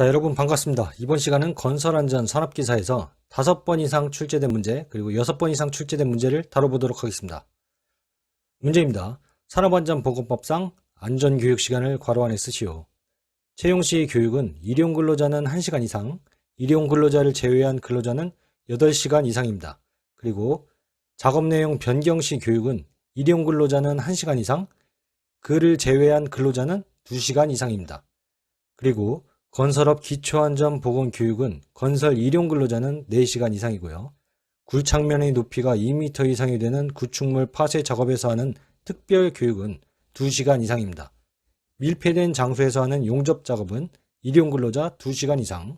자, 여러분 반갑습니다. 이번 시간은 건설안전 산업기사에서 5번 이상 출제된 문제 그리고 6번 이상 출제된 문제를 다뤄보도록 하겠습니다. 문제입니다. 산업안전보건법상 안전교육시간을 괄호 안에 쓰시오. 채용시 교육은 일용근로자는 1시간 이상, 일용근로자를 제외한 근로자는 8시간 이상입니다. 그리고 작업내용 변경시 교육은 일용근로자는 1시간 이상, 그를 제외한 근로자는 2시간 이상입니다. 그리고 건설업 기초안전보건교육은 건설 일용근로자는 4시간 이상이고요. 굴착면의 높이가 2m 이상이 되는 구축물 파쇄 작업에서 하는 특별교육은 2시간 이상입니다. 밀폐된 장소에서 하는 용접작업은 일용근로자 2시간 이상.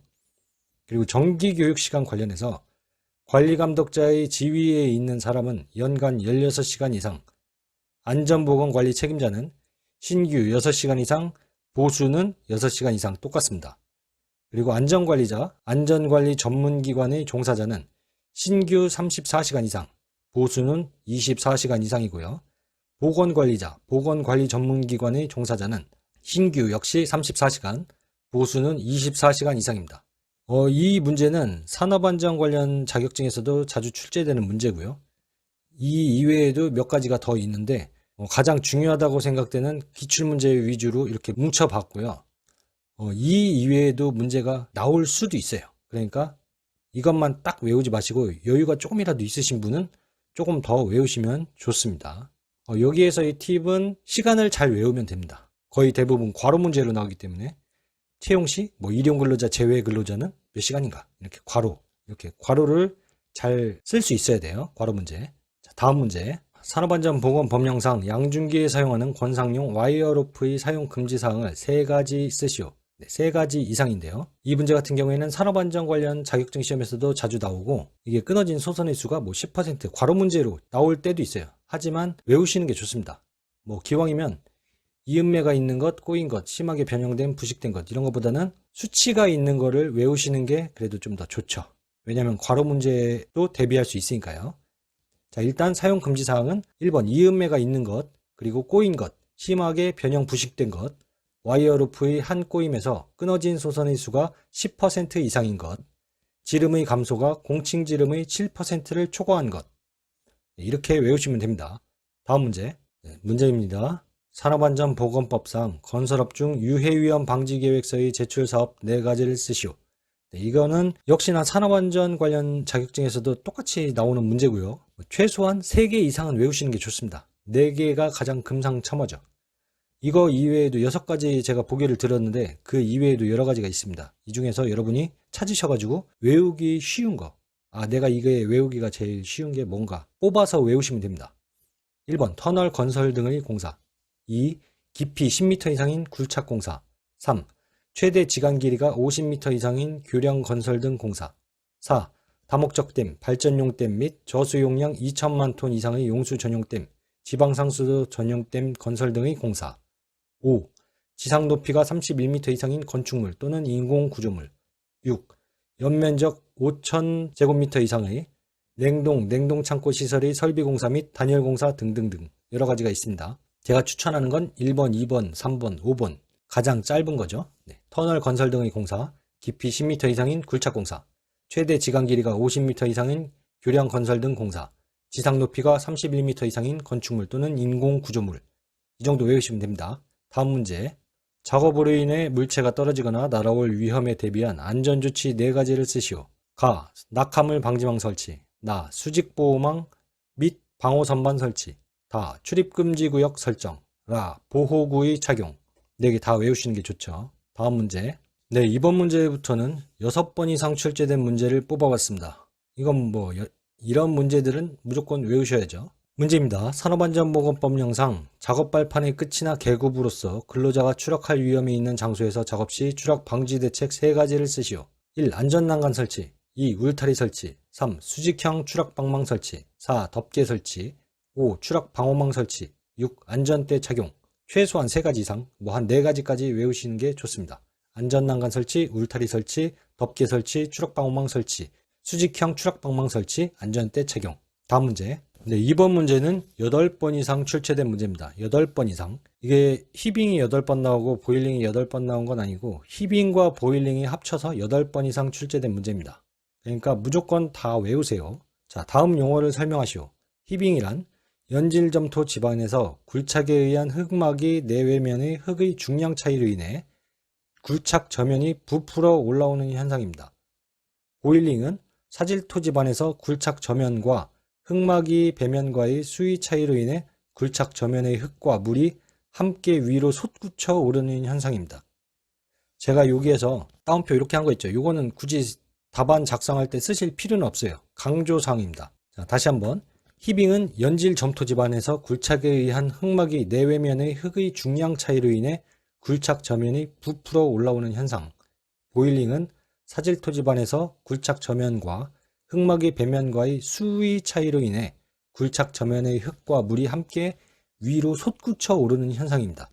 그리고 정기교육시간 관련해서 관리감독자의 지위에 있는 사람은 연간 16시간 이상, 안전보건관리 책임자는 신규 6시간 이상, 보수는 6시간 이상 똑같습니다. 그리고 안전관리자, 안전관리 전문기관의 종사자는 신규 34시간 이상, 보수는 24시간 이상이고요. 보건관리자, 보건관리 전문기관의 종사자는 신규 역시 34시간, 보수는 24시간 이상입니다. 이 문제는 산업안전 관련 자격증에서도 자주 출제되는 문제고요. 이 이외에도 몇 가지가 더 있는데 가장 중요하다고 생각되는 기출문제 위주로 이렇게 뭉쳐봤고요. 이 이외에도 문제가 나올 수도 있어요. 그러니까 이것만 딱 외우지 마시고 여유가 조금이라도 있으신 분은 조금 더 외우시면 좋습니다. 여기에서의 팁은 시간을 잘 외우면 됩니다. 거의 대부분 괄호 문제로 나오기 때문에 채용시 일용근로자 제외 근로자는 몇 시간인가 이렇게 괄호를 잘 쓸 수 있어야 돼요. 괄호 문제. 자, 다음 문제. 산업안전보건법령상 양중기에 사용하는 권상용 와이어로프의 사용 금지사항을 3가지 쓰시오. 3가지 이상인데요. 이 문제 같은 경우에는 산업안전 관련 자격증 시험에서도 자주 나오고 이게 끊어진 소선의 수가 10% 괄호 문제로 나올 때도 있어요. 하지만 외우시는 게 좋습니다. 기왕이면 이음매가 있는 것, 꼬인 것, 심하게 변형된, 부식된 것 이런 것보다는 수치가 있는 거를 외우시는 게 그래도 좀 더 좋죠. 왜냐하면 괄호 문제도 대비할 수 있으니까요. 자, 일단 사용 금지 사항은 1번 이음매가 있는 것, 그리고 꼬인 것, 심하게 변형 부식된 것, 와이어루프의 한 꼬임에서 끊어진 소선의 수가 10% 이상인 것, 지름의 감소가 공칭 지름의 7%를 초과한 것. 이렇게 외우시면 됩니다. 다음 문제. 문제입니다. 산업안전보건법상 건설업 중 유해위험 방지계획서의 제출사업 4가지를 쓰시오. 이거는 역시나 산업안전 관련 자격증에서도 똑같이 나오는 문제고요. 최소한 3개 이상은 외우시는 게 좋습니다. 4개가 가장 금상첨화죠. 이거 이외에도 6가지 제가 보기를 드렸는데 그 이외에도 여러 가지가 있습니다. 이 중에서 여러분이 찾으셔가지고 외우기 쉬운 거, 내가 이게 외우기가 제일 쉬운 게 뭔가 뽑아서 외우시면 됩니다. 1번 터널 건설 등의 공사, 2. 깊이 10m 이상인 굴착 공사, 3. 최대 지간 길이가 50m 이상인 교량 건설 등 공사, 4. 다목적 댐, 발전용 댐 및 저수용량 2천만 톤 이상의 용수 전용 댐, 지방상수도 전용 댐 건설 등의 공사, 5. 지상 높이가 31m 이상인 건축물 또는 인공 구조물, 6. 연면적 5,000제곱미터 이상의 냉동 창고 시설의 설비 공사 및 단열 공사 등등등 여러 가지가 있습니다. 제가 추천하는 건 1번, 2번, 3번, 5번 가장 짧은 거죠. 터널 건설 등의 공사, 깊이 10m 이상인 굴착 공사, 최대 지간 길이가 50m 이상인 교량 건설 등 공사, 지상 높이가 31m 이상인 건축물 또는 인공 구조물. 이 정도 외우시면 됩니다. 다음 문제. 작업으로 인해 물체가 떨어지거나 날아올 위험에 대비한 안전조치 4가지를 쓰시오. 가. 낙하물 방지망 설치. 나. 수직보호망 및 방호선반 설치. 다. 출입금지구역 설정. 라. 보호구의 착용. 4개 다 외우시는 게 좋죠. 다음 문제. 이번 문제부터는 6번 이상 출제된 문제를 뽑아봤습니다. 이건 이런 문제들은 무조건 외우셔야죠. 문제입니다. 산업안전보건법령상 작업발판의 끝이나 계급으로서 근로자가 추락할 위험이 있는 장소에서 작업 시 추락 방지 대책 3가지를 쓰시오. 1. 안전난간 설치, 2. 울타리 설치, 3. 수직형 추락방망 설치, 4. 덮개 설치, 5. 추락방호망 설치, 6. 안전대 착용. 최소한 3가지 이상, 한 4가지까지 외우시는 게 좋습니다. 안전난간 설치, 울타리 설치, 덮개 설치, 추락방호망 설치, 수직형 추락방망 설치, 안전대 착용. 다음 문제. 네, 이번 문제는 8번 이상 출제된 문제입니다. 8번 이상. 이게 히빙이 8번 나오고 보일링이 8번 나온 건 아니고 히빙과 보일링이 합쳐서 8번 이상 출제된 문제입니다. 그러니까 무조건 다 외우세요. 자, 다음 용어를 설명하시오. 히빙이란 연질점토 지반에서 굴착에 의한 흙막이 내외면의 흙의 중량 차이로 인해 굴착 저면이 부풀어 올라오는 현상입니다. 보일링은 사질토 지반에서 굴착 저면과 흙막이 배면과의 수위 차이로 인해 굴착 저면의 흙과 물이 함께 위로 솟구쳐 오르는 현상입니다. 제가 여기에서 따옴표 이렇게 한 거 있죠. 이거는 굳이 답안 작성할 때 쓰실 필요는 없어요. 강조사항입니다. 자, 다시 한번. 히빙은 연질 점토 지반에서 굴착에 의한 흙막이 내외면의 흙의 중량 차이로 인해 굴착 저면이 부풀어 올라오는 현상. 보일링은 사질토 지반에서 굴착 저면과 흙막이 배면과의 수위 차이로 인해 굴착 저면의 흙과 물이 함께 위로 솟구쳐 오르는 현상입니다.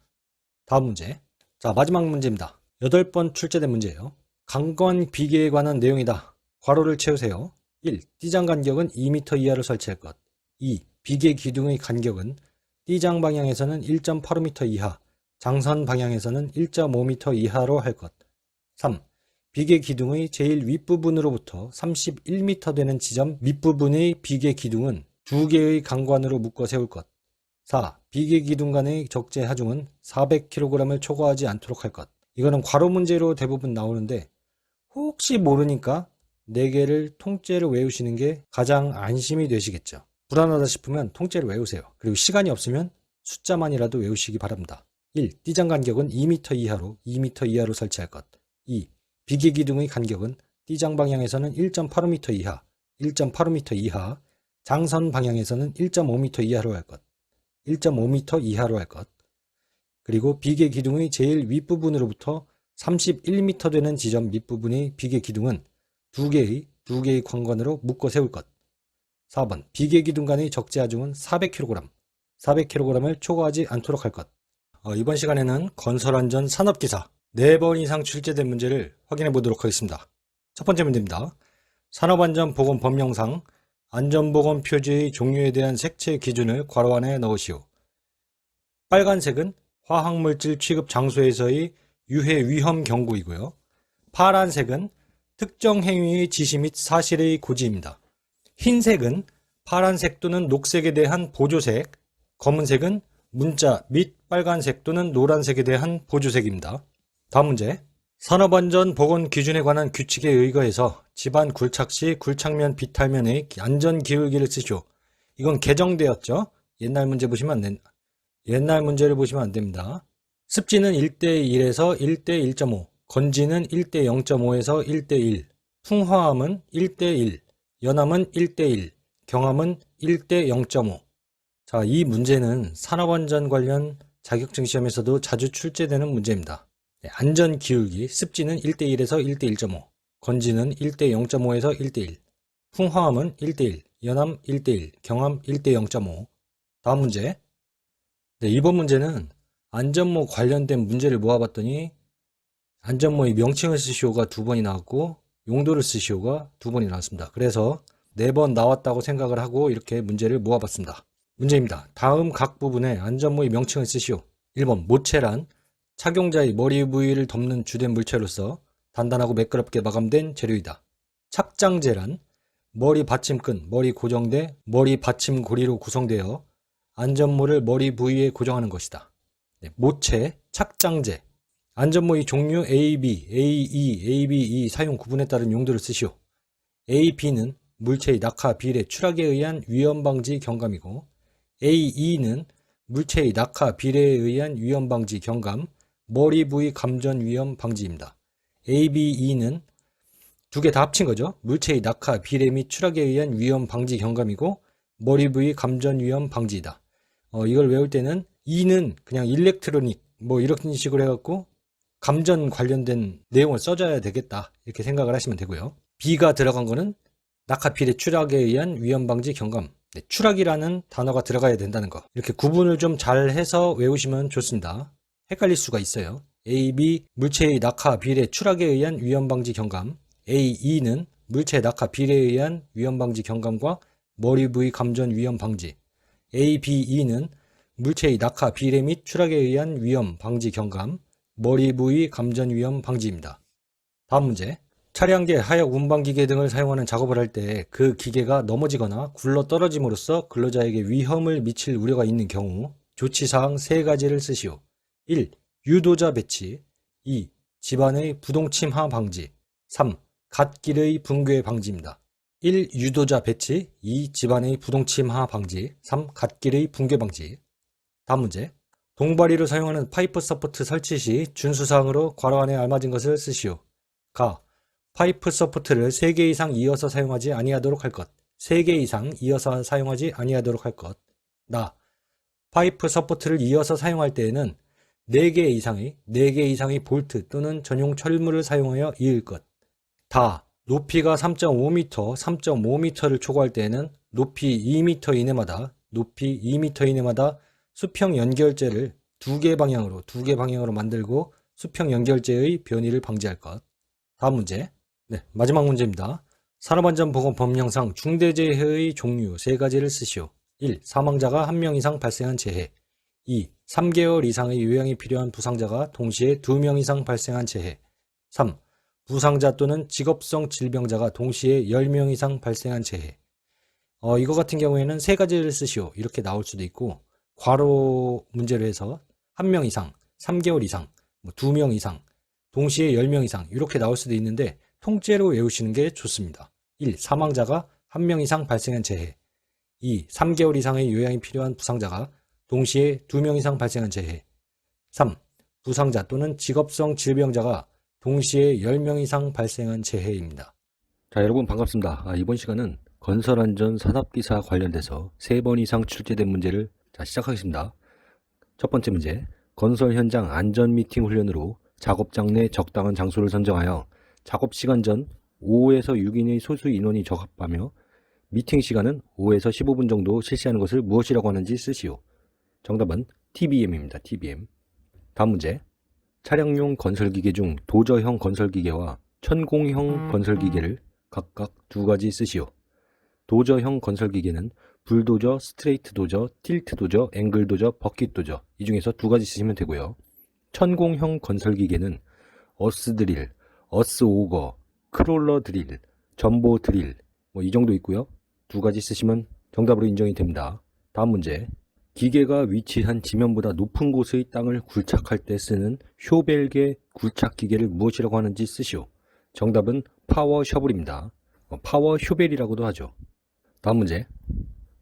다음 문제. 자, 마지막 문제입니다. 8번 출제된 문제예요. 강건 비계에 관한 내용이다. 괄호를 채우세요. 1. 띠장 간격은 2m 이하로 설치할 것. 2. 비계 기둥의 간격은 띠장 방향에서는 1.85m 이하, 장선 방향에서는 1.5m 이하로 할 것. 3. 비계 기둥의 제일 윗부분으로부터 31m 되는 지점 밑부분의 비계 기둥은 2개의 강관으로 묶어 세울 것. 4. 비계 기둥 간의 적재 하중은 400kg을 초과하지 않도록 할 것. 이거는 괄호 문제로 대부분 나오는데 혹시 모르니까 4개를 통째로 외우시는 게 가장 안심이 되시겠죠. 불안하다 싶으면 통째로 외우세요. 그리고 시간이 없으면 숫자만이라도 외우시기 바랍니다. 1. 띠장 간격은 2m 이하로 설치할 것. 2. 비계 기둥의 간격은 띠장 방향에서는 1.85m 이하, 1.85m 이하, 장선 방향에서는 1.5m 이하로 할 것. 1.5m 이하로 할 것. 그리고 비계 기둥의 제일 윗부분으로부터 31m 되는 지점 밑부분의 비계 기둥은 2개의 관관으로 묶어 세울 것. 4번. 비계 기둥 간의 적재 하중은 400kg을 초과하지 않도록 할 것. 이번 시간에는 건설안전 산업기사 4번 이상 출제된 문제를 확인해 보도록 하겠습니다. 첫 번째 문제입니다. 산업안전보건 법령상 안전보건 표지의 종류에 대한 색채 기준을 괄호 안에 넣으시오. 빨간색은 화학물질 취급 장소에서의 유해 위험 경고이고요. 파란색은 특정 행위의 지시 및 사실의 고지입니다. 흰색은 파란색 또는 녹색에 대한 보조색, 검은색은 문자 및 빨간색 또는 노란색에 대한 보조색입니다. 다음 문제. 산업안전보건 기준에 관한 규칙에 의거해서 집안 굴착 시 굴착면 비탈면의 안전기울기를 쓰시오. 이건 개정되었죠. 옛날 문제를 보시면 안 됩니다. 습지는 1:1에서 1:1.5, 건지는 1:0.5에서 1:1, 풍화함은 1:1, 연함은 1:1, 경함은 1:0.5. 자, 이 문제는 산업안전 관련 자격증 시험에서도 자주 출제되는 문제입니다. 안전기울기, 습지는 1:1에서 1:1.5, 건지는 1:0.5에서 1:1, 풍화함은 1:1, 연함 1:1, 경함 1:0.5. 다음 문제. 이번 문제는 안전모 관련된 문제를 모아봤더니 안전모의 명칭을 쓰시오가 2번이 나왔고 용도를 쓰시오가 2번이 나왔습니다. 그래서 4번 나왔다고 생각을 하고 이렇게 문제를 모아봤습니다. 문제입니다. 다음 각 부분에 안전모의 명칭을 쓰시오. 1번 모체란 착용자의 머리 부위를 덮는 주된 물체로서 단단하고 매끄럽게 마감된 재료이다. 착장재란 머리 받침끈, 머리 고정대, 머리 받침 고리로 구성되어 안전모를 머리 부위에 고정하는 것이다. 모체, 착장재. 안전모의 종류 AB, AE, ABE 사용 구분에 따른 용도를 쓰시오. AB는 물체의 낙하, 비례, 추락에 의한 위험 방지 경감이고 AE는 물체의 낙하, 비례에 의한 위험 방지 경감, 머리 부위 감전 위험 방지입니다. ABE는 2개 다 합친 거죠. 물체의 낙하, 비례 및 추락에 의한 위험 방지 경감이고 머리 부위 감전 위험 방지이다. 이걸 외울 때는 E는 그냥 일렉트로닉 이런 식으로 해갖고 감전 관련된 내용을 써줘야 되겠다 이렇게 생각을 하시면 되고요. B가 들어간 거는 낙하, 비례, 추락에 의한 위험 방지 경감. 추락이라는 단어가 들어가야 된다는 거. 이렇게 구분을 좀 잘 해서 외우시면 좋습니다. 헷갈릴 수가 있어요. A, B 물체의 낙하, 비례, 추락에 의한 위험 방지 경감. AE는 물체의 낙하, 비례에 의한 위험 방지 경감과 머리 부위 감전 위험 방지. A, B, E는 물체의 낙하, 비례 및 추락에 의한 위험 방지 경감, 머리 부위 감전 위험 방지입니다. 다음 문제. 차량계, 하역, 운반기계 등을 사용하는 작업을 할 때 그 기계가 넘어지거나 굴러 떨어짐으로써 근로자에게 위험을 미칠 우려가 있는 경우 조치사항 3가지를 쓰시오. 1. 유도자 배치. 2. 집안의 부동침하 방지. 3. 갓길의 붕괴 방지입니다. 1. 유도자 배치. 2. 집안의 부동침하 방지. 3. 갓길의 붕괴 방지. 다음 문제. 동바리로 사용하는 파이프 서포트 설치 시 준수사항으로 괄호 안에 알맞은 것을 쓰시오. 가. 파이프 서포트를 3개 이상 이어서 사용하지 아니하도록 할 것. 3개 이상 이어서 사용하지 아니하도록 할 것. 나. 파이프 서포트를 이어서 사용할 때에는 4개 이상의 볼트 또는 전용 철물을 사용하여 이을 것. 다. 높이가 3.5m, 3.5m를 초과할 때에는 높이 2m 이내마다 수평 연결재를 2개 방향으로 만들고 수평 연결재의 변이를 방지할 것. 다음 문제. 네, 마지막 문제입니다. 산업안전보건 법령상 중대재해의 종류 3가지를 쓰시오. 1. 사망자가 1명 이상 발생한 재해. 2. 3개월 이상의 요양이 필요한 부상자가 동시에 2명 이상 발생한 재해. 3. 부상자 또는 직업성 질병자가 동시에 10명 이상 발생한 재해. 이거 같은 경우에는 3가지를 쓰시오. 이렇게 나올 수도 있고, 괄호 문제로 해서 1명 이상, 3개월 이상, 2명 이상, 동시에 10명 이상 이렇게 나올 수도 있는데 통째로 외우시는 게 좋습니다. 1. 사망자가 1명 이상 발생한 재해. 2. 3개월 이상의 요양이 필요한 부상자가 동시에 2명 이상 발생한 재해. 3. 부상자 또는 직업성 질병자가 동시에 10명 이상 발생한 재해입니다. 자, 여러분 반갑습니다. 이번 시간은 건설안전 산업기사 관련돼서 3번 이상 출제된 문제를 시작하겠습니다. 첫 번째 문제. 건설 현장 안전 미팅 훈련으로 작업장 내 적당한 장소를 선정하여 작업 시간 전 5에서 6인의 소수 인원이 적합하며 미팅 시간은 5에서 15분 정도 실시하는 것을 무엇이라고 하는지 쓰시오. 정답은 TBM입니다. TBM. 다음 문제. 차량용 건설기계 중 도저형 건설기계와 천공형 건설기계를 각각 2가지 쓰시오. 도저형 건설기계는 불도저, 스트레이트 도저, 틸트 도저, 앵글 도저, 버킷 도저 이 중에서 2가지 쓰시면 되고요. 천공형 건설기계는 어스 드릴, 어스 오거, 크롤러 드릴, 전보 드릴 이 정도 있고요. 2가지 쓰시면 정답으로 인정이 됩니다. 다음 문제. 기계가 위치한 지면보다 높은 곳의 땅을 굴착할 때 쓰는 쇼벨계 굴착 기계를 무엇이라고 하는지 쓰시오. 정답은 파워 셔블입니다. 파워 쇼벨이라고도 하죠. 다음 문제.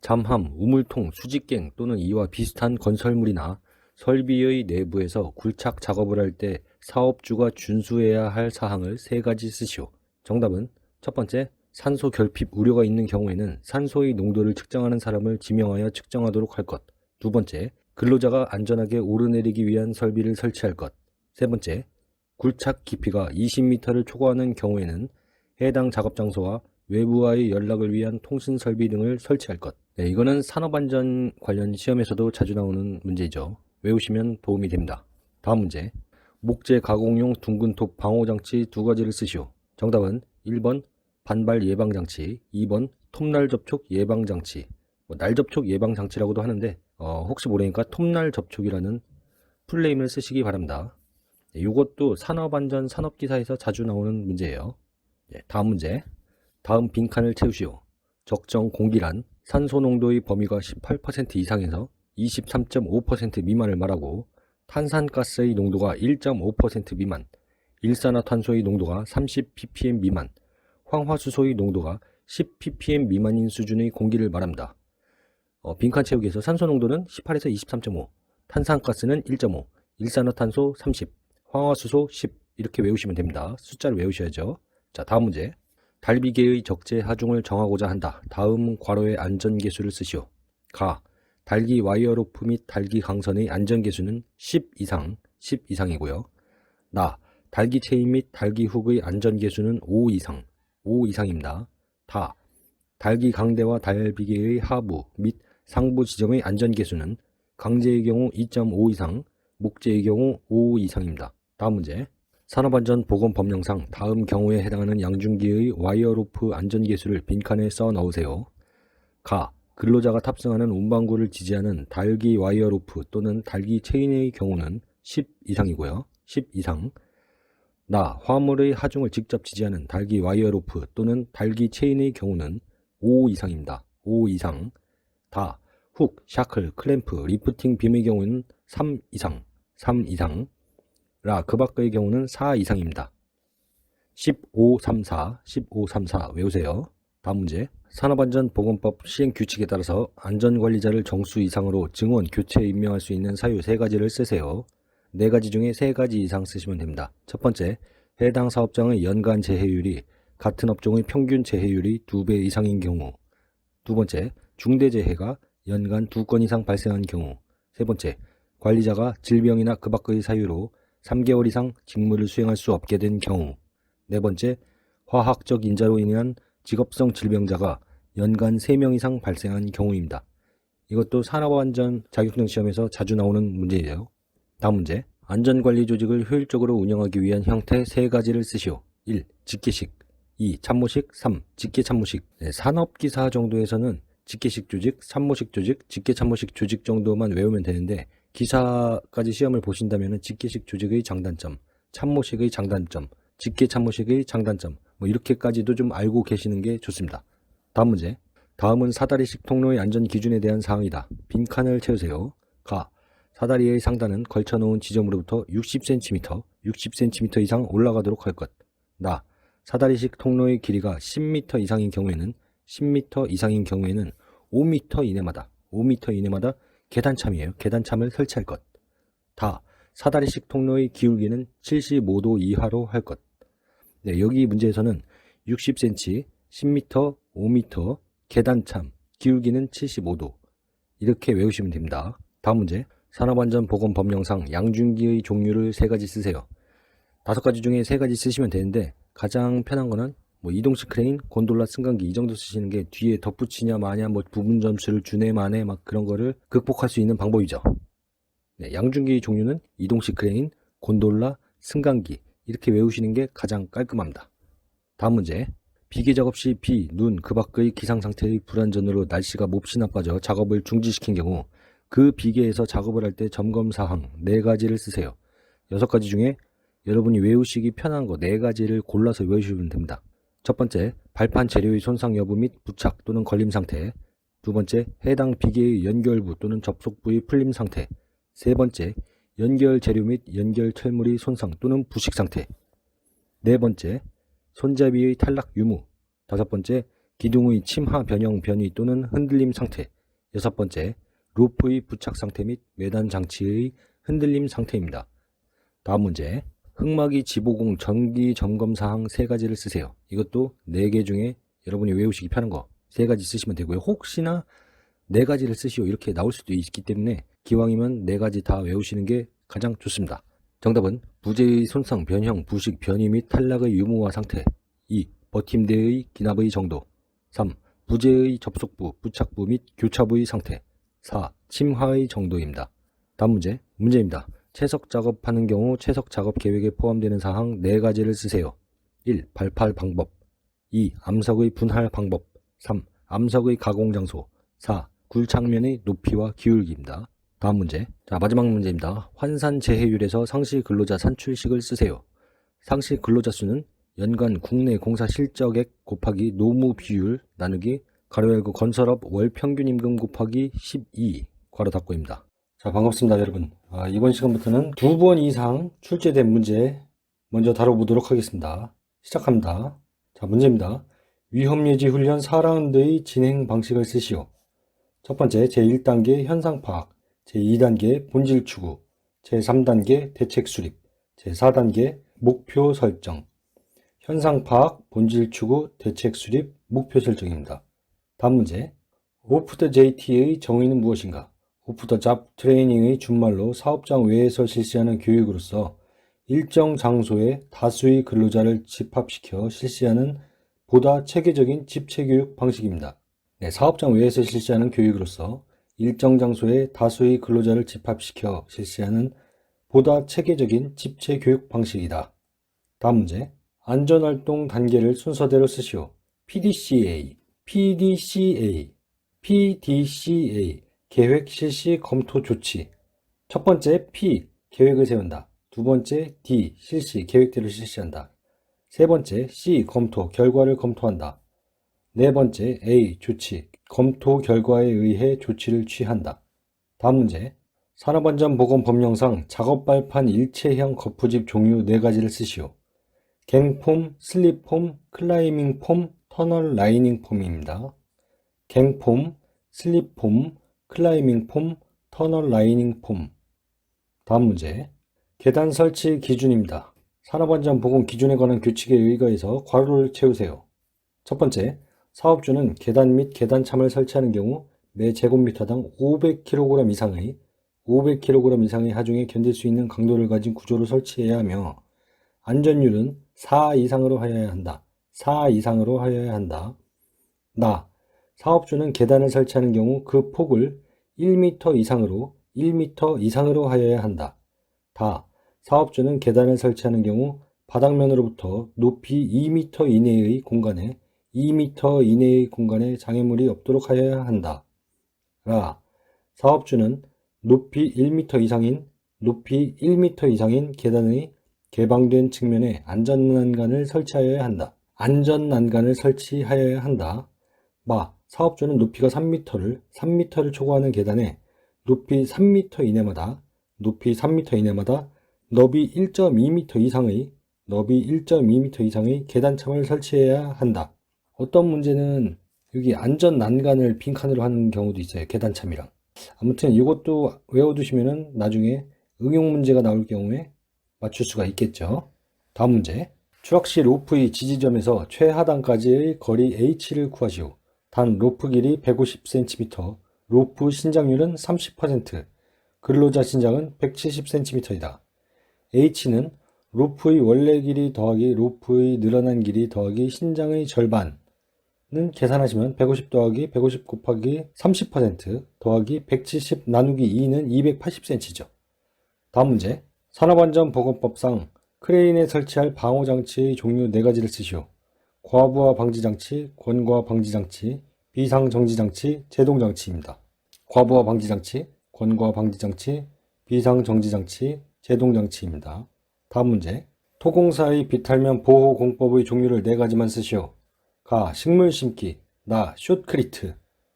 잠함, 우물통, 수직갱 또는 이와 비슷한 건설물이나 설비의 내부에서 굴착 작업을 할 때 사업주가 준수해야 할 사항을 3가지 쓰시오. 정답은 첫 번째, 산소 결핍 우려가 있는 경우에는 산소의 농도를 측정하는 사람을 지명하여 측정하도록 할 것. 2번째, 근로자가 안전하게 오르내리기 위한 설비를 설치할 것. 3번째, 굴착 깊이가 20m를 초과하는 경우에는 해당 작업 장소와 외부와의 연락을 위한 통신 설비 등을 설치할 것. 네, 이거는 산업안전 관련 시험에서도 자주 나오는 문제죠. 외우시면 도움이 됩니다. 다음 문제. 목재 가공용 둥근톱 방호장치 2가지를 쓰시오. 정답은 1번 반발 예방장치, 2번 톱날 접촉 예방장치. 날 접촉 예방장치라고도 하는데 혹시 모르니까 톱날 접촉이라는 풀네임을 쓰시기 바랍니다. 이것도 산업안전 산업기사에서 자주 나오는 문제예요. 다음 문제. 다음 빈칸을 채우시오. 적정 공기란 산소 농도의 범위가 18% 이상에서 23.5% 미만을 말하고 탄산가스의 농도가 1.5% 미만, 일산화탄소의 농도가 30ppm 미만, 황화수소의 농도가 10ppm 미만인 수준의 공기를 말합니다. 빈칸 채우기에서 산소 농도는 18에서 23.5, 탄산가스는 1.5, 일산화탄소 30, 황화수소 10 이렇게 외우시면 됩니다. 숫자를 외우셔야죠. 자, 다음 문제. 달비계의 적재 하중을 정하고자 한다. 다음 괄호의 안전계수를 쓰시오. 가. 달기 와이어로프 및 달기 강선의 안전계수는 10 이상이고요. 나. 달기 체인 및 달기 훅의 안전계수는 5 이상입니다. 다. 달기 강대와 달비계의 하부 및 상부 지점의 안전계수는 강제의 경우 2.5 이상, 목재의 경우 5 이상입니다. 다음 문제. 산업안전보건법령상 다음 경우에 해당하는 양중기의 와이어로프 안전계수를 빈칸에 써 넣으세요. 가. 근로자가 탑승하는 운반구를 지지하는 달기 와이어 로프 또는 달기 체인의 경우는 10 이상이고요. 10 이상. 나. 화물의 하중을 직접 지지하는 달기 와이어 로프 또는 달기 체인의 경우는 5 이상입니다. 5 이상. 다. 훅, 샤클, 클램프, 리프팅 빔의 경우는 3 이상. 3 이상. 라. 그 밖의 경우는 4 이상입니다. 1534, 1534 외우세요. 다음 문제. 산업안전보건법 시행규칙에 따라서 안전관리자를 정수 이상으로 증원, 교체에 임명할 수 있는 사유 3가지를 쓰세요. 4가지 중에 3가지 이상 쓰시면 됩니다. 첫 번째, 해당 사업장의 연간 재해율이 같은 업종의 평균 재해율이 2배 이상인 경우. 두 번째, 중대재해가 연간 2건 이상 발생한 경우. 세 번째, 관리자가 질병이나 그 밖의 사유로 3개월 이상 직무를 수행할 수 없게 된 경우. 네 번째, 화학적 인자로 인한 직업성 질병자가 연간 3명 이상 발생한 경우입니다. 이것도 산업안전 자격증 시험에서 자주 나오는 문제예요. 다음 문제. 안전관리 조직을 효율적으로 운영하기 위한 형태 3가지를 쓰시오. 1. 직계식 2. 참모식 3. 직계참모식. 산업기사 정도에서는 직계식 조직, 참모식 조직, 직계참모식 조직 정도만 외우면 되는데 기사까지 시험을 보신다면 직계식 조직의 장단점, 참모식의 장단점, 직계참모식의 장단점 이렇게까지도 좀 알고 계시는 게 좋습니다. 다음 문제. 다음은 사다리식 통로의 안전 기준에 대한 사항이다. 빈칸을 채우세요. 가. 사다리의 상단은 걸쳐놓은 지점으로부터 60cm, 60cm 이상 올라가도록 할 것. 나. 사다리식 통로의 길이가 10m 이상인 경우에는 10m 이상인 경우에는 5m 이내마다 계단참이에요. 계단참을 설치할 것. 다. 사다리식 통로의 기울기는 75도 이하로 할 것. 네, 여기 문제에서는 60cm, 10m, 5m, 계단참, 기울기는 75도. 이렇게 외우시면 됩니다. 다음 문제. 산업안전보건법령상 양준기의 종류를 3가지 쓰세요. 5가지 중에 3가지 쓰시면 되는데 가장 편한 거는 이동식 크레인, 곤돌라, 승강기 이 정도 쓰시는 게 뒤에 덧붙이냐 마냐 부분 점수를 주네 마네 그런 거를 극복할 수 있는 방법이죠. 네, 양준기의 종류는 이동식 크레인, 곤돌라, 승강기 이렇게 외우시는 게 가장 깔끔합니다. 다음 문제. 비계 작업 시 비, 눈, 그 밖의 기상 상태의 불안전으로 날씨가 몹시 나빠져 작업을 중지시킨 경우 그 비계에서 작업을 할 때 점검 사항 4가지를 쓰세요. 6가지 중에 여러분이 외우시기 편한 거 4가지를 골라서 외우시면 됩니다. 첫 번째, 발판 재료의 손상 여부 및 부착 또는 걸림 상태. 두 번째, 해당 비계의 연결부 또는 접속부의 풀림 상태. 세 번째, 연결 재료 및 연결 철물의 손상 또는 부식 상태. 네 번째, 손잡이의 탈락 유무. 다섯 번째, 기둥의 침하 변형 변이 또는 흔들림 상태. 여섯 번째, 로프의 부착 상태 및 매단 장치의 흔들림 상태입니다. 다음 문제. 흑막이 지보공 전기 점검 사항 3가지를 쓰세요. 이것도 4개 중에 여러분이 외우시기 편한 거 3가지 쓰시면 되고요. 혹시나 4가지를 쓰시오 이렇게 나올 수도 있기 때문에 기왕이면 4가지 다 외우시는 게 가장 좋습니다. 정답은 부재의 손상, 변형, 부식, 변이 및 탈락의 유무와 상태. 2. 버팀대의 기납의 정도. 3. 부재의 접속부, 부착부 및 교차부의 상태. 4. 침하의 정도입니다. 다음 문제입니다. 채석 작업하는 경우 채석 작업 계획에 포함되는 사항 4가지를 쓰세요. 1. 발판 방법. 2. 암석의 분할 방법. 3. 암석의 가공 장소. 4. 굴착면의 높이와 기울기입니다. 다음 문제. 마지막 문제입니다. 환산 재해율에서 상시 근로자 산출식을 쓰세요. 상시 근로자 수는 연간 국내 공사 실적액 곱하기 노무 비율 나누기 가로 열고 건설업 월 평균 임금 곱하기 12 괄호 닫고입니다. 반갑습니다, 여러분. 이번 시간부터는 2번 이상 출제된 문제 먼저 다뤄보도록 하겠습니다. 시작합니다. 문제입니다. 위험예지 훈련 4라운드의 진행 방식을 쓰시오. 첫 번째, 제1단계 현상 파악, 제2단계 본질 추구, 제3단계 대책 수립, 제4단계 목표 설정. 현상 파악, 본질 추구, 대책 수립, 목표 설정입니다. 다음 문제. 오프 더 JT의 정의는 무엇인가? 오프 더 잡 트레이닝의 준말로 사업장 외에서 실시하는 교육으로서 일정 장소에 다수의 근로자를 집합시켜 실시하는 보다 체계적인 집체교육 방식입니다. 네, 사업장 외에서 실시하는 교육으로서 일정 장소에 다수의 근로자를 집합시켜 실시하는 보다 체계적인 집체교육 방식이다. 다음 문제. 안전활동 단계를 순서대로 쓰시오. PDCA, PDCA. PDCA 계획 실시 검토 조치. 첫 번째 P 계획을 세운다. 두 번째 D 실시 계획대로 실시한다. 세 번째 C 검토 결과를 검토한다. 네 번째 A 조치 검토 결과에 의해 조치를 취한다. 다음 문제. 산업안전보건법령상 작업 발판 일체형 거푸집 종류 4가지를 쓰시오. 갱폼, 슬립폼, 클라이밍 폼, 터널 라이닝 폼입니다. 갱폼, 슬립폼, 클라이밍 폼, 터널 라이닝 폼. 다음 문제. 계단 설치 기준입니다. 산업안전보건 기준에 관한 규칙에 의거해서 괄호를 채우세요. 첫 번째, 사업주는 계단 및 계단참을 설치하는 경우 매 제곱미터당 500kg 이상의 하중에 견딜 수 있는 강도를 가진 구조로 설치해야 하며 안전율은 4 이상으로 하여야 한다. 4 이상으로 하여야 한다. 사업주는 계단을 설치하는 경우 그 폭을 1m 이상으로 하여야 한다. 사업주는 계단을 설치하는 경우 바닥면으로부터 높이 2m 이내의 공간에 장애물이 없도록 하여야 한다. 사업주는 높이 1m 이상인 계단의 개방된 측면에 안전난간을 설치하여야 한다. 사업주는 높이가 3m를 초과하는 계단에 높이 3m 이내마다 너비 1.2m 이상의 계단참을 설치해야 한다. 어떤 문제는 여기 안전 난간을 빈칸으로 하는 경우도 있어요. 계단참이랑. 아무튼 이것도 외워두시면은 나중에 응용 문제가 나올 경우에 맞출 수가 있겠죠. 다음 문제. 추락 시 로프의 지지점에서 최하단까지의 거리 H를 구하시오. 단 로프 길이 150cm, 로프 신장률은 30%, 근로자 신장은 170cm이다. H는 로프의 원래 길이 더하기 로프의 늘어난 길이 더하기 신장의 절반은 계산하시면 150 더하기 150 곱하기 30% 더하기 170 나누기 2는 280cm죠. 다음 문제. 산업안전보건법상 크레인에 설치할 방호장치의 종류 4가지를 쓰시오. 과부하 방지장치, 권고하 방지장치, 비상정지장치, 제동장치입니다. 과부하 방지장치, 권고하 방지장치, 비상정지장치, 제동장치입니다. 다음 문제. 토공사의 비탈면 보호공법의 종류를 4가지만 쓰시오. 가, 식물 심기, 나, 숏크리트,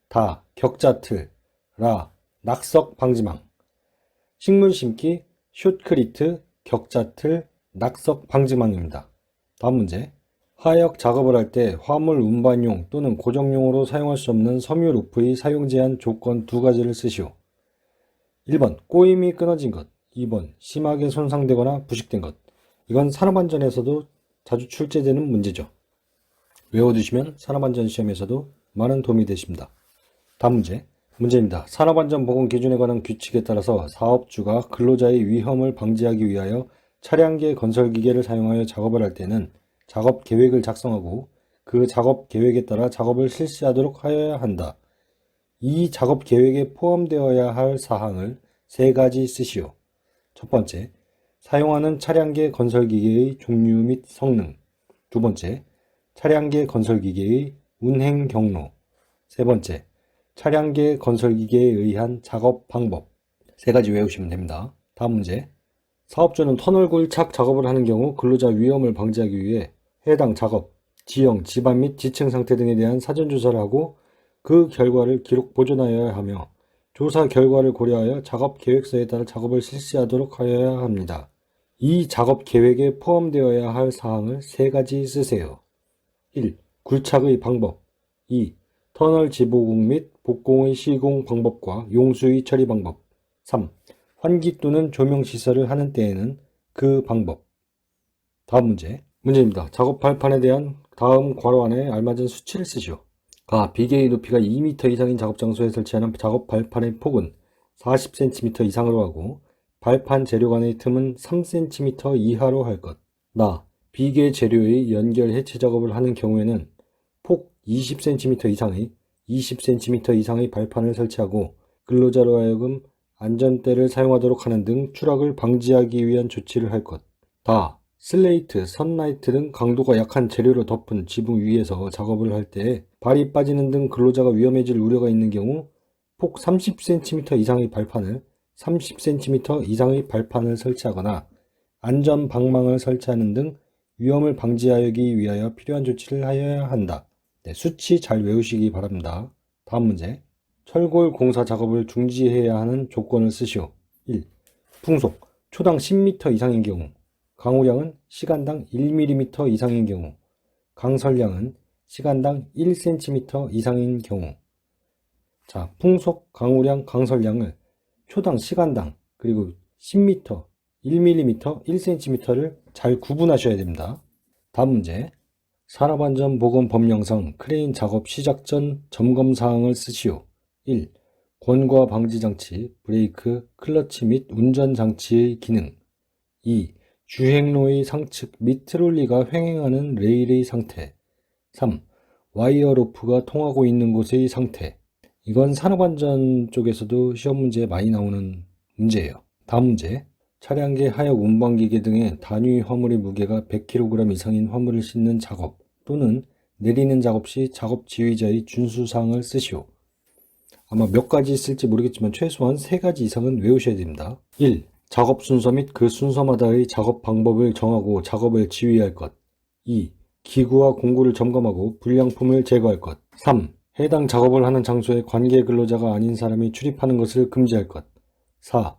다, 격자틀, 라, 낙석 방지망. 식물 심기, 숏크리트, 격자틀, 낙석 방지망입니다. 다음 문제. 하역 작업을 할 때 화물 운반용 또는 고정용으로 사용할 수 없는 섬유 로프의 사용 제한 조건 2가지를 쓰시오. 1번, 꼬임이 끊어진 것. 2번, 심하게 손상되거나 부식된 것. 이건 산업안전에서도 자주 출제되는 문제죠. 외워두시면 산업안전시험에서도 많은 도움이 되십니다. 다음 문제. 문제입니다. 산업안전보건 기준에 관한 규칙에 따라서 사업주가 근로자의 위험을 방지하기 위하여 차량계 건설기계를 사용하여 작업을 할 때는 작업 계획을 작성하고 그 작업 계획에 따라 작업을 실시하도록 하여야 한다. 이 작업 계획에 포함되어야 할 사항을 3가지 쓰시오. 첫 번째, 사용하는 차량계 건설기계의 종류 및 성능. 두 번째, 차량계 건설기계의 운행 경로. 세 번째, 차량계 건설기계에 의한 작업 방법. 3가지 외우시면 됩니다. 다음 문제. 사업주는 터널 굴착 작업을 하는 경우 근로자 위험을 방지하기 위해 해당 작업, 지형, 지반 및 지층 상태 등에 대한 사전 조사를 하고 그 결과를 기록 보존하여야 하며 조사 결과를 고려하여 작업 계획서에 따라 작업을 실시하도록 하여야 합니다. 이 작업 계획에 포함되어야 할 사항을 3가지 쓰세요. 1. 굴착의 방법. 2. 터널 지보공 및 복공의 시공 방법과 용수의 처리 방법. 3. 환기 또는 조명 시설을 하는 때에는 그 방법. 다음 문제입니다. 작업 발판에 대한 다음 괄호 안에 알맞은 수치를 쓰시오. 가, 비계의 높이가 2m 이상인 작업 장소에 설치하는 작업 발판의 폭은 40cm 이상으로 하고 발판 재료 간의 틈은 3cm 이하로 할 것. 나, 비계 재료의 연결 해체 작업을 하는 경우에는 폭 20cm 이상의 발판을 설치하고 근로자로 하여금 안전대를 사용하도록 하는 등 추락을 방지하기 위한 조치를 할 것. 다, 슬레이트, 선라이트 등 강도가 약한 재료로 덮은 지붕 위에서 작업을 할 때 발이 빠지는 등 근로자가 위험해질 우려가 있는 경우 폭 30cm 이상의 발판을 30cm 이상의 발판을 설치하거나 안전 방망을 설치하는 등 위험을 방지하기 위하여 필요한 조치를 하여야 한다. 네, 수치 잘 외우시기 바랍니다. 다음 문제. 철골 공사 작업을 중지해야 하는 조건을 쓰시오. 1. 풍속, 초당 10m 이상인 경우, 강우량은 시간당 1mm 이상인 경우, 강설량은 시간당 1cm 이상인 경우. 자, 풍속, 강우량, 강설량을 초당 시간당 그리고 10m, 1mm, 1cm를 잘 구분하셔야 됩니다. 다음 문제. 산업안전보건법령상 크레인 작업 시작 전 점검 사항을 쓰시오. 1. 권과 방지 장치, 브레이크, 클러치 및 운전 장치의 기능. 2. 주행로의 상측 및 트롤리가 횡행하는 레일의 상태. 3. 와이어 로프가 통하고 있는 곳의 상태. 이건 산업안전 쪽에서도 시험 문제에 많이 나오는 문제예요. 다음 문제. 차량계 하역 운반기계 등의 단위 화물의 무게가 100kg 이상인 화물을 싣는 작업 또는 내리는 작업 시 작업 지휘자의 준수사항을 쓰시오. 아마 몇 가지 있을지 모르겠지만 최소한 3가지 이상은 외우셔야 됩니다. 1. 작업 순서 및 그 순서마다의 작업 방법을 정하고 작업을 지휘할 것. 2. 기구와 공구를 점검하고 불량품을 제거할 것. 3. 해당 작업을 하는 장소에 관계 근로자가 아닌 사람이 출입하는 것을 금지할 것. 4.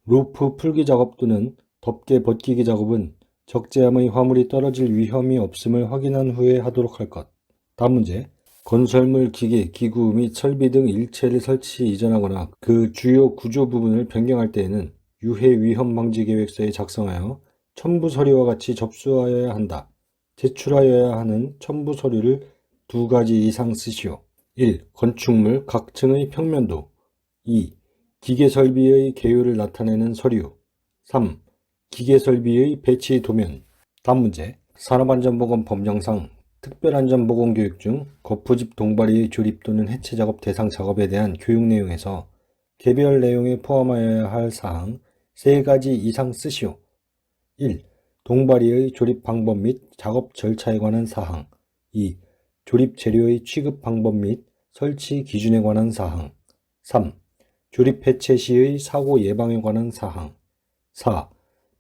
루프 풀기 작업 또는 덮개 벗기기 작업은 적재함의 화물이 떨어질 위험이 없음을 확인한 후에 하도록 할 것. 다음 문제. 건설물 기계, 기구 및 설비 등 일체를 설치 이전하거나 그 주요 구조 부분을 변경할 때에는 유해 위험 방지 계획서에 작성하여 첨부 서류와 같이 접수하여야 한다. 제출하여야 하는 첨부 서류를 2가지 이상 쓰시오. 1. 건축물 각 층의 평면도. 2. 기계 설비의 개요를 나타내는 서류. 3. 기계 설비의 배치 도면. 다음 문제. 산업안전보건법령상 특별안전보건교육 중 거푸집 동바리의 조립 또는 해체 작업 대상 작업에 대한 교육 내용에서 개별 내용에 포함하여야 할 사항 3가지 이상 쓰시오. 1. 동바리의 조립 방법 및 작업 절차에 관한 사항. 2. 조립 재료의 취급 방법 및 설치 기준에 관한 사항. 3. 조립 해체 시의 사고 예방에 관한 사항. 4.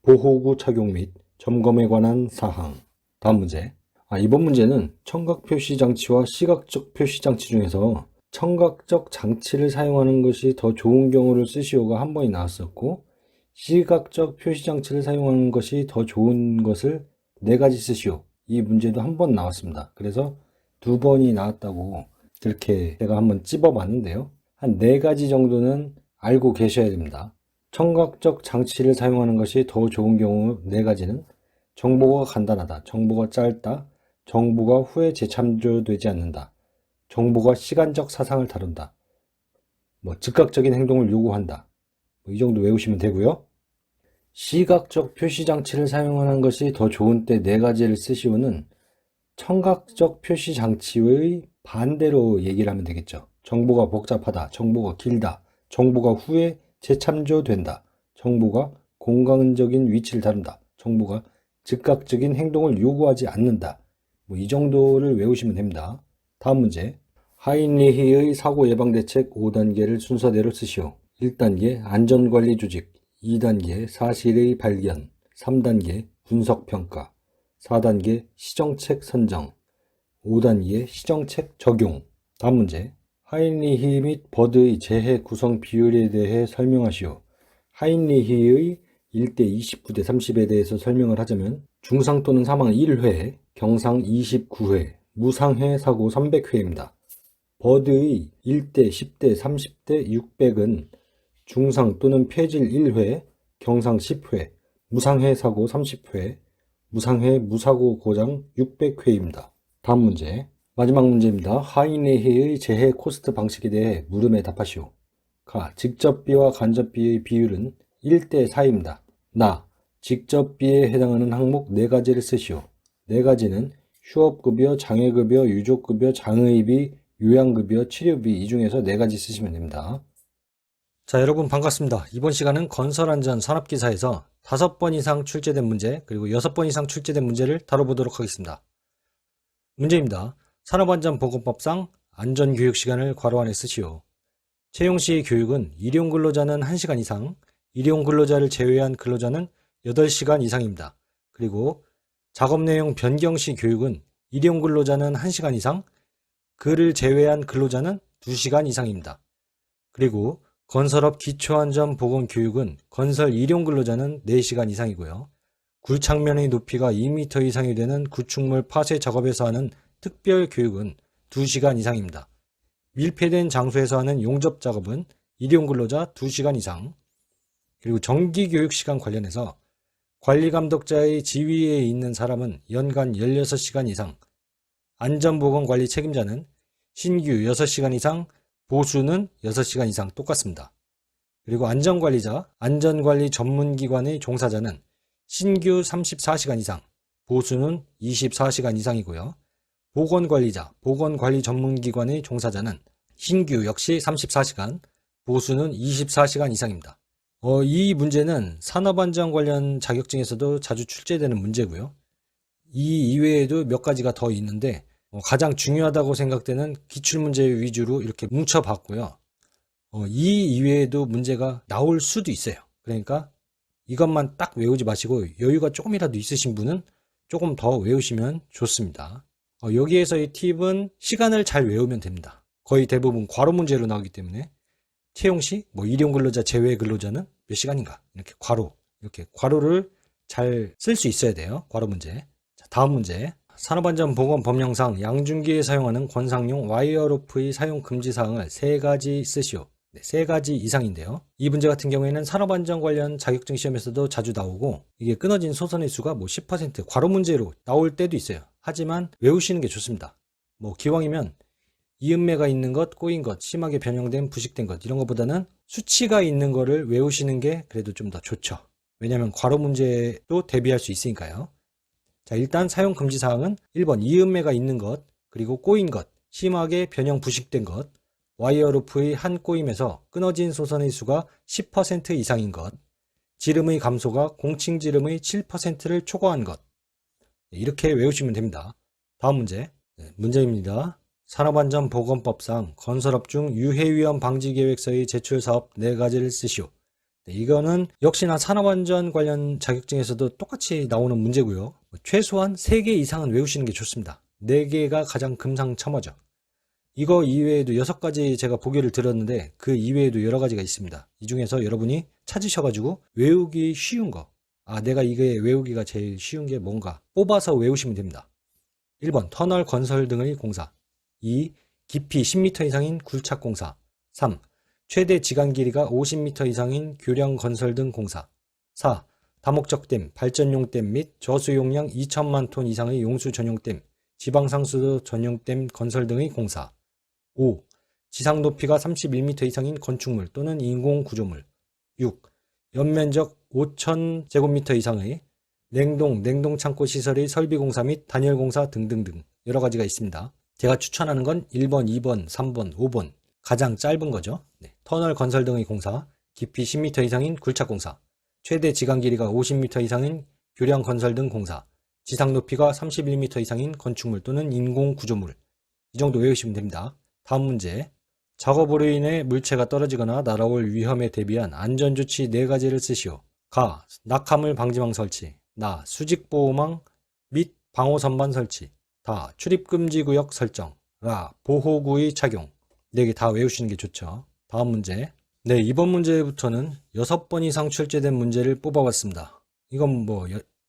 보호구 착용 및 점검에 관한 사항. 다음 문제. 이번 문제는 청각 표시 장치와 시각적 표시 장치 중에서 청각적 장치를 사용하는 것이 더 좋은 경우를 쓰시오가 한 번이 나왔었고, 시각적 표시 장치를 사용하는 것이 더 좋은 것을 4가지 쓰시오. 이 문제도 한 번 나왔습니다. 그래서 2번이 나왔다고 이렇게 제가 한번 찝어봤는데요. 한 4가지 정도는 알고 계셔야 됩니다. 청각적 장치를 사용하는 것이 더 좋은 경우 4가지는 정보가 간단하다, 정보가 짧다, 정보가 후에 재참조되지 않는다, 정보가 시간적 사상을 다룬다, 즉각적인 행동을 요구한다. 이 정도 외우시면 되고요. 시각적 표시 장치를 사용하는 것이 더 좋은 때 4가지를 쓰시오는 청각적 표시 장치의 반대로 얘기를 하면 되겠죠. 정보가 복잡하다, 정보가 길다, 정보가 후에 재참조된다, 정보가 공간적인 위치를 다룬다, 정보가 즉각적인 행동을 요구하지 않는다. 이 정도를 외우시면 됩니다. 다음 문제. 하인리히의 사고 예방 대책 5단계를 순서대로 쓰시오. 1단계 안전관리 조직, 2단계 사실의 발견, 3단계 분석평가, 4단계 시정책 선정, 5단계 시정책 적용. 다음 문제. 하인리히 및 버드의 재해 구성 비율에 대해 설명하시오. 하인리히의 1대 29대 30에 대해서 설명을 하자면 중상 또는 사망 1회, 경상 29회, 무상해 사고 300회입니다. 버드의 1대 10대 30대 600은 중상 또는 폐질 1회, 경상 10회, 무상해 사고 30회, 무상해 무사고 고장 600회입니다. 다음 문제. 마지막 문제입니다. 하인리히의 재해 코스트 방식에 대해 물음에 답하시오. 가. 직접비와 간접비의 비율은 1대 4입니다. 나. 직접비에 해당하는 항목 4가지를 쓰시오. 4가지는 휴업급여, 장애급여, 유족급여, 장의비, 요양급여, 치료비 이 중에서 4가지 쓰시면 됩니다. 자, 여러분 반갑습니다. 이번 시간은 건설안전 산업기사에서 5번 이상 출제된 문제, 그리고 6번 이상 출제된 문제를 다뤄보도록 하겠습니다. 문제입니다. 산업안전보건법상 안전교육 시간을 괄호 안에 쓰시오. 채용 시 교육은 일용 근로자는 1시간 이상, 일용 근로자를 제외한 근로자는 8시간 이상입니다. 그리고 작업 내용 변경 시 교육은 일용 근로자는 1시간 이상, 그를 제외한 근로자는 2시간 이상입니다. 그리고 건설업 기초안전보건교육은 건설 일용 근로자는 4시간 이상이고요. 굴착면의 높이가 2m 이상이 되는 구축물 파쇄 작업에서 하는 특별 교육은 2시간 이상입니다. 밀폐된 장소에서 하는 용접 작업은 일용 근로자 2시간 이상. 그리고 정기교육 시간 관련해서 관리감독자의 지위에 있는 사람은 연간 16시간 이상, 안전보건관리 책임자는 신규 6시간 이상, 보수는 6시간 이상 똑같습니다. 그리고 안전관리자, 안전관리 전문기관의 종사자는 신규 34시간 이상, 보수는 24시간 이상이고요. 보건관리자, 보건관리 전문기관의 종사자는 신규 역시 34시간, 보수는 24시간 이상입니다. 이 문제는 산업안전 관련 자격증에서도 자주 출제되는 문제고요. 이 이외에도 몇 가지가 더 있는데 가장 중요하다고 생각되는 기출문제 위주로 이렇게 뭉쳐봤고요. 이 이외에도 문제가 나올 수도 있어요. 그러니까 이것만 딱 외우지 마시고 여유가 조금이라도 있으신 분은 조금 더 외우시면 좋습니다. 여기에서의 팁은 시간을 잘 외우면 됩니다. 거의 대부분 괄호 문제로 나오기 때문에 채용 시 일용 근로자 제외 근로자는 몇 시간인가 이렇게 괄호를 잘 쓸 수 있어야 돼요. 괄호 문제. 자, 다음 문제. 산업안전보건법령상 양중기에 사용하는 권상용 와이어로프의 사용 금지사항을 3가지 쓰시오. 3가지 이상인데요. 이 문제 같은 경우에는 산업안전 관련 자격증 시험에서도 자주 나오고 이게 끊어진 소선의 수가 10% 괄호 문제로 나올 때도 있어요. 하지만 외우시는 게 좋습니다. 기왕이면 이음매가 있는 것, 꼬인 것, 심하게 변형된, 부식된 것 이런 것보다는 수치가 있는 거를 외우시는 게 그래도 좀 더 좋죠. 왜냐하면 괄호 문제도 대비할 수 있으니까요. 자, 일단 사용 금지 사항은 1번 이음매가 있는 것, 그리고 꼬인 것, 심하게 변형 부식된 것, 와이어루프의 한 꼬임에서 끊어진 소선의 수가 10% 이상인 것, 지름의 감소가 공칭 지름의 7%를 초과한 것. 이렇게 외우시면 됩니다. 다음 문제. 문제입니다. 산업안전보건법상 건설업 중 유해위험 방지계획서의 제출 사업 4가지를 쓰시오. 이거는 역시나 산업안전 관련 자격증에서도 똑같이 나오는 문제고요. 최소한 3개 이상은 외우시는 게 좋습니다. 4개가 가장 금상첨화죠. 이거 이외에도 6가지 제가 보기를 드렸는데 그 이외에도 여러 가지가 있습니다. 이 중에서 여러분이 찾으셔가지고 외우기 쉬운 거, 내가 이게 외우기가 제일 쉬운 게 뭔가 뽑아서 외우시면 됩니다. 1번 터널 건설 등의 공사, 2. 깊이 10m 이상인 굴착 공사, 3. 최대 지간 길이가 50m 이상인 교량 건설 등 공사, 4. 다목적 댐, 발전용 댐 및 저수용량 2천만 톤 이상의 용수 전용 댐, 지방상수도 전용 댐 건설 등의 공사, 5. 지상 높이가 31m 이상인 건축물 또는 인공 구조물, 6. 연면적 5,000제곱미터 이상의 냉동 창고 시설의 설비 공사 및 단열 공사 등등등 여러 가지가 있습니다. 제가 추천하는 건 1번, 2번, 3번, 5번 가장 짧은 거죠. 터널 건설 등의 공사, 깊이 10m 이상인 굴착 공사, 최대 지간 길이가 50m 이상인 교량 건설 등 공사, 지상 높이가 31m 이상인 건축물 또는 인공 구조물. 이 정도 외우시면 됩니다. 다음 문제. 작업으로 인해 물체가 떨어지거나 날아올 위험에 대비한 안전조치 4가지를 쓰시오. 가. 낙하물 방지망 설치. 나. 수직보호망 및 방호선반 설치. 다. 출입금지구역 설정. 라. 보호구의 착용. 4개 다 외우시는 게 좋죠. 다음 문제. 이번 문제부터는 6번 이상 출제된 문제를 뽑아봤습니다. 이건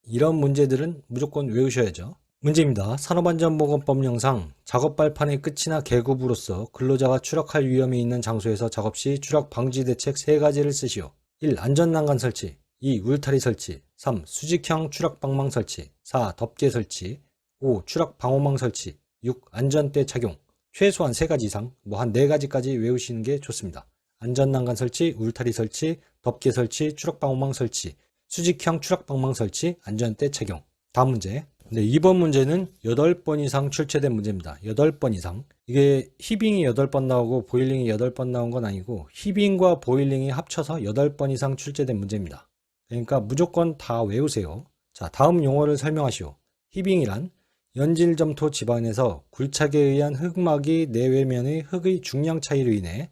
이런 문제들은 무조건 외우셔야죠. 문제입니다. 산업안전보건법령상 작업 발판의 끝이나 계급으로서 근로자가 추락할 위험이 있는 장소에서 작업 시 추락 방지 대책 3가지를 쓰시오. 1. 안전난간 설치, 2. 울타리 설치, 3. 수직형 추락 방망 설치, 4. 덮개 설치, 5. 추락 방호망 설치, 6. 안전대 착용. 최소한 3가지 이상, 한 4가지까지 외우시는 게 좋습니다. 안전난간 설치, 울타리 설치, 덮개 설치, 추락 방호망 설치, 수직형 추락 방망 설치, 안전대 착용. 다음 문제. 네, 이번 문제는 8번 이상 출제된 문제입니다. 8번 이상. 이게 히빙이 8번 나오고 보일링이 8번 나온 건 아니고 히빙과 보일링이 합쳐서 8번 이상 출제된 문제입니다. 그러니까 무조건 다 외우세요. 자, 다음 용어를 설명하시오. 히빙이란 연질점토 지반에서 굴착에 의한 흙막이 내외면의 흙의 중량 차이로 인해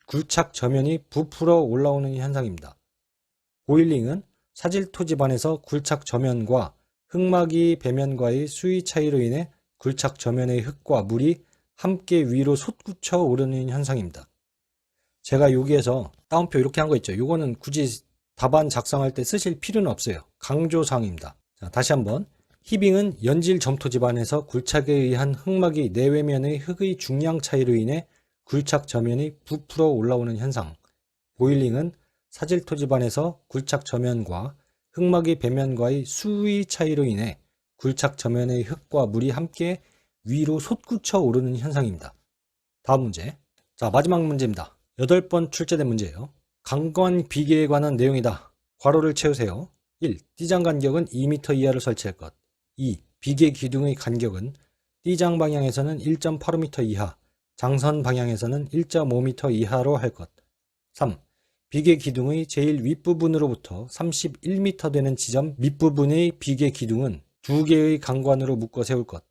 굴착 저면이 부풀어 올라오는 현상입니다. 보일링은 사질토 지반에서 굴착 저면과 흙막이 배면과의 수위 차이로 인해 굴착 저면의 흙과 물이 함께 위로 솟구쳐 오르는 현상입니다. 제가 여기에서 따옴표 이렇게 한 거 있죠. 이거는 굳이 답안 작성할 때 쓰실 필요는 없어요. 강조사항입니다. 자, 다시 한번. 히빙은 연질 점토 지반에서 굴착에 의한 흙막이 내외면의 흙의 중량 차이로 인해 굴착 저면이 부풀어 올라오는 현상. 보일링은 사질토 지반에서 굴착 저면과 흙막이 배면과의 수위 차이로 인해 굴착 저면의 흙과 물이 함께 위로 솟구쳐 오르는 현상입니다. 다음 문제. 자, 마지막 문제입니다. 8번 출제된 문제예요. 강관 비계에 관한 내용이다. 괄호를 채우세요. 1. 띠장 간격은 2m 이하로 설치할 것. 2. 비계 기둥의 간격은 띠장 방향에서는 1.85m 이하, 장선 방향에서는 1.5m 이하로 할 것. 3. 비계 기둥의 제일 윗부분으로부터 31m 되는 지점 밑부분의 비계 기둥은 2개의 강관으로 묶어 세울 것.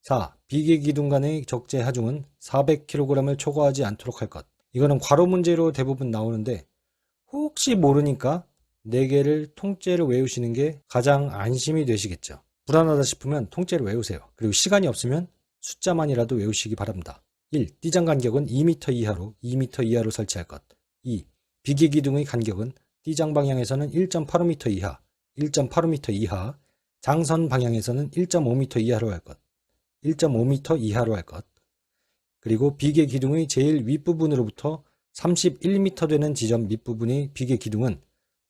4. 비계 기둥 간의 적재 하중은 400kg을 초과하지 않도록 할 것. 이거는 괄호 문제로 대부분 나오는데 혹시 모르니까 4개를 통째로 외우시는 게 가장 안심이 되시겠죠. 불안하다 싶으면 통째로 외우세요. 그리고 시간이 없으면 숫자만이라도 외우시기 바랍니다. 1. 띠장 간격은 2m 이하로 설치할 것. 2. 비계 기둥의 간격은 띠장 방향에서는 1.85m 이하, 1.85m 이하, 장선 방향에서는 1.5m 이하로 할 것. 1.5m 이하로 할 것. 그리고 비계 기둥의 제일 윗부분으로부터 31m 되는 지점 밑부분의 비계 기둥은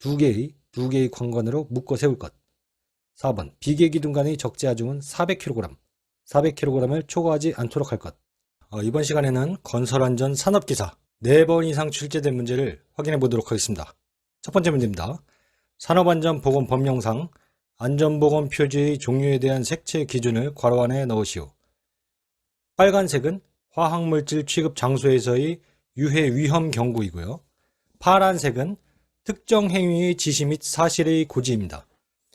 2개의 관관으로 묶어 세울 것. 4번. 비계 기둥 간의 적재 하중은 400kg을 초과하지 않도록 할 것. 이번 시간에는 건설안전 산업기사 4번 이상 출제된 문제를 확인해 보도록 하겠습니다. 첫 번째 문제입니다. 산업안전보건 법령상 안전보건 표지의 종류에 대한 색채 기준을 괄호 안에 넣으시오. 빨간색은 화학물질 취급 장소에서의 유해 위험 경고이고요. 파란색은 특정 행위의 지시 및 사실의 고지입니다.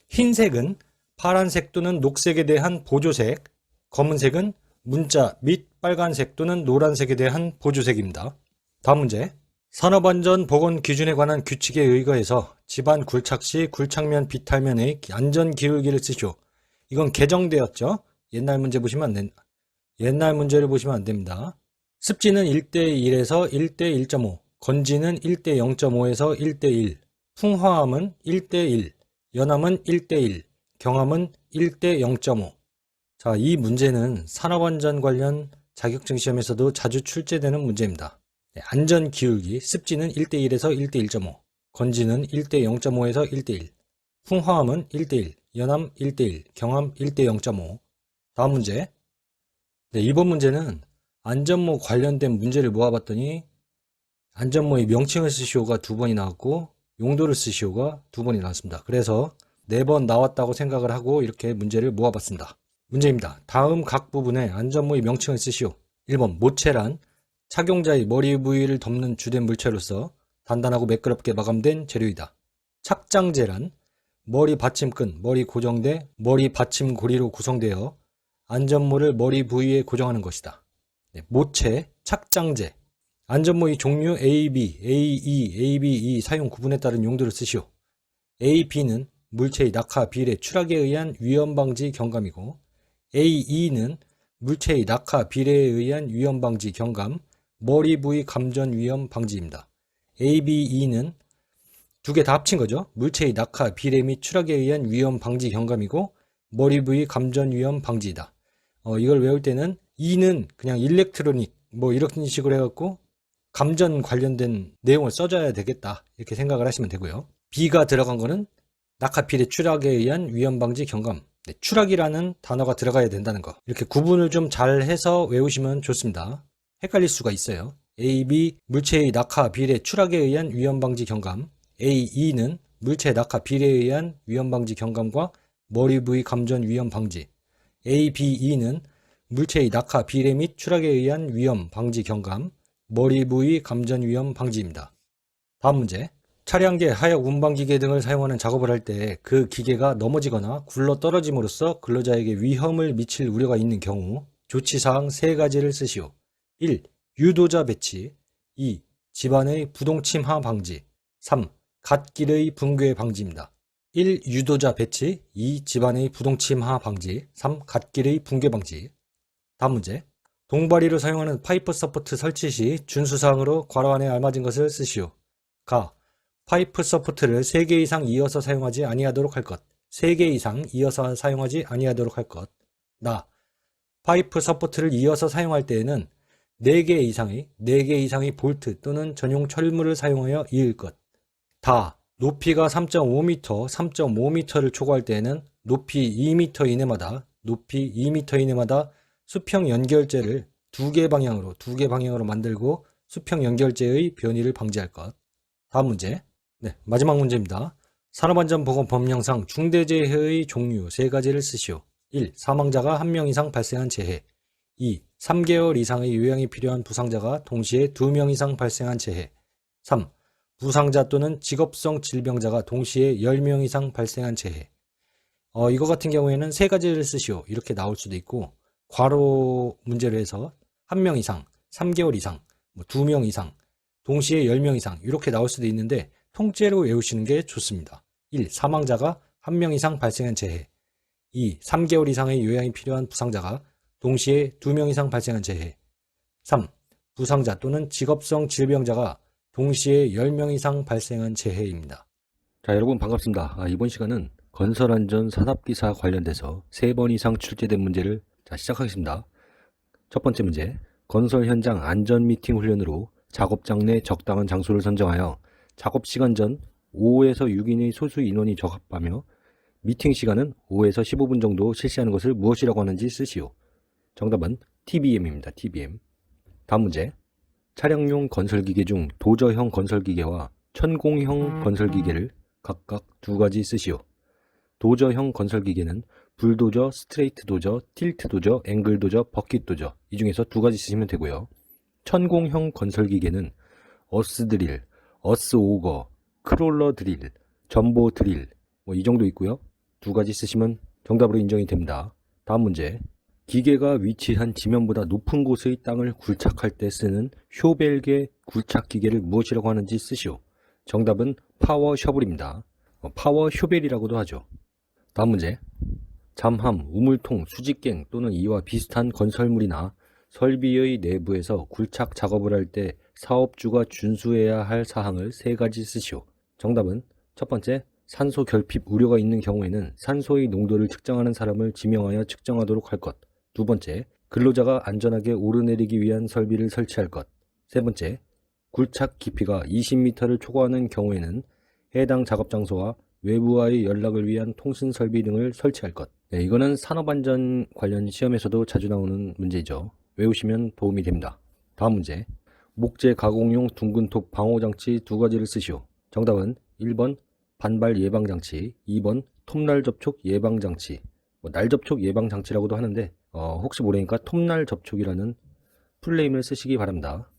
흰색은 파란색 또는 녹색에 대한 보조색, 검은색은 문자 및 빨간색 또는 노란색에 대한 보조색입니다. 다음 문제. 산업안전보건 기준에 관한 규칙에 의거해서 집안 굴착 시 굴착면 비탈면의 안전기울기를 쓰시오. 이건 개정되었죠. 옛날 문제를 보시면 안 됩니다. 습지는 1:1에서 1:1.5, 건지는 1:0.5에서 1:1, 풍화함은 1:1, 연함은 1:1, 경함은 1:0.5. 자, 이 문제는 산업안전 관련 자격증 시험에서도 자주 출제되는 문제입니다. 안전기울기, 습지는 1:1에서 1:1.5, 건지는 1:0.5에서 1:1, 풍화함은 1:1, 연함 1:1, 경함 1:0.5. 다음 문제. 이번 문제는 안전모 관련된 문제를 모아봤더니 안전모의 명칭을 쓰시오가 2번이 나왔고 용도를 쓰시오가 2번이 나왔습니다. 그래서 4번 나왔다고 생각을 하고 이렇게 문제를 모아봤습니다. 문제입니다. 다음 각 부분에 안전모의 명칭을 쓰시오. 1번 모체란 착용자의 머리 부위를 덮는 주된 물체로서 단단하고 매끄럽게 마감된 재료이다. 착장재란 머리 받침끈, 머리 고정대, 머리 받침 고리로 구성되어 안전모를 머리 부위에 고정하는 것이다. 모체, 착장재, 안전모의 종류 AB, AE, ABE 사용 구분에 따른 용도를 쓰시오. AB는 물체의 낙하, 비례, 추락에 의한 위험 방지 경감이고 AE는 물체의 낙하, 비례에 의한 위험 방지 경감, 머리 부위 감전 위험 방지입니다. ABE는 2개 다 합친 거죠. 물체의 낙하, 비례 및 추락에 의한 위험 방지 경감이고 머리 부위 감전 위험 방지이다. 이걸 외울 때는 E는 그냥 일렉트로닉 이런 식으로 해갖고 감전 관련된 내용을 써줘야 되겠다 이렇게 생각을 하시면 되고요. B가 들어간 거는 낙하, 비례, 추락에 의한 위험 방지 경감. 추락이라는 단어가 들어가야 된다는 거. 이렇게 구분을 좀 잘 해서 외우시면 좋습니다. 헷갈릴 수가 있어요. A, B 물체의 낙하, 비례, 추락에 의한 위험 방지 경감. AE는 물체의 낙하, 비례에 의한 위험 방지 경감과 머리 부위 감전 위험 방지. ABE는 물체의 낙하, 비례 및 추락에 의한 위험 방지 경감, 머리 부위 감전 위험 방지입니다. 다음 문제. 차량계, 하역, 운반기계 등을 사용하는 작업을 할 때 그 기계가 넘어지거나 굴러 떨어짐으로써 근로자에게 위험을 미칠 우려가 있는 경우 조치사항 3가지를 쓰시오. 1. 유도자 배치. 2. 집안의 부동침하 방지. 3. 갓길의 붕괴 방지입니다. 1. 유도자 배치. 2. 집안의 부동침하 방지. 3. 갓길의 붕괴 방지. 다음 문제. 동바리로 사용하는 파이프 서포트 설치 시 준수사항으로 괄호 안에 알맞은 것을 쓰시오. 가. 파이프 서포트를 3개 이상 이어서 사용하지 아니하도록 할 것. 3개 이상 이어서 사용하지 아니하도록 할 것. 나. 파이프 서포트를 이어서 사용할 때에는 4개 이상의 볼트 또는 전용 철물을 사용하여 이을 것. 다. 높이가 3.5m를 초과할 때에는 높이 2m 이내마다 수평 연결재를 2개 방향으로 만들고 수평 연결재의 변이를 방지할 것. 다음 문제. 네, 마지막 문제입니다. 산업안전보건법령상 중대재해의 종류 3가지를 쓰시오. 1. 사망자가 1명 이상 발생한 재해. 2. 3개월 이상의 요양이 필요한 부상자가 동시에 2명 이상 발생한 재해. 3. 부상자 또는 직업성 질병자가 동시에 10명 이상 발생한 재해. 이거 같은 경우에는 3가지를 쓰시오. 이렇게 나올 수도 있고, 괄호 문제로 해서 1명 이상, 3개월 이상, 2명 이상, 동시에 10명 이상 이렇게 나올 수도 있는데 통째로 외우시는 게 좋습니다. 1. 사망자가 1명 이상 발생한 재해. 2. 3개월 이상의 요양이 필요한 부상자가 동시에 2명 이상 발생한 재해. 3. 부상자 또는 직업성 질병자가 동시에 10명 이상 발생한 재해입니다. 자, 여러분 반갑습니다. 이번 시간은 건설안전 산업기사 관련돼서 3번 이상 출제된 문제를 시작하겠습니다. 첫 번째 문제. 건설 현장 안전 미팅 훈련으로 작업장 내 적당한 장소를 선정하여 작업 시간 전 5에서 6인의 소수 인원이 적합하며 미팅 시간은 5에서 15분 정도 실시하는 것을 무엇이라고 하는지 쓰시오. 정답은 TBM입니다. TBM. 다음 문제. 차량용 건설기계 중 도저형 건설기계와 천공형 건설기계를 각각 2가지 쓰시오. 도저형 건설기계는 불도저, 스트레이트 도저, 틸트 도저, 앵글 도저, 버킷 도저 이 중에서 2가지 쓰시면 되고요. 천공형 건설기계는 어스 드릴, 어스 오거, 크롤러 드릴, 전보 드릴 이 정도 있고요. 2가지 쓰시면 정답으로 인정이 됩니다. 다음 문제. 기계가 위치한 지면보다 높은 곳의 땅을 굴착할 때 쓰는 쇼벨계 굴착 기계를 무엇이라고 하는지 쓰시오. 정답은 파워 셔블입니다. 파워 쇼벨이라고도 하죠. 다음 문제. 잠함, 우물통, 수직갱 또는 이와 비슷한 건설물이나 설비의 내부에서 굴착 작업을 할 때 사업주가 준수해야 할 사항을 3가지 쓰시오. 정답은 첫 번째, 산소 결핍 우려가 있는 경우에는 산소의 농도를 측정하는 사람을 지명하여 측정하도록 할 것. 2번째, 근로자가 안전하게 오르내리기 위한 설비를 설치할 것. 3번째, 굴착 깊이가 20m를 초과하는 경우에는 해당 작업 장소와 외부와의 연락을 위한 통신 설비 등을 설치할 것. 네, 이거는 산업안전 관련 시험에서도 자주 나오는 문제죠. 외우시면 도움이 됩니다. 다음 문제. 목재 가공용 둥근톱 방호장치 2가지를 쓰시오. 정답은 1번 반발 예방장치, 2번 톱날 접촉 예방장치. 날 접촉 예방장치라고도 하는데 혹시 모르니까 톱날 접촉이라는 풀네임을 쓰시기 바랍니다.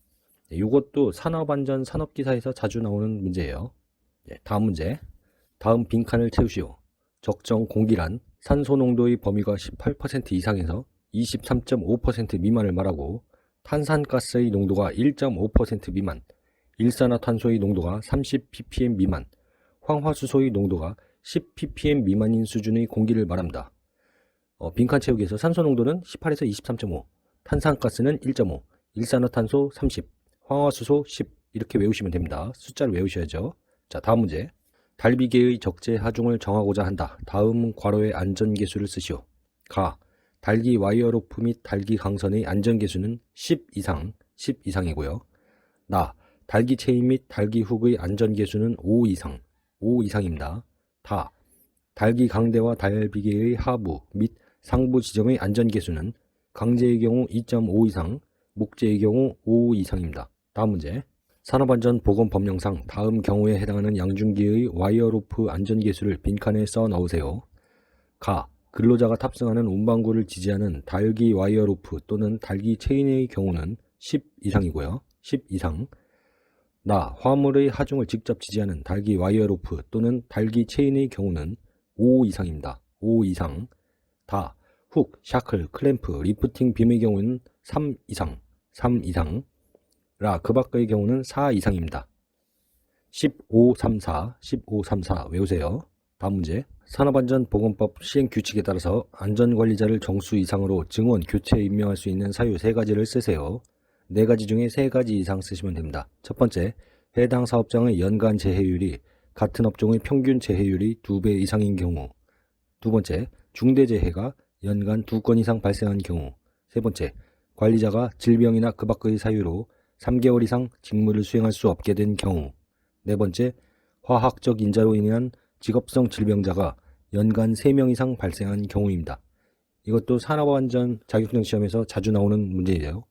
이것도 산업안전 산업기사에서 자주 나오는 문제예요. 다음 문제. 다음 빈칸을 채우시오. 적정 공기란 산소 농도의 범위가 18% 이상에서 23.5% 미만을 말하고 탄산가스의 농도가 1.5% 미만, 일산화탄소의 농도가 30ppm 미만, 황화수소의 농도가 10ppm 미만인 수준의 공기를 말합니다. 빈칸 채우기에서 산소 농도는 18에서 23.5, 탄산가스는 1.5, 일산화탄소 30, 황화수소 10 이렇게 외우시면 됩니다. 숫자를 외우셔야죠. 자, 다음 문제. 달비계의 적재 하중을 정하고자 한다. 다음 괄호의 안전계수를 쓰시오. 가. 달기 와이어로프 및 달기 강선의 안전계수는 10 이상이고요. 나. 달기 체인 및 달기 훅의 안전계수는 5 이상입니다. 다. 달기 강대와 달비계의 하부 및 상부 지점의 안전계수는 강제의 경우 2.5 이상, 목재의 경우 5 이상입니다. 다음 문제. 산업안전보건법령상 다음 경우에 해당하는 양중기의 와이어로프 안전계수를 빈칸에 써 넣으세요. 가. 근로자가 탑승하는 운반구를 지지하는 달기 와이어 로프 또는 달기 체인의 경우는 10 이상이고요. 10 이상. 나. 화물의 하중을 직접 지지하는 달기 와이어 로프 또는 달기 체인의 경우는 5 이상입니다. 5 이상. 다. 훅, 샤클, 클램프, 리프팅 빔의 경우는 3 이상. 3 이상. 라. 그 밖의 경우는 4 이상입니다. 1534, 1534 외우세요. 다음 문제. 산업안전보건법 시행규칙에 따라서 안전관리자를 정수 이상으로 증원, 교체에 임명할 수 있는 사유 3가지를 쓰세요. 4가지 중에 3가지 이상 쓰시면 됩니다. 첫 번째, 해당 사업장의 연간 재해율이 같은 업종의 평균 재해율이 2배 이상인 경우. 두 번째, 중대재해가 연간 2건 이상 발생한 경우. 세 번째, 관리자가 질병이나 그 밖의 사유로 3개월 이상 직무를 수행할 수 없게 된 경우. 네 번째, 화학적 인자로 인한 직업성 질병자가 연간 3명 이상 발생한 경우입니다. 이것도 산업안전 자격증 시험에서 자주 나오는 문제예요.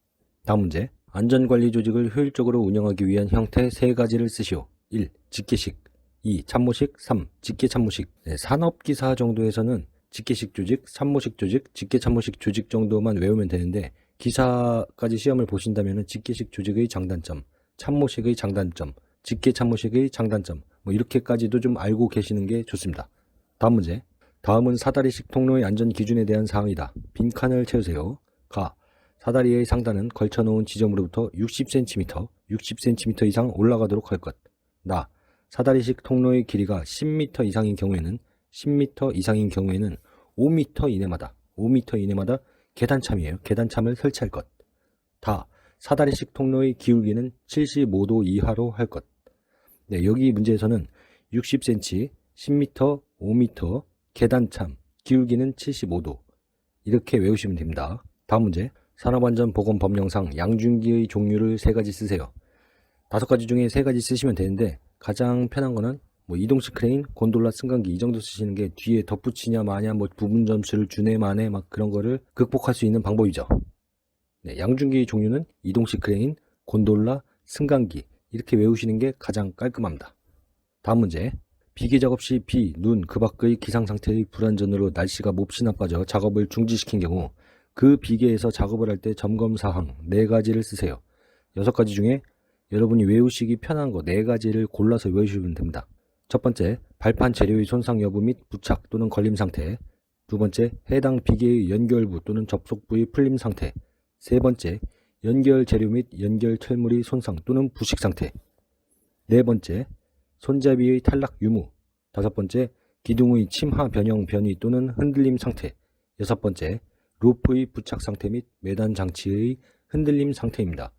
다음 문제. 안전관리 조직을 효율적으로 운영하기 위한 형태 3가지를 쓰시오. 1. 직계식 2. 참모식 3. 직계참모식. 산업기사 정도에서는 직계식 조직, 참모식 조직, 직계참모식 조직 정도만 외우면 되는데 기사까지 시험을 보신다면 직계식 조직의 장단점, 참모식의 장단점, 직계참모식의 장단점 이렇게까지도 좀 알고 계시는 게 좋습니다. 다음 문제. 다음은 사다리식 통로의 안전 기준에 대한 사항이다. 빈칸을 채우세요. 가. 사다리의 상단은 걸쳐놓은 지점으로부터 60cm, 60cm 이상 올라가도록 할 것. 나. 사다리식 통로의 길이가 10m 이상인 경우에는 10m 이상인 경우에는 5m 이내마다 계단참이에요. 계단참을 설치할 것. 다. 사다리식 통로의 기울기는 75도 이하로 할 것. 네, 여기 문제에서는 60cm, 10m, 5m, 계단참, 기울기는 75도. 이렇게 외우시면 됩니다. 다음 문제. 산업안전보건법령상 양중기의 종류를 3가지 쓰세요. 5가지 중에 3가지 쓰시면 되는데 가장 편한 거는 이동식 크레인, 곤돌라, 승강기 이 정도 쓰시는 게 뒤에 덧붙이냐 마냐 부분 점수를 주네 마네 그런 거를 극복할 수 있는 방법이죠. 네, 양중기의 종류는 이동식 크레인, 곤돌라, 승강기 이렇게 외우시는 게 가장 깔끔합니다. 다음 문제. 비계 작업 시 비, 눈, 그 밖의 기상 상태의 불안전으로 날씨가 몹시 나빠져 작업을 중지시킨 경우 그 비계에서 작업을 할 때 점검 사항 4가지를 쓰세요. 6가지 중에 여러분이 외우시기 편한 거 4가지를 골라서 외우시면 됩니다. 첫 번째, 발판 재료의 손상 여부 및 부착 또는 걸림 상태. 두 번째, 해당 비계의 연결부 또는 접속부의 풀림 상태. 세 번째, 연결 재료 및 연결 철물의 손상 또는 부식 상태. 네 번째, 손잡이의 탈락 유무. 다섯 번째, 기둥의 침하 변형 변이 또는 흔들림 상태. 여섯 번째, 루프의 부착 상태 및 매단 장치의 흔들림 상태입니다.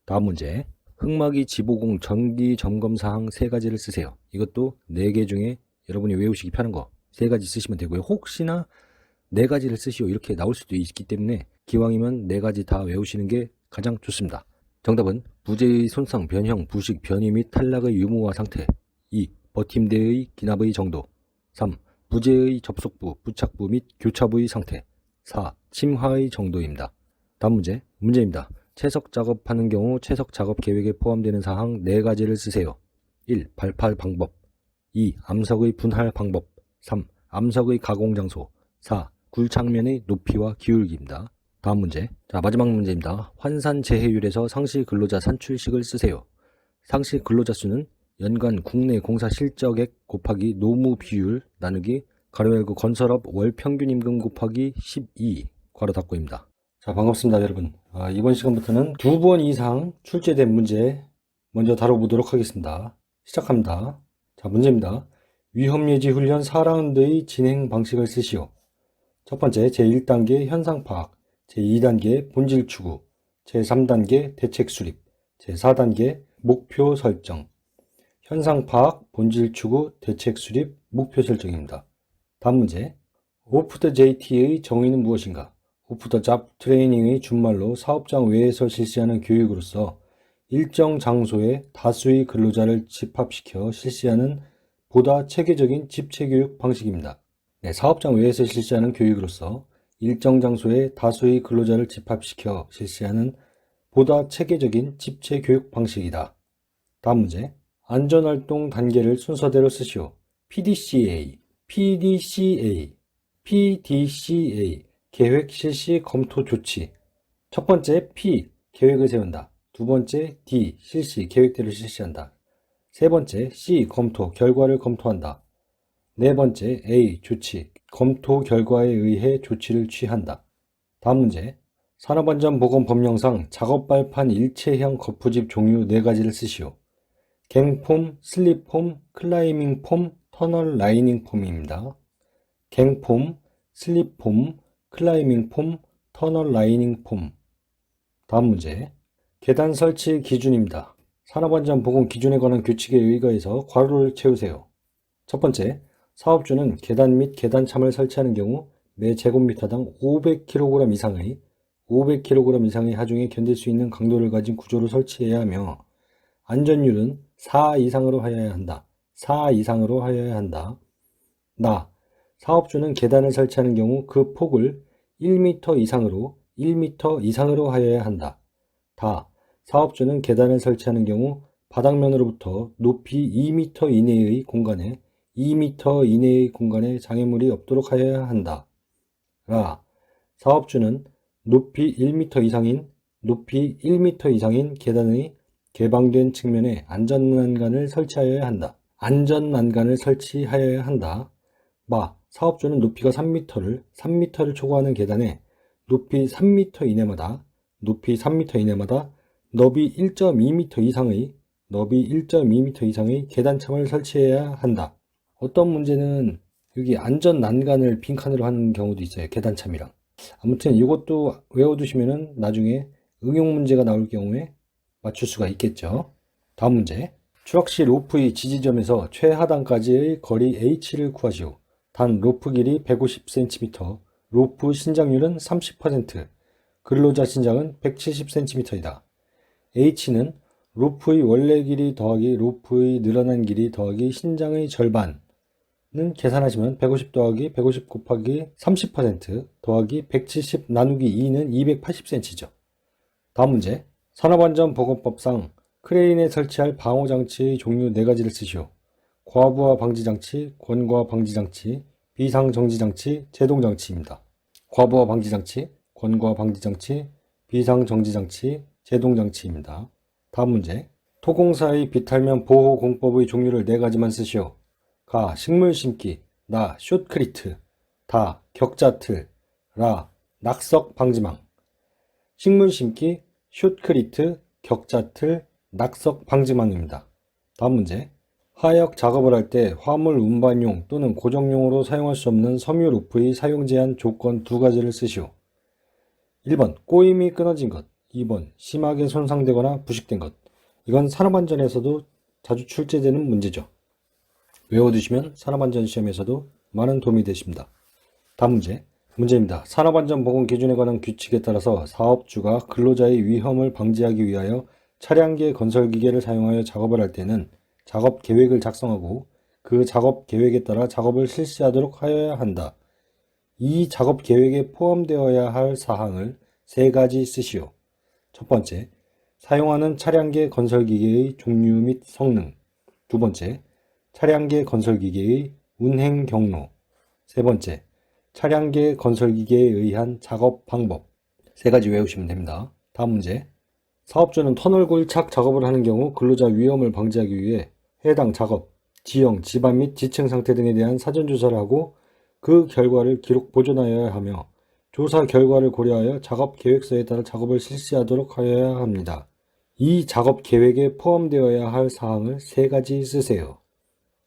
다음 문제. 흑막이 지보공 전기 점검 사항 3가지를 쓰세요. 이것도 4개 중에 여러분이 외우시기 편한 거 3가지 쓰시면 되고요. 혹시나 4가지를 쓰시오 이렇게 나올 수도 있기 때문에 기왕이면 4가지 다 외우시는 게 가장 좋습니다. 정답은 부재의 손상, 변형, 부식, 변이 및 탈락의 유무와 상태. 2. 버팀대의 기납의 정도. 3. 부재의 접속부, 부착부 및 교차부의 상태. 4. 침하의 정도입니다. 다음 문제입니다. 채석 작업하는 경우 채석 작업 계획에 포함되는 사항 4가지를 쓰세요. 1. 발판 방법. 2. 암석의 분할 방법. 3. 암석의 가공 장소. 4. 굴착면의 높이와 기울기입니다. 다음 문제. 마지막 문제입니다. 환산 재해율에서 상시 근로자 산출식을 쓰세요. 상시 근로자 수는 연간 국내 공사 실적액 곱하기 노무 비율 나누기 가로 열고 건설업 월 평균 임금 곱하기 12 괄호 닫고입니다. 반갑습니다, 여러분. 이번 시간부터는 2번 이상 출제된 문제 먼저 다뤄보도록 하겠습니다. 시작합니다. 문제입니다. 위험예지 훈련 4라운드의 진행 방식을 쓰시오. 첫 번째, 제1단계 현상 파악, 제2단계 본질 추구, 제3단계 대책 수립, 제4단계 목표 설정. 현상 파악, 본질 추구, 대책 수립, 목표 설정입니다. 다음 문제. 오프 더 JT의 정의는 무엇인가? 오프 더 잡 트레이닝의 준말로 사업장 외에서 실시하는 교육으로서 일정 장소에 다수의 근로자를 집합시켜 실시하는 보다 체계적인 집체교육 방식입니다. 네, 사업장 외에서 실시하는 교육으로서 일정 장소에 다수의 근로자를 집합시켜 실시하는 보다 체계적인 집체교육 방식이다. 다음 문제. 안전활동 단계를 순서대로 쓰시오. PDCA, PDCA. PDCA 계획 실시 검토 조치. 첫 번째 P 계획을 세운다. 두 번째 D 실시 계획대로 실시한다. 세 번째 C 검토 결과를 검토한다. 네 번째 A 조치 검토 결과에 의해 조치를 취한다. 다음 문제. 산업안전보건법령상 작업발판 일체형 거푸집 종류 4가지를 쓰시오. 갱폼, 슬립폼, 클라이밍 폼, 터널 라이닝 폼입니다. 갱폼, 슬립폼, 클라이밍 폼, 터널 라이닝 폼. 다음 문제. 계단 설치 기준입니다. 산업안전보건 기준에 관한 규칙에 의거해서 괄호를 채우세요. 첫 번째, 사업주는 계단 및 계단참을 설치하는 경우 매 제곱미터당 500kg 이상의 하중에 견딜 수 있는 강도를 가진 구조를 설치해야 하며 안전율은 4 이상으로 하여야 한다. 4 이상으로 하여야 한다. 사업주는 계단을 설치하는 경우 그 폭을 1m 이상으로 하여야 한다. 사업주는 계단을 설치하는 경우 바닥면으로부터 높이 2m 이내의 공간에 장애물이 없도록 하여야 한다. 사업주는 높이 1m 이상인 계단의 개방된 측면에 안전난간을 설치하여야 한다. 사업주는 높이가 3m를 초과하는 계단에 높이 3m 이내마다 너비 1.2m 이상의 계단참을 설치해야 한다. 어떤 문제는 여기 안전 난간을 빈칸으로 하는 경우도 있어요. 계단참이랑. 아무튼 이것도 외워두시면은 나중에 응용 문제가 나올 경우에 맞출 수가 있겠죠. 다음 문제. 추락 시 로프의 지지점에서 최하단까지의 거리 H를 구하시오. 단 로프 길이 150cm, 로프 신장률은 30%, 근로자 신장은 170cm이다. H는 로프의 원래 길이 더하기 로프의 늘어난 길이 더하기 신장의 절반은 계산하시면 150 더하기 150 곱하기 30% 더하기 170 나누기 2는 280cm죠. 다음 문제. 산업안전보건법상 크레인에 설치할 방호장치의 종류 4가지를 쓰시오. 과부하 방지장치, 권고하 방지장치, 비상정지장치, 제동장치입니다. 과부하 방지장치, 권고하 방지장치, 비상정지장치, 제동장치입니다. 다음 문제. 토공사의 비탈면 보호공법의 종류를 4가지만 쓰시오. 가. 식물 심기, 나. 숏크리트, 다. 격자틀, 라. 낙석 방지망. 식물 심기, 숏크리트, 격자틀, 낙석 방지망입니다. 다음 문제. 하역 작업을 할 때 화물 운반용 또는 고정용으로 사용할 수 없는 섬유 로프의 사용 제한 조건 2가지를 쓰시오. 1번 꼬임이 끊어진 것, 2번 심하게 손상되거나 부식된 것. 이건 산업안전에서도 자주 출제되는 문제죠. 외워두시면 산업안전시험에서도 많은 도움이 되십니다. 다음 문제입니다. 산업안전보건 기준에 관한 규칙에 따라서 사업주가 근로자의 위험을 방지하기 위하여 차량계 건설기계를 사용하여 작업을 할 때는 작업 계획을 작성하고 그 작업 계획에 따라 작업을 실시하도록 하여야 한다. 이 작업 계획에 포함되어야 할 사항을 3가지 쓰시오. 첫 번째, 사용하는 차량계 건설기계의 종류 및 성능. 두 번째, 차량계 건설기계의 운행 경로. 세 번째, 차량계 건설기계에 의한 작업 방법. 3가지 외우시면 됩니다. 다음 문제. 사업주는 터널 굴착 작업을 하는 경우 근로자 위험을 방지하기 위해 해당 작업, 지형, 지반 및 지층 상태 등에 대한 사전 조사를 하고 그 결과를 기록 보존하여야 하며 조사 결과를 고려하여 작업 계획서에 따라 작업을 실시하도록 하여야 합니다. 이 작업 계획에 포함되어야 할 사항을 3가지 쓰세요.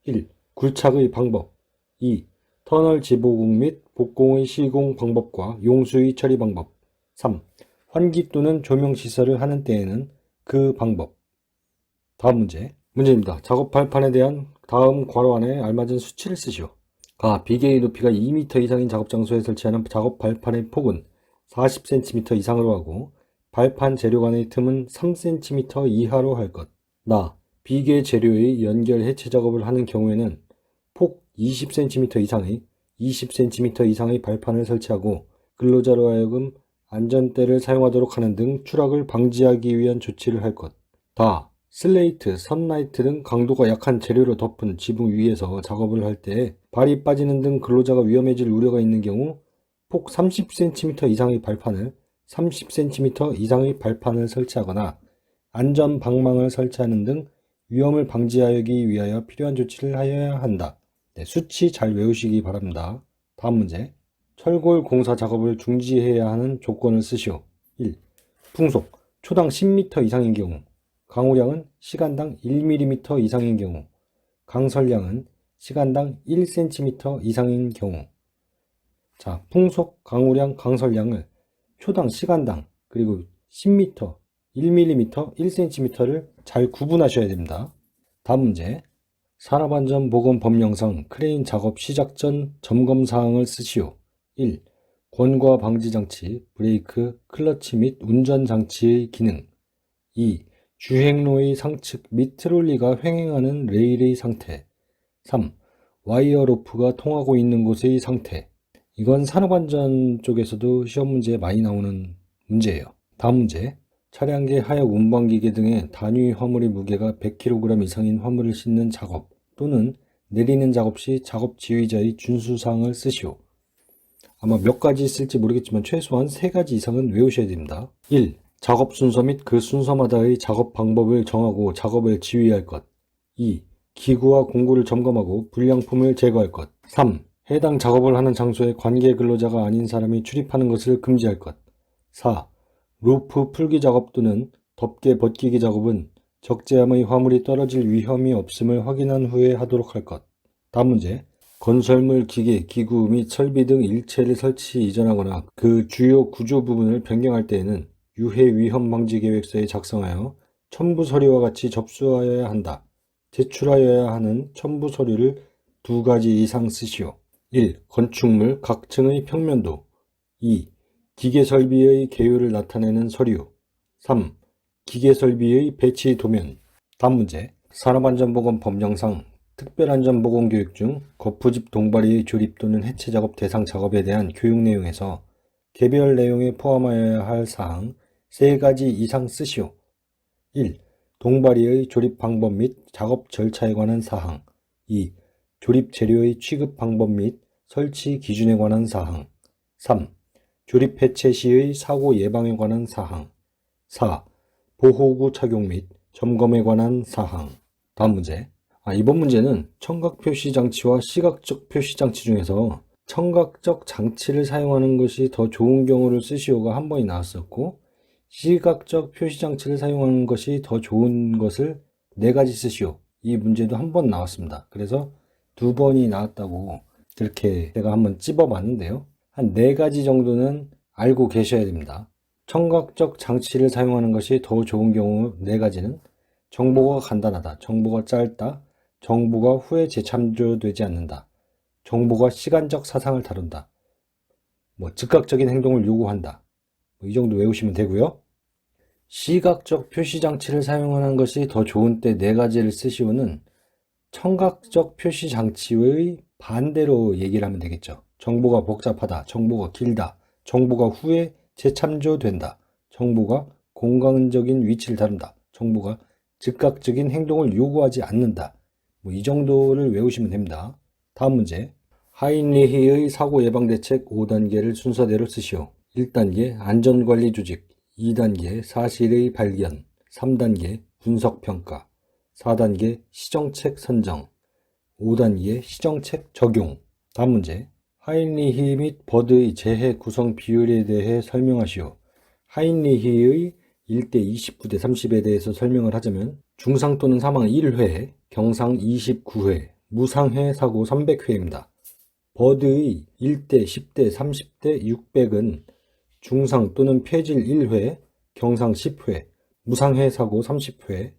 1. 굴착의 방법. 2. 터널 지보공 및 복공의 시공 방법과 용수의 처리 방법. 3. 환기 또는 조명 시설을 하는 때에는 그 방법. 다음 문제입니다. 작업 발판에 대한 다음 괄호 안에 알맞은 수치를 쓰시오. 가. 비계의 높이가 2m 이상인 작업 장소에 설치하는 작업 발판의 폭은 40cm 이상으로 하고 발판 재료 간의 틈은 3cm 이하로 할 것. 나. 비계 재료의 연결 해체 작업을 하는 경우에는 폭 20cm 이상의 발판을 설치하고 근로자로 하여금 안전대를 사용하도록 하는 등 추락을 방지하기 위한 조치를 할 것. 다. 슬레이트, 선라이트 등 강도가 약한 재료로 덮은 지붕 위에서 작업을 할 때 발이 빠지는 등 근로자가 위험해질 우려가 있는 경우 폭 30cm 이상의 발판을 30cm 이상의 발판을 설치하거나 안전 방망을 설치하는 등 위험을 방지하기 위하여 필요한 조치를 하여야 한다. 네, 수치 잘 외우시기 바랍니다. 다음 문제. 철골 공사 작업을 중지해야 하는 조건을 쓰시오. 1. 풍속, 초당 10m 이상인 경우, 강우량은 시간당 1mm 이상인 경우, 강설량은 시간당 1cm 이상인 경우. 자, 풍속, 강우량, 강설량을 초당 시간당 그리고 10m, 1mm, 1cm를 잘 구분하셔야 됩니다. 다음 문제. 산업안전보건법령상 크레인 작업 시작 전 점검 사항을 쓰시오. 1. 권과 방지 장치, 브레이크, 클러치 및 운전 장치의 기능. 2. 주행로의 상측 및 트롤리가 횡행하는 레일의 상태. 3. 와이어 로프가 통하고 있는 곳의 상태. 이건 산업안전 쪽에서도 시험 문제에 많이 나오는 문제예요. 다음 문제. 차량계 하역 운반기계 등의 단위 화물의 무게가 100kg 이상인 화물을 싣는 작업 또는 내리는 작업 시 작업 지휘자의 준수사항을 쓰시오. 아마 몇 가지 있을지 모르겠지만 최소한 3가지 이상은 외우셔야 됩니다. 1. 작업 순서 및 그 순서마다의 작업 방법을 정하고 작업을 지휘할 것. 2. 기구와 공구를 점검하고 불량품을 제거할 것. 3. 해당 작업을 하는 장소에 관계 근로자가 아닌 사람이 출입하는 것을 금지할 것. 4. 루프 풀기 작업 또는 덮개 벗기기 작업은 적재함의 화물이 떨어질 위험이 없음을 확인한 후에 하도록 할 것. 다음 문제. 건설물 기계, 기구 및 설비 등 일체를 설치 이전하거나 그 주요 구조 부분을 변경할 때에는 유해 위험 방지 계획서에 작성하여 첨부 서류와 같이 접수하여야 한다. 제출하여야 하는 첨부 서류를 2가지 이상 쓰시오. 1. 건축물 각 층의 평면도. 2. 기계 설비의 개요를 나타내는 서류. 3. 기계 설비의 배치 도면. 다음 문제. 산업안전보건법령상 특별안전보건교육 중 거푸집 동바리의 조립 또는 해체 작업 대상 작업에 대한 교육 내용에서 개별 내용에 포함하여야 할 사항 3가지 이상 쓰시오. 1. 동바리의 조립 방법 및 작업 절차에 관한 사항. 2. 조립 재료의 취급 방법 및 설치 기준에 관한 사항. 3. 조립 해체 시의 사고 예방에 관한 사항. 4. 보호구 착용 및 점검에 관한 사항. 다음 문제. 이번 문제는 청각 표시 장치와 시각적 표시 장치 중에서 청각적 장치를 사용하는 것이 더 좋은 경우를 쓰시오가 한 번이 나왔었고, 시각적 표시 장치를 사용하는 것이 더 좋은 것을 4가지 쓰시오. 이 문제도 한 번 나왔습니다. 그래서 2번이 나왔다고 이렇게 제가 한번 찝어봤는데요. 한 4가지 정도는 알고 계셔야 됩니다. 청각적 장치를 사용하는 것이 더 좋은 경우 4가지는 정보가 간단하다, 정보가 짧다, 정보가 후에 재참조되지 않는다, 정보가 시간적 사상을 다룬다, 즉각적인 행동을 요구한다. 이 정도 외우시면 되고요. 시각적 표시 장치를 사용하는 것이 더 좋은 때 4가지를 쓰시오는 청각적 표시 장치의 반대로 얘기를 하면 되겠죠. 정보가 복잡하다, 정보가 길다, 정보가 후에 재참조된다, 정보가 공간적인 위치를 다룬다, 정보가 즉각적인 행동을 요구하지 않는다. 이 정도를 외우시면 됩니다. 다음 문제. 하인리히의 사고 예방 대책 5단계를 순서대로 쓰시오. 1단계 안전관리 조직, 2단계 사실의 발견, 3단계 분석평가, 4단계 시정책 선정, 5단계 시정책 적용. 다음 문제. 하인리히 및 버드의 재해 구성 비율에 대해 설명하시오. 하인리히의 1대 29대 30에 대해서 설명을 하자면 중상 또는 사망 1회, 경상 29회, 무상해 사고 300회입니다. 버드의 1대 10대 30대 600은 중상 또는 폐질 1회, 경상 10회, 무상해 사고 30회,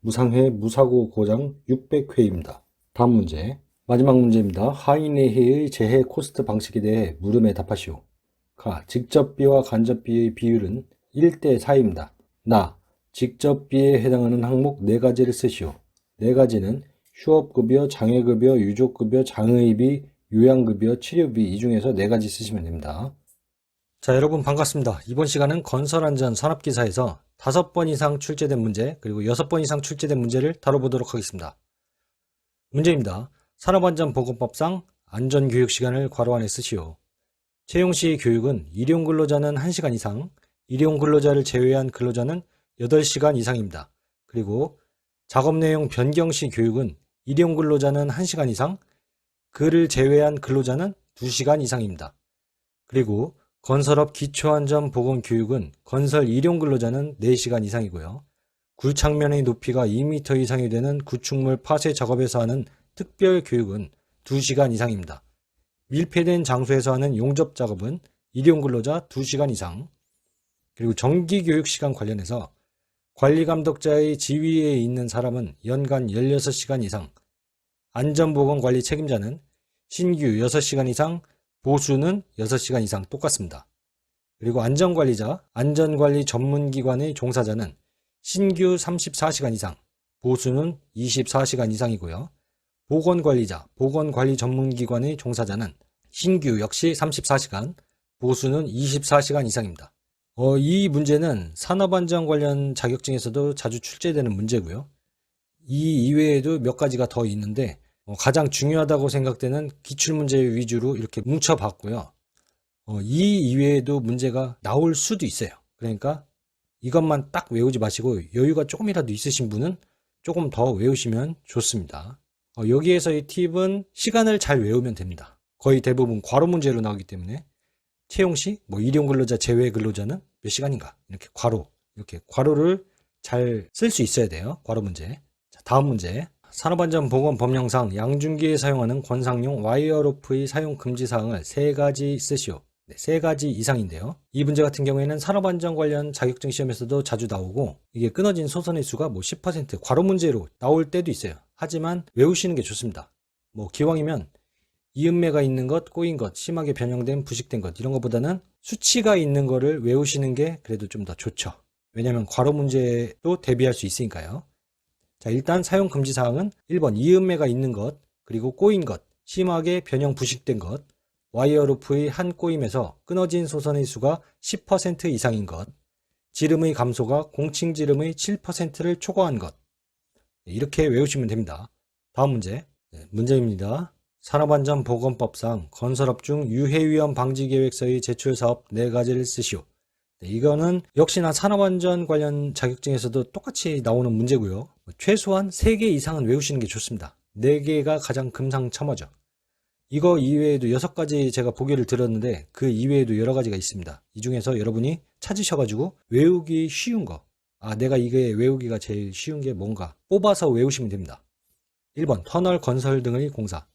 무상해 무사고 고장 600회입니다. 다음 문제. 마지막 문제입니다. 하인리히의 재해 코스트 방식에 대해 물음에 답하시오. 가. 직접비와 간접비의 비율은 1대 4입니다. 나. 직접비에 해당하는 항목 4가지를 쓰시오. 4가지는 휴업급여, 장애급여, 유족급여, 장의비, 요양급여, 치료비 이 중에서 4가지 쓰시면 됩니다. 자, 여러분 반갑습니다. 이번 시간은 건설안전 산업기사에서 5번 이상 출제된 문제, 그리고 6번 이상 출제된 문제를 다뤄보도록 하겠습니다. 문제입니다. 산업안전보건법상 안전교육시간을 괄호 안에 쓰시오. 채용 시 교육은 일용 근로자는 1시간 이상, 일용 근로자를 제외한 근로자는 8시간 이상입니다. 그리고 작업 내용 변경 시 교육은 일용 근로자는 1시간 이상, 그를 제외한 근로자는 2시간 이상입니다. 그리고 건설업 기초안전보건 교육은 건설 일용 근로자는 4시간 이상이고요. 굴착면의 높이가 2m 이상이 되는 구축물 파쇄 작업에서 하는 특별 교육은 2시간 이상입니다. 밀폐된 장소에서 하는 용접 작업은 일용 근로자 2시간 이상. 그리고 정기교육 시간 관련해서 관리감독자의 지위에 있는 사람은 연간 16시간 이상, 안전보건관리 책임자는 신규 6시간 이상, 보수는 6시간 이상 똑같습니다. 그리고 안전관리자, 안전관리 전문기관의 종사자는 신규 34시간 이상, 보수는 24시간 이상이고요. 보건관리자, 보건관리 전문기관의 종사자는 신규 역시 34시간, 보수는 24시간 이상입니다. 이 문제는 산업안전 관련 자격증에서도 자주 출제되는 문제고요. 이 이외에도 몇 가지가 더 있는데 가장 중요하다고 생각되는 기출문제 위주로 이렇게 뭉쳐봤고요. 이 이외에도 문제가 나올 수도 있어요. 그러니까 이것만 딱 외우지 마시고 여유가 조금이라도 있으신 분은 조금 더 외우시면 좋습니다. 여기에서의 팁은 시간을 잘 외우면 됩니다. 거의 대부분 괄호 문제로 나오기 때문에 채용 시 일용 근로자 제외 근로자는 몇 시간인가 이렇게 괄호를 잘 쓸 수 있어야 돼요. 괄호 문제. 자, 다음 문제. 산업안전보건법령상 양중기에 사용하는 권상용 와이어로프의 사용 금지 사항을 3가지 쓰시오. 3가지 이상인데요. 이 문제 같은 경우에는 산업안전 관련 자격증 시험에서도 자주 나오고 이게 끊어진 소선의 수가 10% 괄호 문제로 나올 때도 있어요. 하지만 외우시는 게 좋습니다. 기왕이면 이음매가 있는 것, 꼬인 것, 심하게 변형된, 부식된 것 이런 것보다는 수치가 있는 거를 외우시는 게 그래도 좀 더 좋죠. 왜냐하면 괄호 문제도 대비할 수 있으니까요. 자, 일단 사용 금지 사항은 1번 이음매가 있는 것, 그리고 꼬인 것, 심하게 변형, 부식된 것, 와이어로프의 한 꼬임에서 끊어진 소선의 수가 10% 이상인 것, 지름의 감소가 공칭 지름의 7%를 초과한 것. 이렇게 외우시면 됩니다. 다음 문제. 문제입니다. 산업안전보건법상 건설업 중 유해위험 방지계획서의 제출사업 4가지를 쓰시오. 이거는 역시나 산업안전 관련 자격증에서도 똑같이 나오는 문제고요. 최소한 3개 이상은 외우시는 게 좋습니다. 4개가 가장 금상첨화죠. 이거 이외에도 6가지 제가 보기를 드렸는데 그 이외에도 여러 가지가 있습니다. 이 중에서 여러분이 찾으셔가지고 외우기 쉬운 거, 내가 이게 외우기가 제일 쉬운 게 뭔가 뽑아서 외우시면 됩니다. 1번 터널 건설 등의 공사,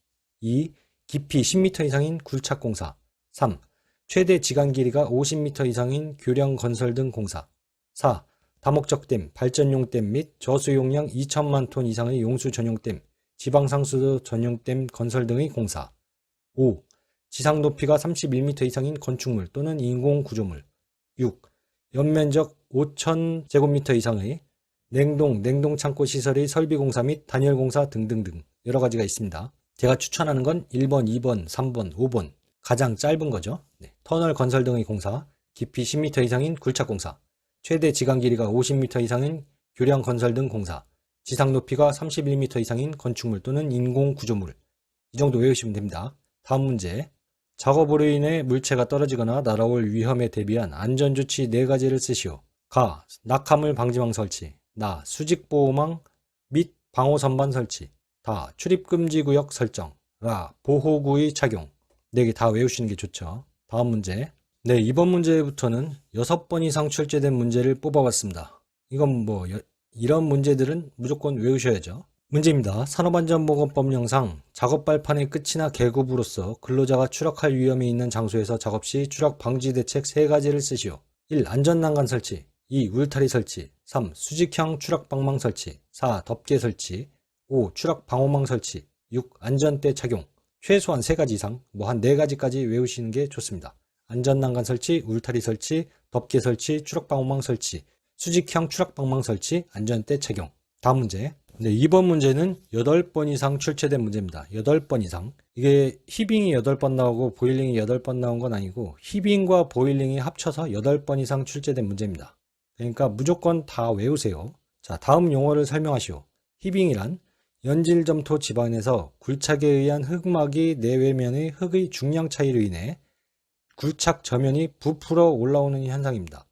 2. 깊이 10m 이상인 굴착 공사, 3. 최대 지간 길이가 50m 이상인 교량 건설 등 공사, 4. 다목적댐, 발전용댐 및 저수용량 2천만 톤 이상의 용수 전용댐, 지방상수도 전용댐 건설 등의 공사, 5. 지상 높이가 31m 이상인 건축물 또는 인공구조물, 6. 연면적 5,000제곱미터 이상의 냉동창고 시설의 설비 공사 및 단열 공사 등등등 여러 가지가 있습니다. 제가 추천하는 건 1번, 2번, 3번, 5번 가장 짧은 거죠. 터널 건설 등의 공사, 깊이 10m 이상인 굴착 공사, 최대 지간 길이가 50m 이상인 교량 건설 등 공사, 지상 높이가 31m 이상인 건축물 또는 인공구조물. 이 정도 외우시면 됩니다. 다음 문제. 작업으로 인해 물체가 떨어지거나 날아올 위험에 대비한 안전조치 4가지를 쓰시오. 가. 낙하물 방지망 설치. 나. 수직보호망 및 방호선반 설치. 다. 출입금지구역 설정. 라. 보호구의 착용. 4개 다 외우시는 게 좋죠. 다음 문제. 이번 문제부터는 6번 이상 출제된 문제를 뽑아봤습니다. 이건 이런 문제들은 무조건 외우셔야죠. 문제입니다. 산업안전보건법령상 작업발판의 끝이나 계급으로서 근로자가 추락할 위험이 있는 장소에서 작업 시 추락 방지 대책 3가지를 쓰시오. 1. 안전난간 설치, 2. 울타리 설치, 3. 수직형 추락방망 설치, 4. 덮개 설치, 5. 추락방호망 설치, 6. 안전대 착용. 최소한 3가지 이상, 한 4가지까지 외우시는 게 좋습니다. 안전난간 설치, 울타리 설치, 덮개 설치, 추락방호망 설치, 수직형 추락방망 설치, 안전대 착용. 다음 문제. 이번 문제는 8번 이상 출제된 문제입니다. 8번 이상. 이게 히빙이 8번 나오고 보일링이 8번 나온 건 아니고 히빙과 보일링이 합쳐서 8번 이상 출제된 문제입니다. 그러니까 무조건 다 외우세요. 자, 다음 용어를 설명하시오. 히빙이란 연질점토 집안에서 굴착에 의한 흙막이 내외면의 흙의 중량 차이로 인해 굴착 저면이 부풀어 올라오는 현상입니다.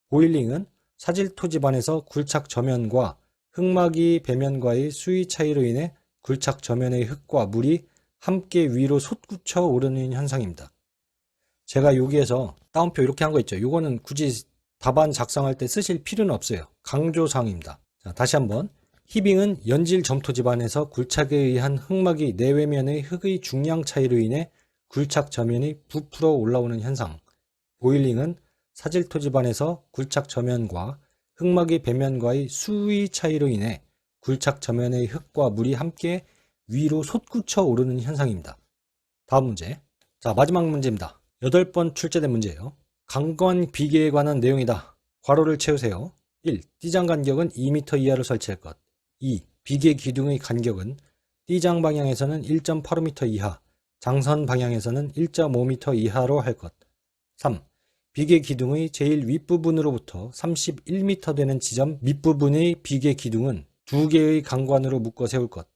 보일링은 사질토 집안에서 굴착 저면과 흙막이 배면과의 수위 차이로 인해 굴착 저면의 흙과 물이 함께 위로 솟구쳐 오르는 현상입니다. 제가 여기에서 따옴표 이렇게 한 거 있죠. 이거는 굳이 답안 작성할 때 쓰실 필요는 없어요. 강조사항입니다. 자, 다시 한번. 히빙은 연질 점토 집안에서 굴착에 의한 흙막이 내외면의 흙의 중량 차이로 인해 굴착 저면이 부풀어 올라오는 현상. 보일링은 사질토 집안에서 굴착 저면과 흙막이 배면과의 수위 차이로 인해 굴착 저면의 흙과 물이 함께 위로 솟구쳐 오르는 현상입니다. 다음 문제. 자, 마지막 문제입니다. 8번 출제된 문제예요. 강건 비계에 관한 내용이다. 괄호를 채우세요. 1. 띠장 간격은 2m 이하로 설치할 것. 2. 비계 기둥의 간격은 띠장 방향에서는 1.85m 이하, 장선 방향에서는 1.5m 이하로 할 것. 3. 비계 기둥의 제일 윗부분으로부터 31m 되는 지점 밑부분의 비계 기둥은 2개의 강관으로 묶어 세울 것.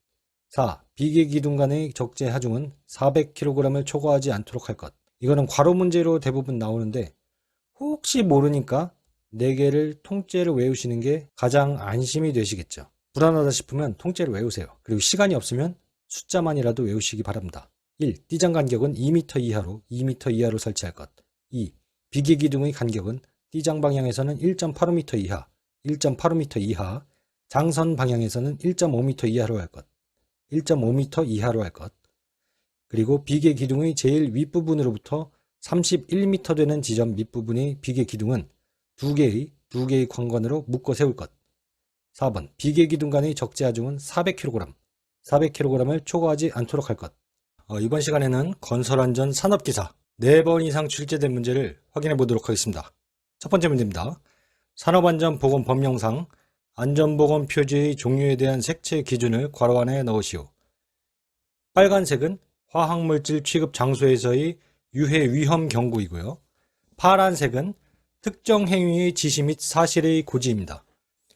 4. 비계 기둥 간의 적재 하중은 400kg을 초과하지 않도록 할 것. 이거는 괄호 문제로 대부분 나오는데 혹시 모르니까 4개를 통째로 외우시는 게 가장 안심이 되시겠죠. 불안하다 싶으면 통째로 외우세요. 그리고 시간이 없으면 숫자만이라도 외우시기 바랍니다. 1. 띠장 간격은 2m 이하로 설치할 것. 2. 비계 기둥의 간격은 띠장 방향에서는 1.85m 이하, 1.85m 이하, 장선 방향에서는 1.5m 이하로 할 것. 1.5m 이하로 할 것. 그리고 비계 기둥의 제일 윗부분으로부터 31m 되는 지점 밑부분의 비계 기둥은 2개의 관관으로 묶어 세울 것. 4번. 비계 기둥 간의 적재 하중은 400kg을 초과하지 않도록 할 것. 이번 시간에는 건설안전 산업기사 4번 이상 출제된 문제를 확인해 보도록 하겠습니다. 첫 번째 문제입니다. 산업안전보건 법령상 안전보건 표지의 종류에 대한 색채 기준을 괄호 안에 넣으시오. 빨간색은 화학물질 취급 장소에서의 유해 위험 경고이고요. 파란색은 특정 행위의 지시 및 사실의 고지입니다.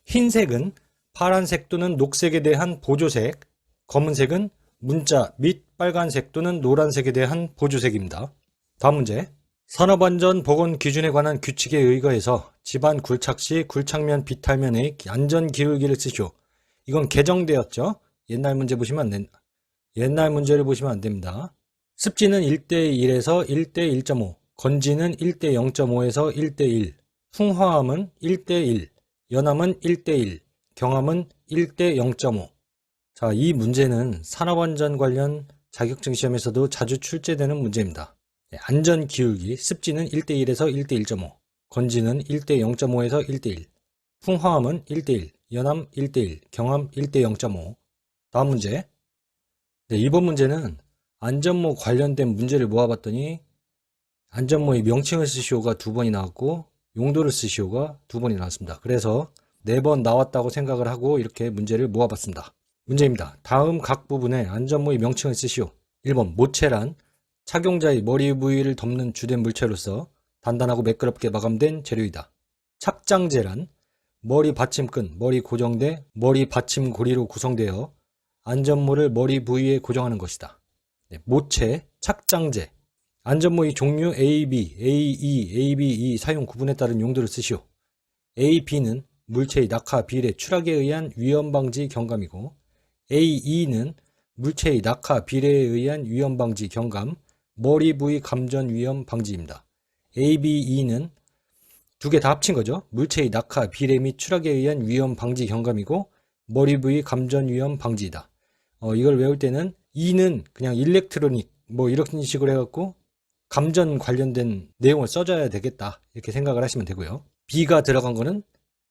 흰색은 파란색 또는 녹색에 대한 보조색, 검은색은 문자 및 빨간색 또는 노란색에 대한 보조색입니다. 다음 문제. 산업안전보건 기준에 관한 규칙에 의거해서 집안 굴착 시 굴착면 비탈면에 안전기울기를 쓰시오. 이건 개정되었죠. 옛날 문제를 보시면 안 됩니다. 습지는 1:1에서 1:1.5, 건지는 1:0.5에서 1:1, 풍화함은 1:1, 연함은 1:1, 경함은 1:0.5. 자, 이 문제는 산업안전 관련 자격증 시험에서도 자주 출제되는 문제입니다. 안전기울기, 습지는 1:1에서 1:1.5, 건지는 1:0.5에서 1:1, 풍화함은 1:1, 연함 1:1, 경함 1:0.5. 다음 문제. 이번 문제는 안전모 관련된 문제를 모아봤더니 안전모의 명칭을 쓰시오가 2번이 나왔고 용도를 쓰시오가 2번이 나왔습니다. 그래서 4번 나왔다고 생각을 하고 이렇게 문제를 모아봤습니다. 문제입니다. 다음 각 부분에 안전모의 명칭을 쓰시오. 1번 모체란 착용자의 머리 부위를 덮는 주된 물체로서 단단하고 매끄럽게 마감된 재료이다. 착장재란 머리 받침끈, 머리 고정대, 머리 받침 고리로 구성되어 안전모를 머리 부위에 고정하는 것이다. 모체, 착장재. 안전모의 종류 AB, AE, ABE 사용 구분에 따른 용도를 쓰시오. AB는 물체의 낙하, 비례, 추락에 의한 위험 방지 경감이고 AE는 물체의 낙하, 비례에 의한 위험 방지 경감, 머리 부위 감전 위험 방지입니다. ABE는 2개 다 합친 거죠. 물체의 낙하, 비례 및 추락에 의한 위험 방지 경감이고 머리 부위 감전 위험 방지이다. 이걸 외울 때는 E는 그냥 일렉트로닉 이런 식으로 해갖고 감전 관련된 내용을 써줘야 되겠다 이렇게 생각을 하시면 되고요. B가 들어간 거는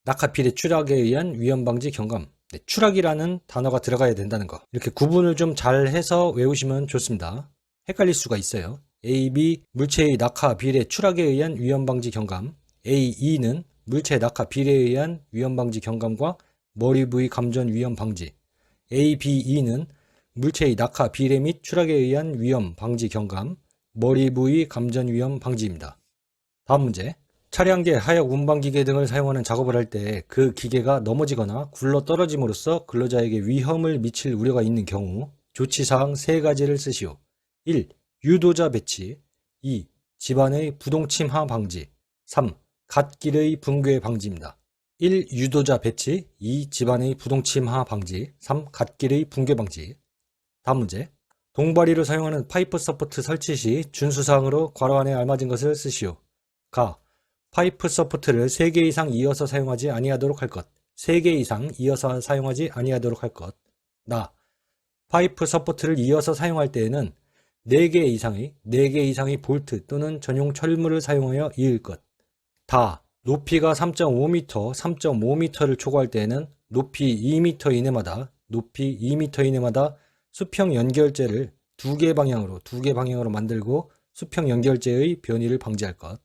낙하, 비례, 추락에 의한 위험 방지 경감. 추락이라는 단어가 들어가야 된다는 거. 이렇게 구분을 좀 잘 해서 외우시면 좋습니다. 헷갈릴 수가 있어요. A, B 물체의 낙하, 비례, 추락에 의한 위험 방지 경감. A, E는 물체의 낙하, 비례에 의한 위험 방지 경감과 머리 부위 감전 위험 방지. A, B, E는 물체의 낙하, 비례 및 추락에 의한 위험 방지 경감, 머리 부위 감전 위험 방지입니다. 다음 문제. 차량계, 하역, 운반기계 등을 사용하는 작업을 할 때 그 기계가 넘어지거나 굴러 떨어짐으로써 근로자에게 위험을 미칠 우려가 있는 경우 조치사항 3가지를 쓰시오. 1. 유도자 배치. 2. 집안의 부동침하 방지. 3. 갓길의 붕괴 방지입니다. 1. 유도자 배치. 2. 집안의 부동침하 방지. 3. 갓길의 붕괴 방지. 다음 문제. 동바리로 사용하는 파이프 서포트 설치 시 준수사항으로 괄호 안에 알맞은 것을 쓰시오. 가. 파이프 서포트를 3개 이상 이어서 사용하지 아니하도록 할 것. 3개 이상 이어서 사용하지 아니하도록 할 것. 나. 파이프 서포트를 이어서 사용할 때에는 4개 이상의 볼트 또는 전용 철물을 사용하여 이을 것. 다. 높이가 3.5m, 3.5m를 초과할 때에는 높이 2m 이내마다 수평 연결재를 2개 방향으로 만들고 수평 연결재의 변이를 방지할 것.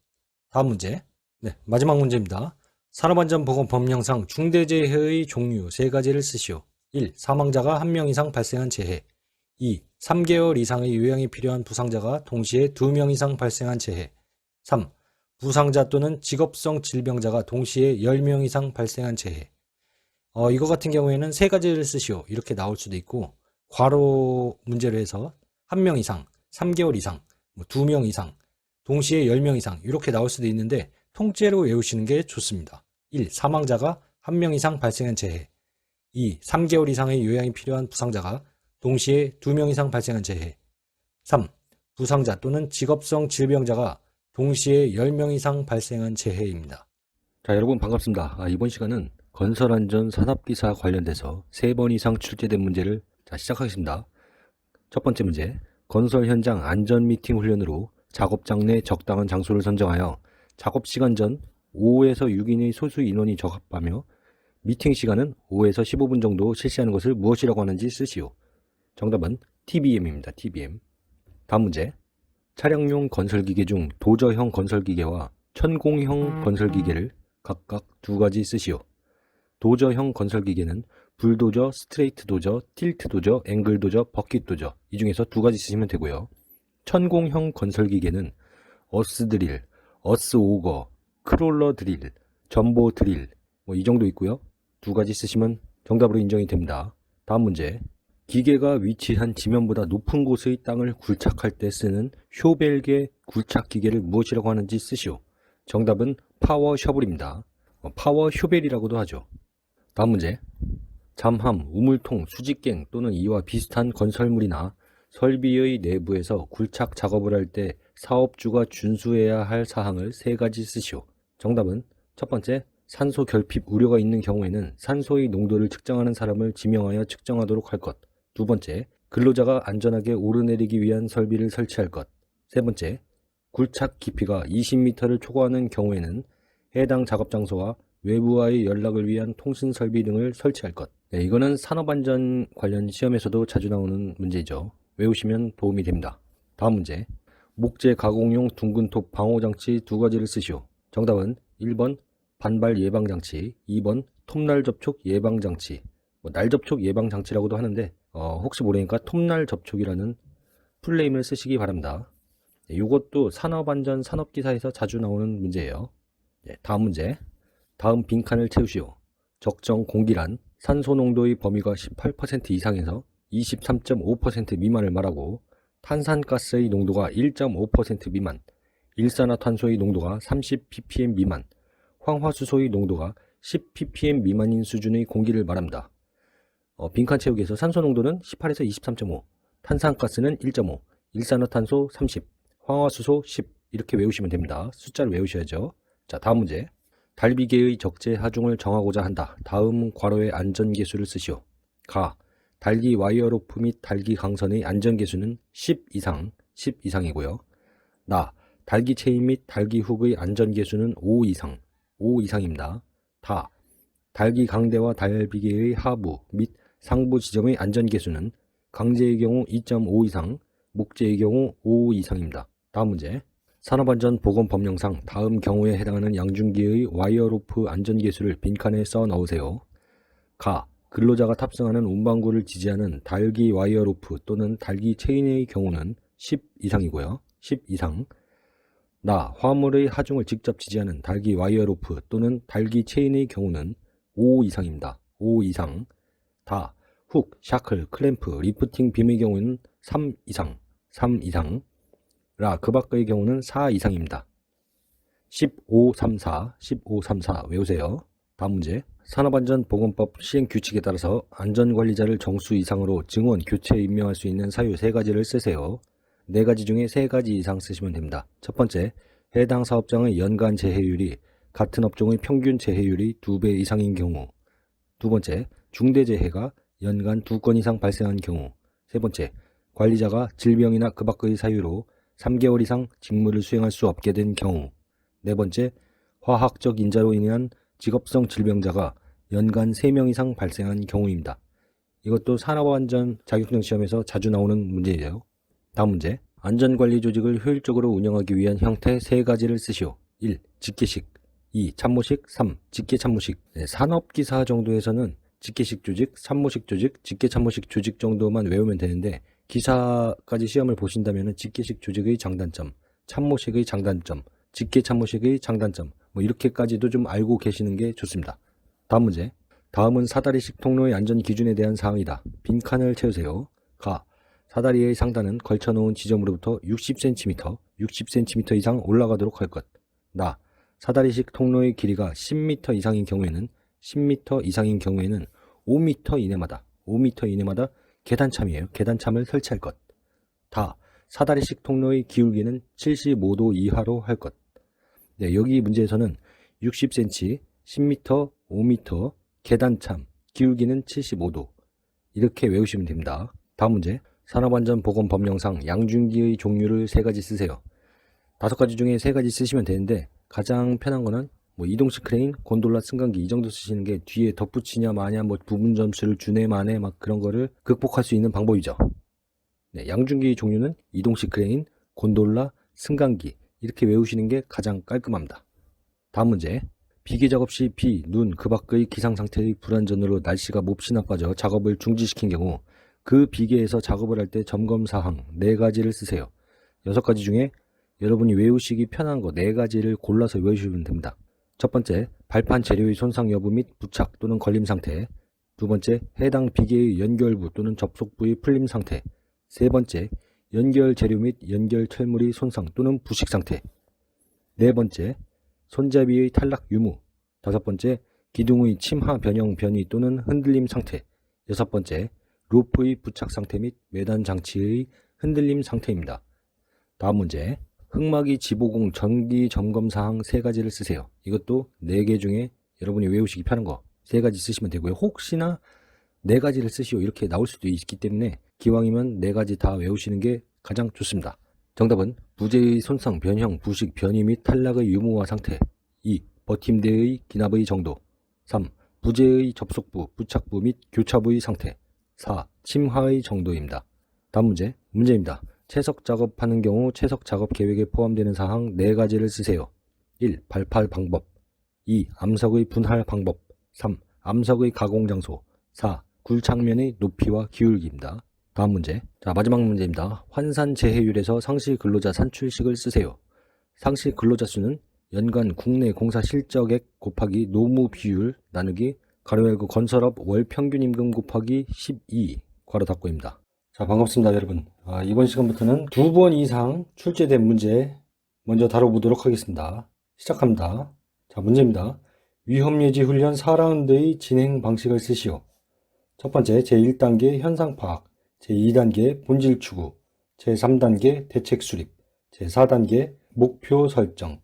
다음 문제. 네, 마지막 문제입니다. 산업안전보건법령상 중대재해의 종류 3가지를 쓰시오. 1. 사망자가 1명 이상 발생한 재해. 2. 3개월 이상의 요양이 필요한 부상자가 동시에 2명 이상 발생한 재해. 3. 부상자 또는 직업성 질병자가 동시에 10명 이상 발생한 재해. 이거 같은 경우에는 3가지를 쓰시오. 이렇게 나올 수도 있고, 괄호 문제로 해서 1명 이상, 3개월 이상, 2명 이상, 동시에 10명 이상 이렇게 나올 수도 있는데 통째로 외우시는 게 좋습니다. 1. 사망자가 1명 이상 발생한 재해. 2. 3개월 이상의 요양이 필요한 부상자가 동시에 2명 이상 발생한 재해. 3. 부상자 또는 직업성 질병자가 동시에 10명 이상 발생한 재해입니다. 자, 여러분 반갑습니다. 이번 시간은 건설안전 산업기사 관련돼서 3번 이상 출제된 문제를 시작하겠습니다. 첫 번째 문제. 건설 현장 안전 미팅 훈련으로 작업장 내 적당한 장소를 선정하여 작업 시간 전 5에서 6인의 소수 인원이 적합하며 미팅 시간은 5에서 15분 정도 실시하는 것을 무엇이라고 하는지 쓰시오. 정답은 TBM입니다. TBM. 다음 문제. 차량용 건설기계 중 도저형 건설기계와 천공형 건설기계를 각각 2가지 쓰시오. 도저형 건설기계는 불도저, 스트레이트 도저, 틸트 도저, 앵글 도저, 버킷 도저 이 중에서 2가지 쓰시면 되고요. 천공형 건설기계는 어스 드릴, 어스 오거, 크롤러 드릴, 전보 드릴 이 정도 있고요. 2가지 쓰시면 정답으로 인정이 됩니다. 다음 문제. 기계가 위치한 지면보다 높은 곳의 땅을 굴착할 때 쓰는 쇼벨계 굴착 기계를 무엇이라고 하는지 쓰시오. 정답은 파워 셔블입니다. 파워 쇼벨이라고도 하죠. 다음 문제. 잠함, 우물통, 수직갱 또는 이와 비슷한 건설물이나 설비의 내부에서 굴착 작업을 할 때 사업주가 준수해야 할 사항을 3가지 쓰시오. 정답은 첫 번째, 산소 결핍 우려가 있는 경우에는 산소의 농도를 측정하는 사람을 지명하여 측정하도록 할 것. 2번째, 근로자가 안전하게 오르내리기 위한 설비를 설치할 것. 3번째, 굴착 깊이가 20m를 초과하는 경우에는 해당 작업 장소와 외부와의 연락을 위한 통신 설비 등을 설치할 것. 네, 이거는 산업안전 관련 시험에서도 자주 나오는 문제죠. 외우시면 도움이 됩니다. 다음 문제. 목재 가공용 둥근톱 방호장치 2가지를 쓰시오. 정답은 1번 반발 예방장치, 2번 톱날 접촉 예방장치. 날 접촉 예방장치라고도 하는데 혹시 모르니까 톱날 접촉이라는 풀네임을 쓰시기 바랍니다. 네, 이것도 산업안전 산업기사에서 자주 나오는 문제예요. 네, 다음 문제. 다음 빈칸을 채우시오. 적정 공기란 산소 농도의 범위가 18% 이상에서 23.5% 미만을 말하고 탄산가스의 농도가 1.5% 미만, 일산화탄소의 농도가 30ppm 미만, 황화수소의 농도가 10ppm 미만인 수준의 공기를 말합니다. 빈칸 채우기에서 산소 농도는 18에서 23.5, 탄산가스는 1.5, 일산화탄소 30, 황화수소 10 이렇게 외우시면 됩니다. 숫자를 외우셔야죠. 자, 다음 문제. 달비계의 적재 하중을 정하고자 한다. 다음 괄호의 안전계수를 쓰시오. 가. 달기 와이어로프 및 달기 강선의 안전계수는 10 이상이고요. 나. 달기 체인 및 달기 훅의 안전계수는 5 이상입니다. 다. 달기 강대와 달비계의 하부 및 상부 지점의 안전계수는 강제의 경우 2.5 이상, 목재의 경우 5 이상입니다. 다음 문제. 산업안전보건법령상 다음 경우에 해당하는 양중기의 와이어로프 안전계수를 빈칸에 써 넣으세요. 가. 근로자가 탑승하는 운반구를 지지하는 달기 와이어로프 또는 달기 체인의 경우는 10 이상이고요. 10 이상. 나, 화물의 하중을 직접 지지하는 달기 와이어 로프 또는 달기 체인의 경우는 5 이상입니다. 5 이상. 다, 훅, 샤클, 클램프, 리프팅 빔의 경우는 3 이상. 3 이상. 라, 그 밖의 경우는 4 이상입니다. 1534, 1534 외우세요. 다음 문제. 산업안전보건법 시행규칙에 따라서 안전관리자를 정수 이상으로 증원, 교체에 임명할 수 있는 사유 3가지를 쓰세요. 4가지 중에 3가지 이상 쓰시면 됩니다. 첫 번째, 해당 사업장의 연간 재해율이 같은 업종의 평균 재해율이 2배 이상인 경우. 두 번째, 중대재해가 연간 2건 이상 발생한 경우. 세 번째, 관리자가 질병이나 그 밖의 사유로 3개월 이상 직무를 수행할 수 없게 된 경우. 네 번째, 화학적 인자로 인한 직업성 질병자가 연간 3명 이상 발생한 경우입니다. 이것도 산업안전 자격증 시험에서 자주 나오는 문제예요. 다음 문제. 안전관리 조직을 효율적으로 운영하기 위한 형태 3가지를 쓰시오. 1. 직계식 2. 참모식 3. 직계참모식. 산업기사 정도에서는 직계식 조직, 참모식 조직, 직계참모식 조직 정도만 외우면 되는데 기사까지 시험을 보신다면 직계식 조직의 장단점, 참모식의 장단점, 직계참모식의 장단점 이렇게까지도 좀 알고 계시는 게 좋습니다. 다음 문제. 다음은 사다리식 통로의 안전 기준에 대한 사항이다. 빈칸을 채우세요. 가. 사다리의 상단은 걸쳐놓은 지점으로부터 60cm, 60cm 이상 올라가도록 할 것. 나. 사다리식 통로의 길이가 10m 이상인 경우에는 10m 이상인 경우에는 5m 이내마다 5m 이내마다 계단참이에요. 계단참을 설치할 것. 다. 사다리식 통로의 기울기는 75도 이하로 할 것. 네, 여기 문제에서는 60cm, 10m, 5m, 계단참, 기울기는 75도 이렇게 외우시면 됩니다. 다음 문제. 산업안전보건법령상 양중기의 종류를 3가지 쓰세요. 5가지 중에 3가지 쓰시면 되는데 가장 편한 거는 이동식 크레인, 곤돌라, 승강기 이 정도 쓰시는 게 뒤에 덧붙이냐 마냐 부분 점수를 주네 마네 그런 거를 극복할 수 있는 방법이죠. 네, 양중기 종류는 이동식 크레인, 곤돌라, 승강기 이렇게 외우시는 게 가장 깔끔합니다. 다음 문제. 비계 작업 시 비, 눈, 그 밖의 기상 상태의 불안전으로 날씨가 몹시 나빠져 작업을 중지시킨 경우 그 비계에서 작업을 할 때 점검 사항 4가지를 쓰세요. 6가지 중에 여러분이 외우시기 편한 거 4가지를 골라서 외우시면 됩니다. 첫 번째, 발판 재료의 손상 여부 및 부착 또는 걸림 상태. 두 번째, 해당 비계의 연결부 또는 접속부의 풀림 상태. 세 번째, 연결 재료 및 연결 철물의 손상 또는 부식 상태. 네 번째, 손잡이의 탈락 유무. 다섯 번째, 기둥의 침하 변형 변이 또는 흔들림 상태. 여섯 번째, 로프의 부착 상태 및 매단 장치의 흔들림 상태입니다. 다음 문제. 흑막이 지보공 전기 점검 사항 3가지를 쓰세요. 이것도 4개 중에 여러분이 외우시기 편한 거 3가지 쓰시면 되고요. 혹시나 4가지를 쓰시오 이렇게 나올 수도 있기 때문에 기왕이면 4가지 다 외우시는 게 가장 좋습니다. 정답은 부재의 손상, 변형, 부식, 변이 및 탈락의 유무화 상태. 2. 버팀대의 기납의 정도. 3. 부재의 접속부, 부착부 및 교차부의 상태. 4. 침하의 정도입니다. 다음 문제입니다. 채석 작업하는 경우 채석 작업 계획에 포함되는 사항 4가지를 쓰세요. 1. 발판 방법. 2. 암석의 분할 방법. 3. 암석의 가공 장소. 4. 굴착면의 높이와 기울기입니다. 다음 문제. 자, 마지막 문제입니다. 환산 재해율에서 상시 근로자 산출식을 쓰세요. 상시 근로자 수는 연간 국내 공사 실적액 곱하기 노무 비율 나누기 가로 열고 건설업 월 평균 임금 곱하기 12 괄호 닫고입니다. 자, 반갑습니다, 여러분. 이번 시간부터는 2번 이상 출제된 문제 먼저 다뤄보도록 하겠습니다. 시작합니다. 자, 문제입니다. 위험예지 훈련 4라운드의 진행 방식을 쓰시오. 첫 번째, 제1단계 현상 파악, 제2단계 본질 추구, 제3단계 대책 수립, 제4단계 목표 설정.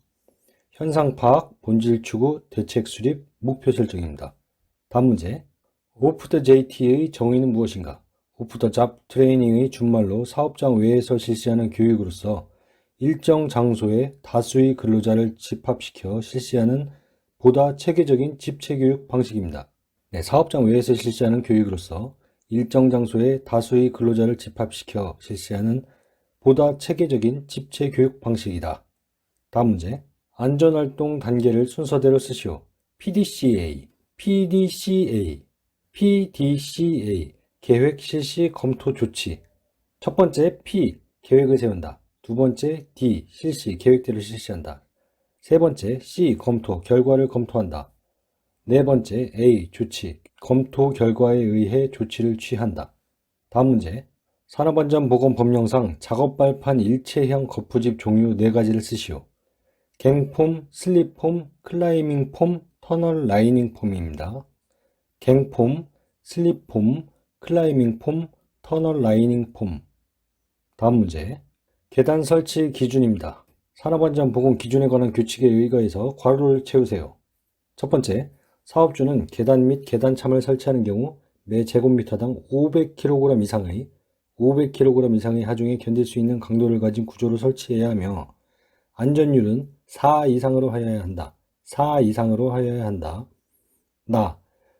현상 파악, 본질 추구, 대책 수립, 목표 설정입니다. 다음 문제. 오프 더 JT의 정의는 무엇인가? 오프 더 잡 트레이닝의 준말로 사업장 외에서 실시하는 교육으로서 일정 장소에 다수의 근로자를 집합시켜 실시하는 보다 체계적인 집체교육 방식입니다. 네, 사업장 외에서 실시하는 교육으로서 일정 장소에 다수의 근로자를 집합시켜 실시하는 보다 체계적인 집체교육 방식이다. 다음 문제. 안전활동 단계를 순서대로 쓰시오. PDCA, PDCA, PDCA 계획 실시 검토 조치. 첫 번째 P, 계획을 세운다. 두 번째, D. 실시, 계획대로 실시한다. 세 번째, C. 검토, 결과를 검토한다. 네 번째, A. 조치, 검토 결과에 의해 조치를 취한다. 다음 문제. 산업안전보건법령상 작업발판 일체형 거푸집 종류 4가지를 쓰시오. 갱폼, 슬립폼, 클라이밍 폼, 터널 라이닝 폼입니다. 갱폼, 슬립폼, 클라이밍 폼, 터널 라이닝 폼. 다음 문제. 계단 설치 기준입니다. 산업안전보건 기준에 관한 규칙에 의거해서 괄호를 채우세요. 첫 번째, 사업주는 계단 및 계단참을 설치하는 경우 매 제곱미터당 500kg 이상의 하중에 견딜 수 있는 강도를 가진 구조를 설치해야 하며 안전율은 4 이상으로 하여야 한다. 4 이상으로 하여야 한다.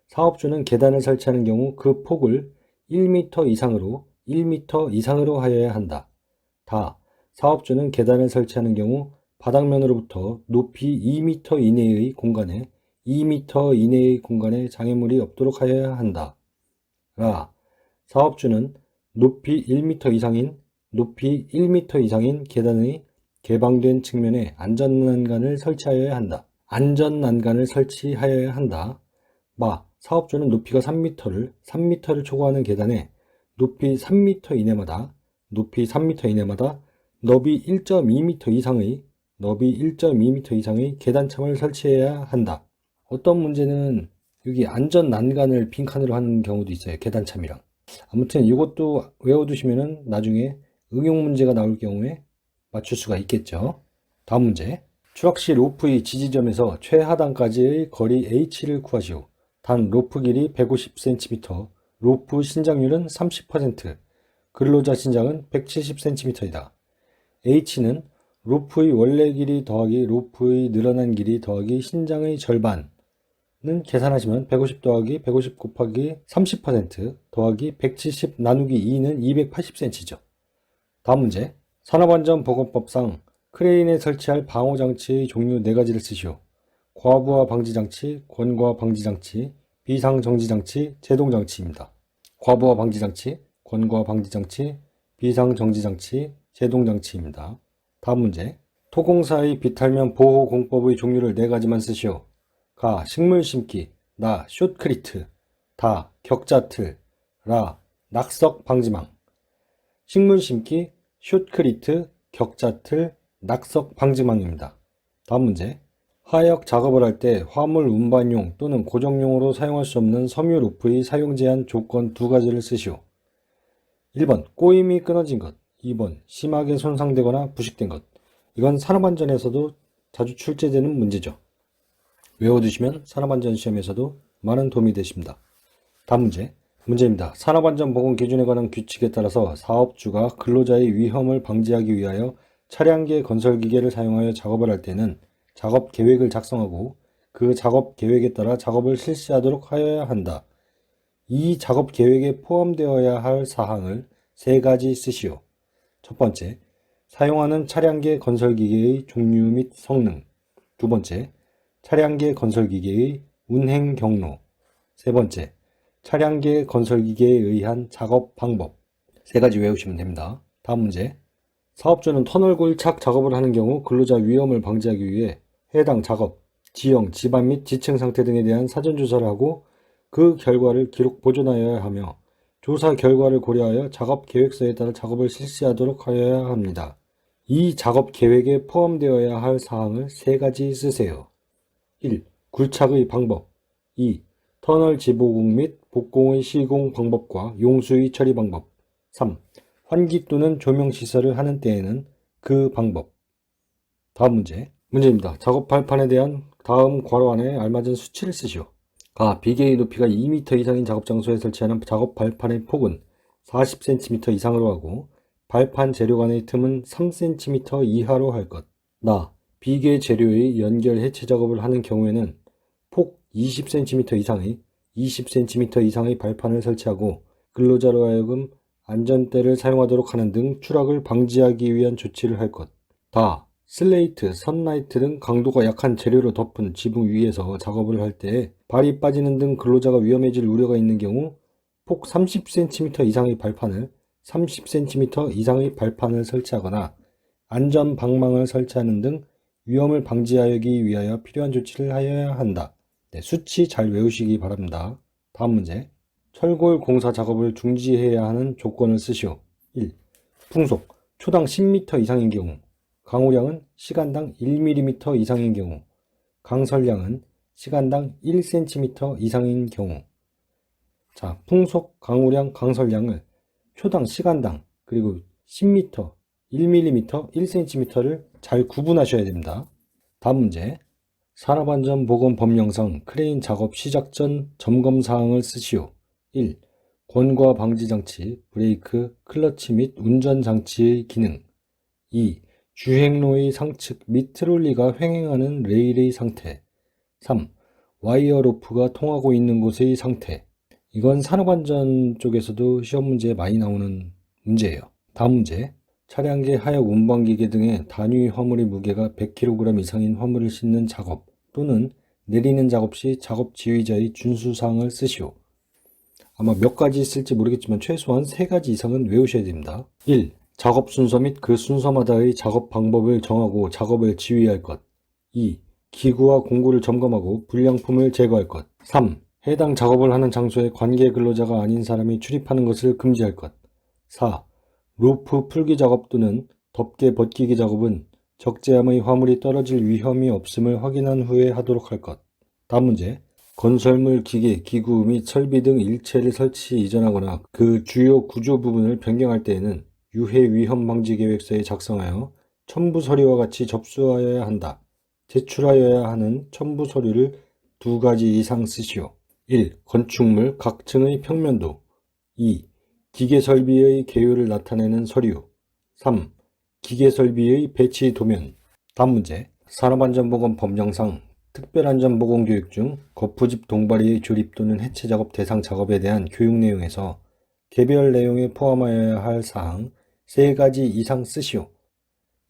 사업주는 계단을 설치하는 경우 그 폭을 1m 이상으로 하여야 한다. 사업주는 계단을 설치하는 경우 바닥면으로부터 높이 2m 이내의 공간에 2m 이내의 공간에 장애물이 없도록 하여야 한다. 사업주는 높이 1m 이상인 계단의 개방된 측면에 안전난간을 설치하여야 한다. 사업주는 높이가 3m를 초과하는 계단에 높이 3m 이내마다 너비 1.2m 이상의 계단참을 설치해야 한다. 어떤 문제는 여기 안전 난간을 빈칸으로 하는 경우도 있어요. 계단참이랑. 아무튼 이것도 외워두시면은 나중에 응용 문제가 나올 경우에 맞출 수가 있겠죠. 다음 문제. 추락 시 로프의 지지점에서 최하단까지의 거리 H를 구하시오. 단 로프 길이 150cm, 로프 신장률은 30%, 근로자 신장은 170cm이다. H는 로프의 원래 길이 더하기 로프의 늘어난 길이 더하기 신장의 절반은 계산하시면 150 더하기 150 곱하기 30% 더하기 170 나누기 2는 280cm죠. 다음 문제. 산업안전보건법상 크레인에 설치할 방호장치의 종류 4가지를 쓰시오. 과부하 방지장치, 권고하 방지장치, 비상정지장치, 제동장치입니다. 과부하 방지장치, 권고하 방지장치, 비상정지장치, 제동장치입니다. 다음 문제. 토공사의 비탈면 보호공법의 종류를 4가지만 쓰시오. 가. 식물 심기, 나. 숏크리트, 다. 격자틀, 라. 낙석 방지망. 식물 심기, 숏크리트, 격자틀, 낙석 방지망입니다. 다음 문제. 하역 작업을 할 때 화물 운반용 또는 고정용으로 사용할 수 없는 섬유 로프의 사용 제한 조건 2가지를 쓰시오. 1번 꼬임이 끊어진 것, 2번 심하게 손상되거나 부식된 것. 이건 산업안전에서도 자주 출제되는 문제죠. 외워두시면 산업안전 시험에서도 많은 도움이 되십니다. 다음 문제입니다. 산업안전보건 기준에 관한 규칙에 따라서 사업주가 근로자의 위험을 방지하기 위하여 차량계 건설기계를 사용하여 작업을 할 때는 작업 계획을 작성하고 그 작업 계획에 따라 작업을 실시하도록 하여야 한다. 이 작업 계획에 포함되어야 할 사항을 3가지 쓰시오. 첫 번째, 사용하는 차량계 건설기계의 종류 및 성능. 두 번째, 차량계 건설기계의 운행 경로. 세 번째, 차량계 건설기계에 의한 작업 방법. 3가지 외우시면 됩니다. 다음 문제. 사업주는 터널 굴착 작업을 하는 경우 근로자 위험을 방지하기 위해 해당 작업, 지형, 지반 및 지층 상태 등에 대한 사전 조사를 하고 그 결과를 기록 보존하여야 하며 조사 결과를 고려하여 작업 계획서에 따라 작업을 실시하도록 하여야 합니다. 이 작업 계획에 포함되어야 할 사항을 3가지 쓰세요. 1. 굴착의 방법. 2. 터널 지보공 및 복공의 시공 방법과 용수의 처리 방법. 3. 환기 또는 조명 시설을 하는 때에는 그 방법. 다음 문제입니다. 작업 발판에 대한 다음 괄호 안에 알맞은 수치를 쓰시오. 가. 비계의 높이가 2m 이상인 작업 장소에 설치하는 작업 발판의 폭은 40cm 이상으로 하고 발판 재료 간의 틈은 3cm 이하로 할 것. 나. 비계 재료의 연결 해체 작업을 하는 경우에는 폭 20cm 이상의 발판을 설치하고 근로자로 하여금 안전대를 사용하도록 하는 등 추락을 방지하기 위한 조치를 할 것. 다. 슬레이트, 선라이트 등 강도가 약한 재료로 덮은 지붕 위에서 작업을 할 때 발이 빠지는 등 근로자가 위험해질 우려가 있는 경우 폭 30cm 이상의 발판을 설치하거나 안전 방망을 설치하는 등 위험을 방지하기 위하여 필요한 조치를 하여야 한다. 네, 수치 잘 외우시기 바랍니다. 다음 문제. 철골 공사 작업을 중지해야 하는 조건을 쓰시오. 1. 풍속, 초당 10m 이상인 경우. 강우량은 시간당 1mm 이상인 경우. 강설량은 시간당 1cm 이상인 경우. 자, 풍속, 강우량, 강설량을 초당 시간당 그리고 10m, 1mm, 1cm를 잘 구분하셔야 됩니다. 다음 문제. 산업안전보건법령상 크레인 작업 시작 전 점검 사항을 쓰시오. 1. 권과 방지 장치, 브레이크, 클러치 및 운전 장치의 기능. 2. 주행로의 상측 및 트롤리가 횡행하는 레일의 상태. 3. 와이어 로프가 통하고 있는 곳의 상태. 이건 산업안전 쪽에서도 시험 문제에 많이 나오는 문제예요. 다음 문제. 차량계 하역 운반기계 등의 단위 화물의 무게가 100kg 이상인 화물을 싣는 작업 또는 내리는 작업 시 작업 지휘자의 준수사항을 쓰시오. 아마 몇 가지 쓸지 모르겠지만 최소한 3가지 이상은 외우셔야 됩니다. 1. 작업 순서 및 그 순서마다의 작업 방법을 정하고 작업을 지휘할 것. 2. 기구와 공구를 점검하고 불량품을 제거할 것. 3. 해당 작업을 하는 장소에 관계 근로자가 아닌 사람이 출입하는 것을 금지할 것. 4. 루프 풀기 작업 또는 덮개 벗기기 작업은 적재함의 화물이 떨어질 위험이 없음을 확인한 후에 하도록 할 것. 다음 문제. 건설물 기계, 기구 및 설비 등 일체를 설치 이전하거나 그 주요 구조 부분을 변경할 때에는 유해 위험 방지 계획서에 작성하여 첨부 서류와 같이 접수하여야 한다. 제출하여야 하는 첨부 서류를 2가지 이상 쓰시오. 1. 건축물 각 층의 평면도. 2. 기계 설비의 개요를 나타내는 서류. 3. 기계 설비의 배치 도면. 다음 문제. 산업안전보건법령상 특별안전보건교육 중 거푸집 동바리의 조립 또는 해체 작업 대상 작업에 대한 교육 내용에서 개별 내용에 포함하여야 할 사항 3가지 이상 쓰시오.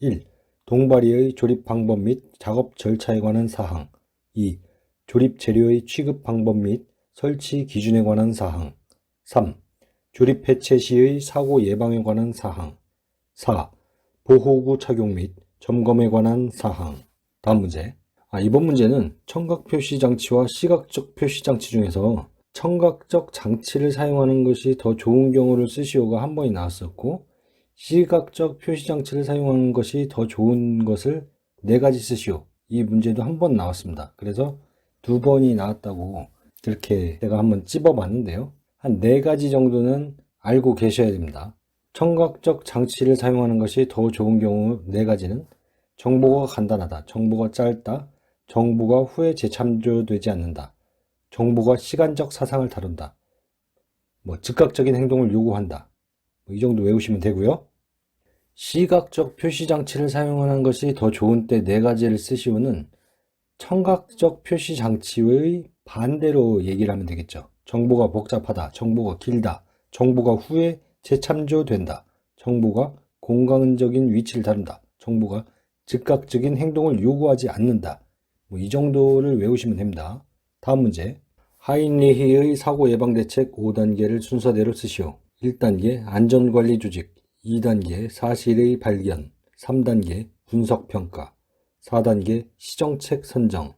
1. 동바리의 조립 방법 및 작업 절차에 관한 사항. 2. 조립 재료의 취급 방법 및 설치 기준에 관한 사항. 3. 조립 해체 시의 사고 예방에 관한 사항. 4. 보호구 착용 및 점검에 관한 사항. 다음 문제. 이번 문제는 청각 표시 장치와 시각적 표시 장치 중에서 청각적 장치를 사용하는 것이 더 좋은 경우를 쓰시오가 한 번이 나왔었고, 시각적 표시 장치를 사용하는 것이 더 좋은 것을 4가지 쓰시오. 이 문제도 한 번 나왔습니다. 그래서 2번이 나왔다고 그렇게 제가 한번 찝어봤는데요. 한 4가지 정도는 알고 계셔야 됩니다. 청각적 장치를 사용하는 것이 더 좋은 경우 4가지는 정보가 간단하다, 정보가 짧다, 정보가 후에 재참조되지 않는다, 정보가 시간적 사상을 다룬다, 즉각적인 행동을 요구한다. 이 정도 외우시면 되고요. 시각적 표시 장치를 사용하는 것이 더 좋은 때 4가지를 쓰시오는 청각적 표시 장치의 반대로 얘기를 하면 되겠죠. 정보가 복잡하다, 정보가 길다, 정보가 후에 재참조된다, 정보가 공간적인 위치를 다룬다, 정보가 즉각적인 행동을 요구하지 않는다. 이 정도를 외우시면 됩니다. 다음 문제. 하인리히의 사고 예방 대책 5단계를 순서대로 쓰시오. 1단계 안전관리 조직, 2단계 사실의 발견, 3단계 분석평가, 4단계 시정책 선정,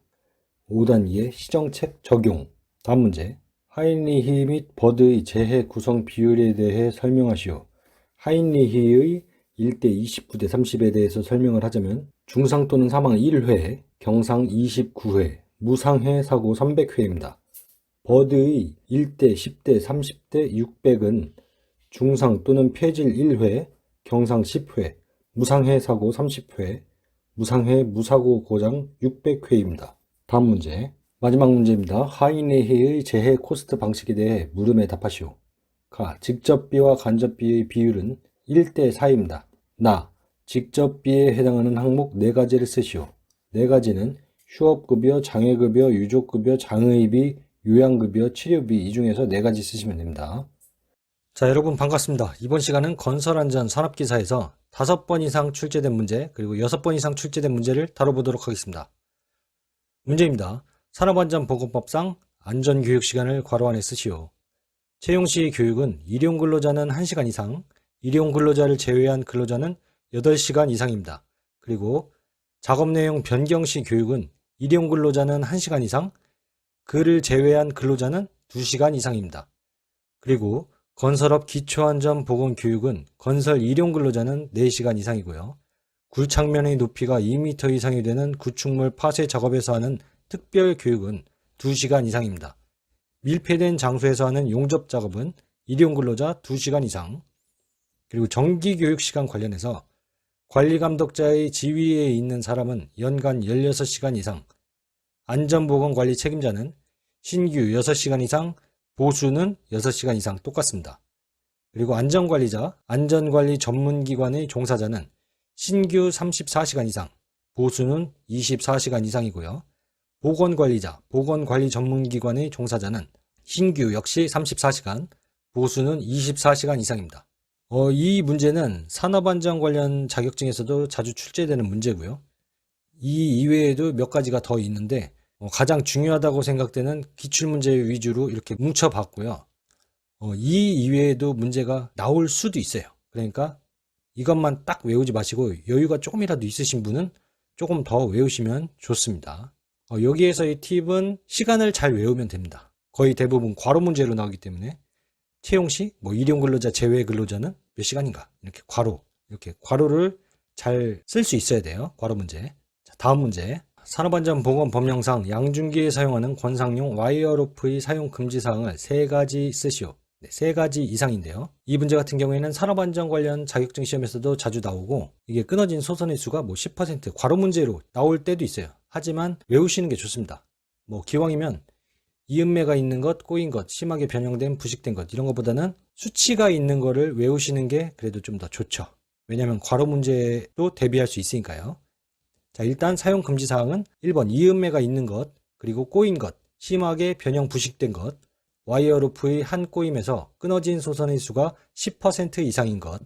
5단계 시정책 적용. 다음 문제. 하인리히 및 버드의 재해 구성 비율에 대해 설명하시오. 하인리히의 1대 29대 30에 대해서 설명을 하자면 중상 또는 사망 1회, 경상 29회, 무상해 사고 300회입니다. 버드의 1대 10대 30대 600은 중상 또는 폐질 1회, 경상 10회, 무상해 사고 30회, 무상해 무사고 고장 600회입니다. 다음 문제. 마지막 문제입니다. 하인리히의 재해 코스트 방식에 대해 물음에 답하시오. 가. 직접비와 간접비의 비율은 1대 4입니다. 나. 직접비에 해당하는 항목 4가지를 쓰시오. 4가지는 휴업급여, 장애급여, 유족급여, 장의비, 요양급여, 치료비 이 중에서 4가지 쓰시면 됩니다. 자, 여러분 반갑습니다. 이번 시간은 건설안전 산업기사에서 5번 이상 출제된 문제 그리고 6번 이상 출제된 문제를 다뤄보도록 하겠습니다. 문제입니다. 산업안전보건법상 안전교육 시간을 괄호 안에 쓰시오. 채용 시 교육은 일용 근로자는 1시간 이상, 일용 근로자를 제외한 근로자는 8시간 이상입니다. 그리고 작업 내용 변경 시 교육은 일용 근로자는 1시간 이상, 그를 제외한 근로자는 2시간 이상입니다. 그리고 건설업 기초안전보건 교육은 건설 일용 근로자는 4시간 이상이고요. 굴착면의 높이가 2m 이상이 되는 구축물 파쇄 작업에서 하는 특별 교육은 2시간 이상입니다. 밀폐된 장소에서 하는 용접 작업은 일용 근로자 2시간 이상. 그리고 정기교육 시간 관련해서 관리감독자의 지위에 있는 사람은 연간 16시간 이상, 안전보건관리 책임자는 신규 6시간 이상, 보수는 6시간 이상 똑같습니다. 그리고 안전관리자, 안전관리 전문기관의 종사자는 신규 34시간 이상, 보수는 24시간 이상이고요. 보건관리자, 보건관리 전문기관의 종사자는 신규 역시 34시간, 보수는 24시간 이상입니다. 이 문제는 산업안전 관련 자격증에서도 자주 출제되는 문제고요. 이 이외에도 몇 가지가 더 있는데 가장 중요하다고 생각되는 기출문제 위주로 이렇게 뭉쳐봤고요. 이 이외에도 문제가 나올 수도 있어요. 그러니까 이것만 딱 외우지 마시고 여유가 조금이라도 있으신 분은 조금 더 외우시면 좋습니다. 여기에서의 팁은 시간을 잘 외우면 됩니다. 거의 대부분 괄호 문제로 나오기 때문에 채용 시 일용 근로자 제외 근로자는 몇 시간인가 이렇게 괄호를 잘 쓸 수 있어야 돼요. 괄호 문제. 자, 다음 문제. 산업안전보건법령상 양중기에 사용하는 권상용 와이어로프의 사용 금지 사항을 3가지 쓰시오. 3가지 이상인데요. 이 문제 같은 경우에는 산업안전 관련 자격증 시험에서도 자주 나오고 이게 끊어진 소선의 수가 10% 괄호 문제로 나올 때도 있어요. 하지만 외우시는 게 좋습니다. 기왕이면 이음매가 있는 것, 꼬인 것, 심하게 변형된, 부식된 것 이런 것보다는 수치가 있는 거를 외우시는 게 그래도 좀 더 좋죠. 왜냐하면 괄호 문제도 대비할 수 있으니까요. 자, 일단 사용 금지 사항은 1번 이음매가 있는 것, 그리고 꼬인 것, 심하게 변형 부식된 것, 와이어루프의 한 꼬임에서 끊어진 소선의 수가 10% 이상인 것,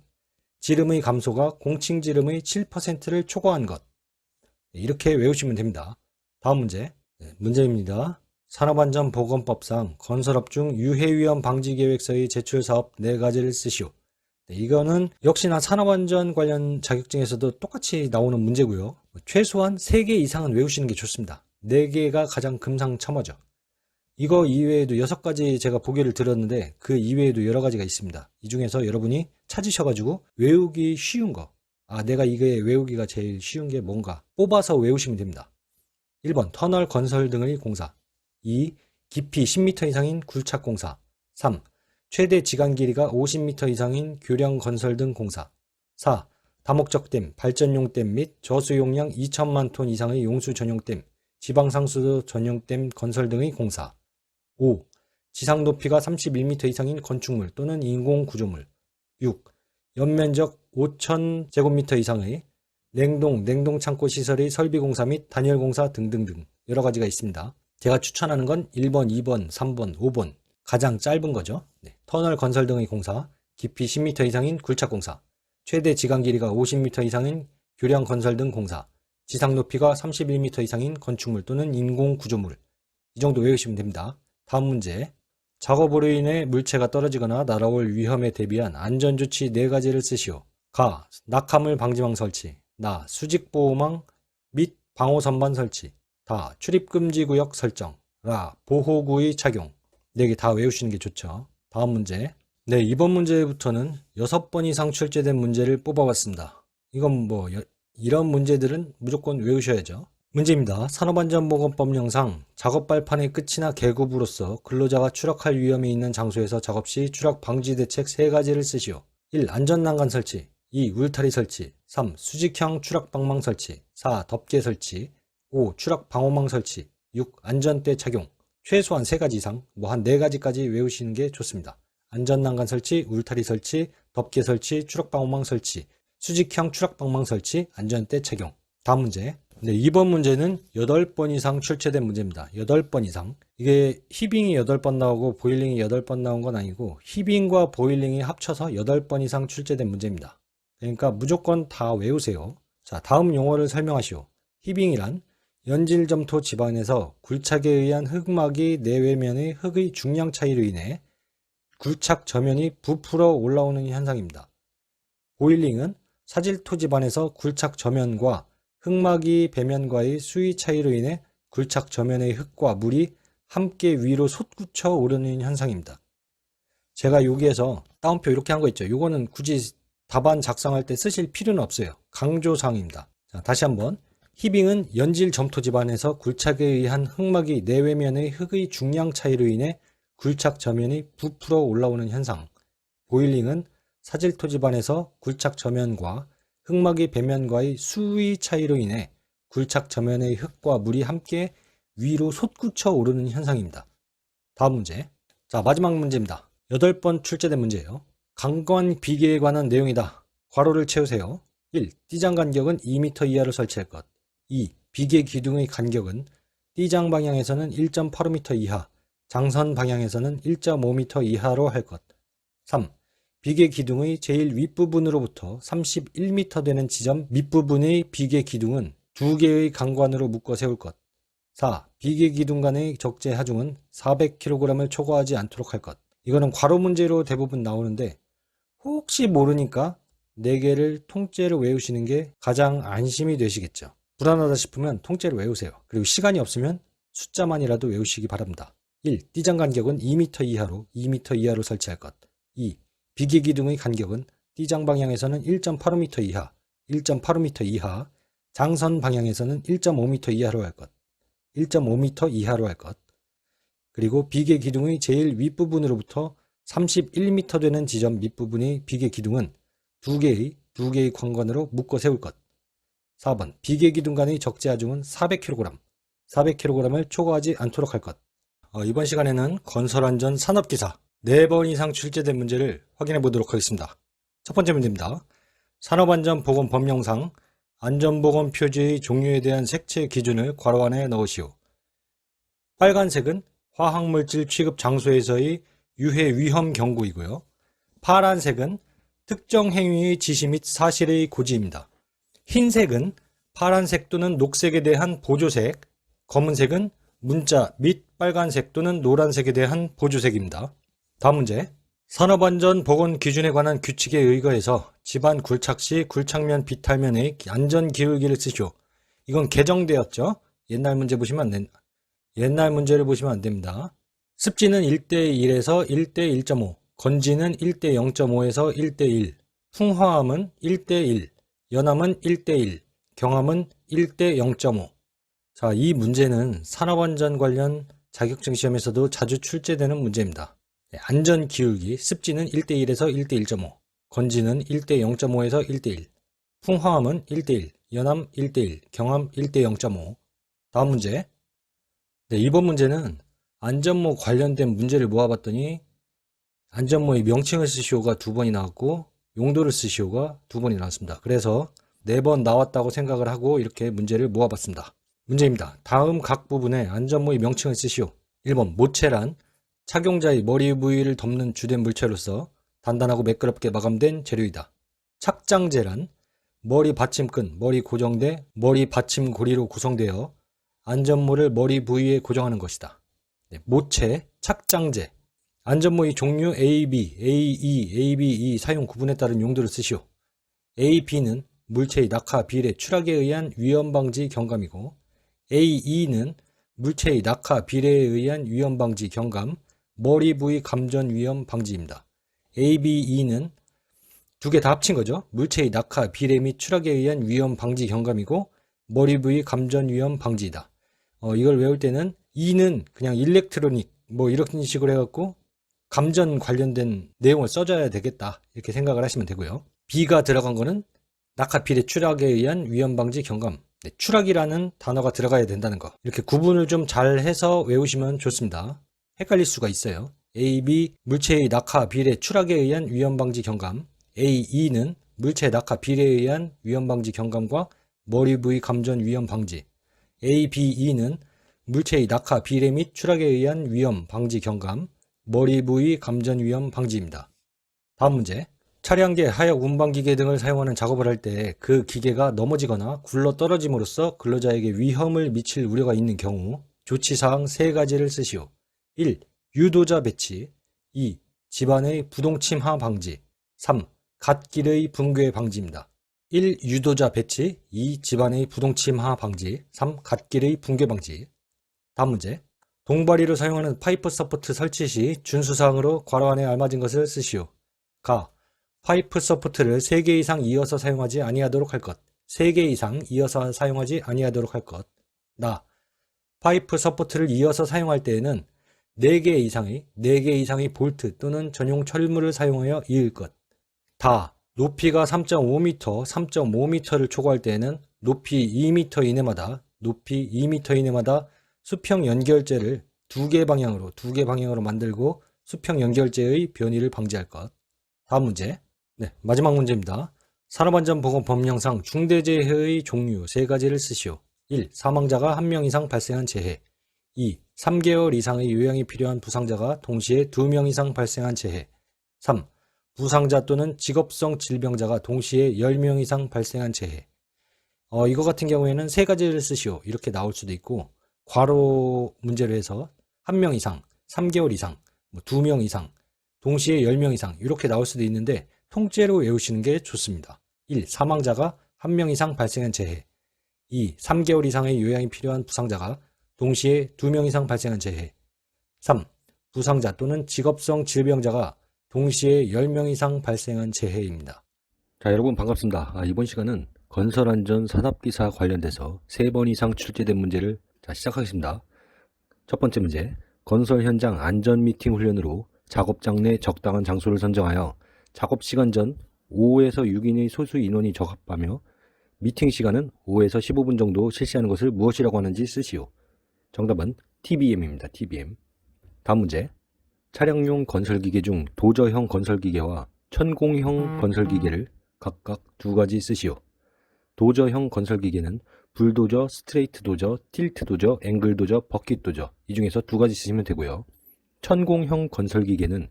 지름의 감소가 공칭 지름의 7%를 초과한 것. 이렇게 외우시면 됩니다. 다음 문제. 문제입니다. 산업안전보건법상 건설업 중 유해위험 방지계획서의 제출사업 4가지를 쓰시오. 이거는 역시나 산업안전 관련 자격증에서도 똑같이 나오는 문제고요. 최소한 3개 이상은 외우시는 게 좋습니다. 4개가 가장 금상첨화죠. 이거 이외에도 6가지 제가 보기를 드렸는데 그 이외에도 여러 가지가 있습니다. 이 중에서 여러분이 찾으셔가지고 외우기 쉬운 거, 내가 이게 외우기가 제일 쉬운 게 뭔가 뽑아서 외우시면 됩니다. 1번 터널 건설 등의 공사, 2. 깊이 10m 이상인 굴착 공사, 3. 최대 지간 길이가 50m 이상인 교량 건설 등 공사, 4. 다목적 댐, 발전용 댐 및 저수용량 2천만 톤 이상의 용수 전용 댐, 지방상수도 전용 댐 건설 등의 공사, 5. 지상 높이가 31m 이상인 건축물 또는 인공 구조물, 6. 연면적 5,000제곱미터 이상의 냉동 창고 시설의 설비 공사 및 단열 공사 등등등 여러 가지가 있습니다. 제가 추천하는 건 1번, 2번, 3번, 5번 가장 짧은 거죠. 터널 건설 등의 공사, 깊이 10m 이상인 굴착 공사, 최대 지간 길이가 50m 이상인 교량 건설 등 공사, 지상 높이가 31m 이상인 건축물 또는 인공 구조물. 이 정도 외우시면 됩니다. 다음 문제. 작업으로 인해 물체가 떨어지거나 날아올 위험에 대비한 안전조치 4가지를 쓰시오. 가. 낙하물 방지망 설치. 나. 수직보호망 및 방호선반 설치. 다. 출입금지구역 설정. 라. 보호구의 착용. 4개 다 외우시는 게 좋죠. 다음 문제. 이번 문제부터는 6번 이상 출제된 문제를 뽑아봤습니다. 이건 이런 문제들은 무조건 외우셔야죠. 문제입니다. 산업안전보건법령상 작업발판의 끝이나 계급으로서 근로자가 추락할 위험이 있는 장소에서 작업 시 추락 방지 대책 3가지를 쓰시오. 1. 안전난간 설치, 2. 울타리 설치, 3. 수직형 추락 방망 설치, 4. 덮개 설치, 5. 추락 방호망 설치, 6. 안전대 착용. 최소한 3가지 이상, 한 4가지까지 외우시는 게 좋습니다. 안전난간 설치, 울타리 설치, 덮개 설치, 추락 방호망 설치, 수직형 추락 방망 설치, 안전대 착용. 다음 문제. 이번 문제는 8번 이상 출제된 문제입니다. 8번 이상. 이게 히빙이 8번 나오고 보일링이 8번 나온 건 아니고 히빙과 보일링이 합쳐서 8번 이상 출제된 문제입니다. 그러니까 무조건 다 외우세요. 자, 다음 용어를 설명하시오. 히빙이란 연질점토 지방에서 굴착에 의한 흙막이 내외면의 흙의 중량 차이로 인해 굴착 저면이 부풀어 올라오는 현상입니다. 보일링은 사질토 집안에서 굴착 저면과 흙막이 배면과의 수위 차이로 인해 굴착 저면의 흙과 물이 함께 위로 솟구쳐 오르는 현상입니다. 제가 여기에서 따옴표 이렇게 한 거 있죠. 이거는 굳이 답안 작성할 때 쓰실 필요는 없어요. 강조사항입니다. 자, 다시 한번. 히빙은 연질 점토 집안에서 굴착에 의한 흙막이 내외면의 흙의 중량 차이로 인해 굴착 저면이 부풀어 올라오는 현상. 보일링은 사질토 집안에서 굴착 저면과 흙막이 배면과의 수위 차이로 인해 굴착 저면의 흙과 물이 함께 위로 솟구쳐 오르는 현상입니다. 다음 문제. 자, 마지막 문제입니다. 8번 출제된 문제예요. 강관 비계에 관한 내용이다. 괄호를 채우세요. 1. 띠장 간격은 2m 이하로 설치할 것. 2. 비계 기둥의 간격은 띠장 방향에서는 1.85m 이하, 장선 방향에서는 1.5m 이하로 할 것. 3. 비계 기둥의 제일 윗부분으로부터 31m 되는 지점 밑부분의 비계 기둥은 2개의 강관으로 묶어 세울 것. 4. 비계 기둥 간의 적재 하중은 400kg을 초과하지 않도록 할 것. 이거는 괄호 문제로 대부분 나오는데 혹시 모르니까 4개를 통째로 외우시는 게 가장 안심이 되시겠죠. 불안하다 싶으면 통째로 외우세요. 그리고 시간이 없으면 숫자만이라도 외우시기 바랍니다. 1. 띠장 간격은 2m 이하로 설치할 것. 2. 비계 기둥의 간격은 띠장 방향에서는 1.85m 이하, 1.85m 이하, 장선 방향에서는 1.5m 이하로 할 것. 1.5m 이하로 할 것. 그리고 비계 기둥의 제일 윗부분으로부터 31m 되는 지점 밑부분의 비계 기둥은 2개의 관관으로 묶어 세울 것. 4번. 비계 기둥 간의 적재 하중은 400kg을 초과하지 않도록 할 것. 이번 시간에는 건설안전 산업기사 4번 이상 출제된 문제를 확인해 보도록 하겠습니다. 첫 번째 문제입니다. 산업안전보건 법령상 안전보건 표지의 종류에 대한 색채 기준을 괄호 안에 넣으시오. 빨간색은 화학물질 취급 장소에서의 유해 위험 경고이고요. 파란색은 특정 행위의 지시 및 사실의 고지입니다. 흰색은 파란색 또는 녹색에 대한 보조색, 검은색은 문자 및 빨간색 또는 노란색에 대한 보조색입니다. 다음 문제. 산업안전보건 기준에 관한 규칙에 의거해서 집안 굴착 시 굴착면 비탈면에 안전기울기를 쓰시오. 이건 개정되었죠. 옛날 문제를 보시면 안 됩니다. 습지는 1:1에서 1:1.5, 건지는 1:0.5에서 1:1, 풍화함은 1:1, 연함은 1:1, 경함은 1:0.5. 자, 이 문제는 산업안전 관련 자격증 시험에서도 자주 출제되는 문제입니다. 안전기울기, 습지는 1:1에서 1:1.5, 건지는 1:0.5에서 1:1, 풍화함은 1:1, 연함 1:1, 경함 1:0.5. 다음 문제. 네, 이번 문제는 안전모 관련된 문제를 모아봤더니 안전모의 명칭을 쓰시오가 2번이 나왔고 용도를 쓰시오가 2번이 나왔습니다. 그래서 4번 나왔다고 생각을 하고 이렇게 문제를 모아봤습니다. 문제입니다. 다음 각 부분에 안전모의 명칭을 쓰시오. 1번 모체란 착용자의 머리 부위를 덮는 주된 물체로서 단단하고 매끄럽게 마감된 재료이다. 착장재란 머리 받침끈, 머리 고정대, 머리 받침 고리로 구성되어 안전모를 머리 부위에 고정하는 것이다. 네, 모체, 착장재. 안전모의 종류 AB, AE, ABE 사용 구분에 따른 용도를 쓰시오. AB는 물체의 낙하, 비례, 추락에 의한 위험 방지 경감이고 AE는 물체의 낙하, 비례에 의한 위험 방지 경감, 머리 부위 감전 위험 방지입니다. ABE는 2개 다 합친 거죠. 물체의 낙하, 비례 및 추락에 의한 위험 방지 경감이고 머리 부위 감전 위험 방지이다. 이걸 외울 때는 E는 그냥 일렉트로닉 이런 식으로 해갖고 감전 관련된 내용을 써줘야 되겠다 이렇게 생각을 하시면 되고요. B가 들어간 거는 낙하, 비례, 추락에 의한 위험 방지 경감. 네, 추락이라는 단어가 들어가야 된다는 거. 이렇게 구분을 좀 잘 해서 외우시면 좋습니다. 헷갈릴 수가 있어요. A, B 물체의 낙하, 비례, 추락에 의한 위험 방지 경감. A, E는 물체 낙하, 비례에 의한 위험 방지 경감과 머리 부위 감전 위험 방지. A, B, E는 물체의 낙하, 비례 및 추락에 의한 위험 방지 경감, 머리 부위 감전 위험 방지입니다. 다음 문제. 차량계, 하역, 운반기계 등을 사용하는 작업을 할 때 그 기계가 넘어지거나 굴러 떨어짐으로써 근로자에게 위험을 미칠 우려가 있는 경우 조치사항 3가지를 쓰시오. 1. 유도자 배치. 2. 집안의 부동침하 방지. 3. 갓길의 붕괴 방지입니다. 1. 유도자 배치 2. 집안의 부동침하 방지 3. 갓길의 붕괴 방지. 다음 문제. 동바리로 사용하는 파이프 서포트 설치 시 준수사항으로 괄호 안에 알맞은 것을 쓰시오. 가. 파이프 서포트를 3개 이상 이어서 사용하지 아니하도록 할 것. 3개 이상 이어서 사용하지 아니하도록 할 것. 나. 파이프 서포트를 이어서 사용할 때에는 4개 이상의 볼트 또는 전용 철물을 사용하여 이을 것. 다. 높이가 3.5m를 초과할 때에는 높이 2m 이내마다 수평 연결재를 2개 방향으로 만들고 수평 연결재의 변이를 방지할 것. 다음 문제. 네, 마지막 문제입니다. 산업안전보건법령상 중대재해의 종류 3가지를 쓰시오. 1. 사망자가 1명 이상 발생한 재해. 2. 3개월 이상의 요양이 필요한 부상자가 동시에 2명 이상 발생한 재해. 3. 부상자 또는 직업성 질병자가 동시에 10명 이상 발생한 재해. 이거 같은 경우에는 3가지를 쓰시오. 이렇게 나올 수도 있고, 괄호 문제로 해서 1명 이상, 3개월 이상, 2명 이상, 동시에 10명 이상 이렇게 나올 수도 있는데 통째로 외우시는 게 좋습니다. 1. 사망자가 1명 이상 발생한 재해. 2. 3개월 이상의 요양이 필요한 부상자가 동시에 2명 이상 발생한 재해. 3. 부상자 또는 직업성 질병자가 동시에 10명 이상 발생한 재해입니다. 자, 여러분 반갑습니다. 이번 시간은 건설안전 산업기사 관련돼서 3번 이상 출제된 문제를 시작하겠습니다. 첫 번째 문제. 건설 현장 안전 미팅 훈련으로 작업장 내 적당한 장소를 선정하여 작업 시간 전 5에서 6인의 소수 인원이 적합하며 미팅 시간은 5에서 15분 정도 실시하는 것을 무엇이라고 하는지 쓰시오. 정답은 TBM입니다. TBM. 다음 문제. 차량용 건설기계 중 도저형 건설기계와 천공형 건설기계를 각각 2가지 쓰시오. 도저형 건설기계는 불도저, 스트레이트 도저, 틸트 도저, 앵글 도저, 버킷 도저 이 중에서 2가지 쓰시면 되고요. 천공형 건설기계는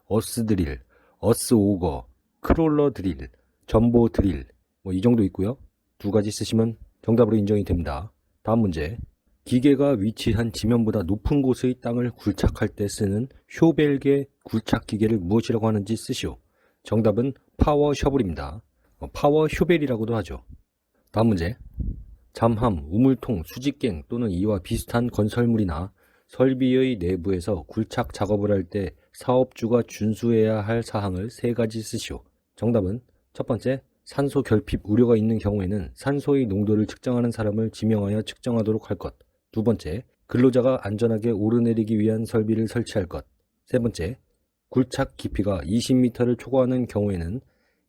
어스 드릴, 어스 오거, 크롤러 드릴, 전보 드릴 이 정도 있고요. 2가지 쓰시면 정답으로 인정이 됩니다. 다음 문제. 기계가 위치한 지면보다 높은 곳의 땅을 굴착할 때 쓰는 쇼벨계 굴착 기계를 무엇이라고 하는지 쓰시오. 정답은 파워 셔블입니다. 파워 쇼벨이라고도 하죠. 다음 문제. 잠함, 우물통, 수직갱 또는 이와 비슷한 건설물이나 설비의 내부에서 굴착 작업을 할 때 사업주가 준수해야 할 사항을 3가지 쓰시오. 정답은 첫 번째, 산소 결핍 우려가 있는 경우에는 산소의 농도를 측정하는 사람을 지명하여 측정하도록 할 것. 2번째, 근로자가 안전하게 오르내리기 위한 설비를 설치할 것. 3번째, 굴착 깊이가 20m를 초과하는 경우에는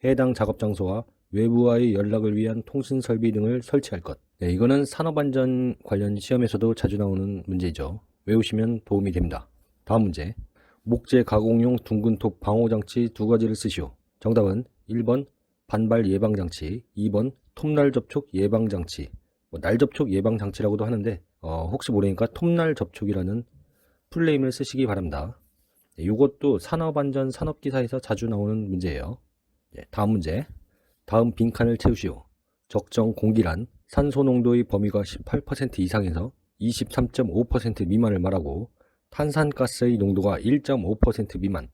해당 작업 장소와 외부와의 연락을 위한 통신 설비 등을 설치할 것. 네, 이거는 산업안전 관련 시험에서도 자주 나오는 문제이죠. 외우시면 도움이 됩니다. 다음 문제. 목재 가공용 둥근톱 방호장치 2가지를 쓰시오. 정답은 1번 반발 예방장치, 2번 톱날 접촉 예방장치. 날 접촉 예방장치라고도 하는데 혹시 모르니까 톱날 접촉이라는 풀네임을 쓰시기 바랍니다. 이것도 산업안전 산업기사에서 자주 나오는 문제예요. 다음 문제. 다음 빈칸을 채우시오. 적정 공기란 산소 농도의 범위가 18% 이상에서 23.5% 미만을 말하고 탄산가스의 농도가 1.5% 미만,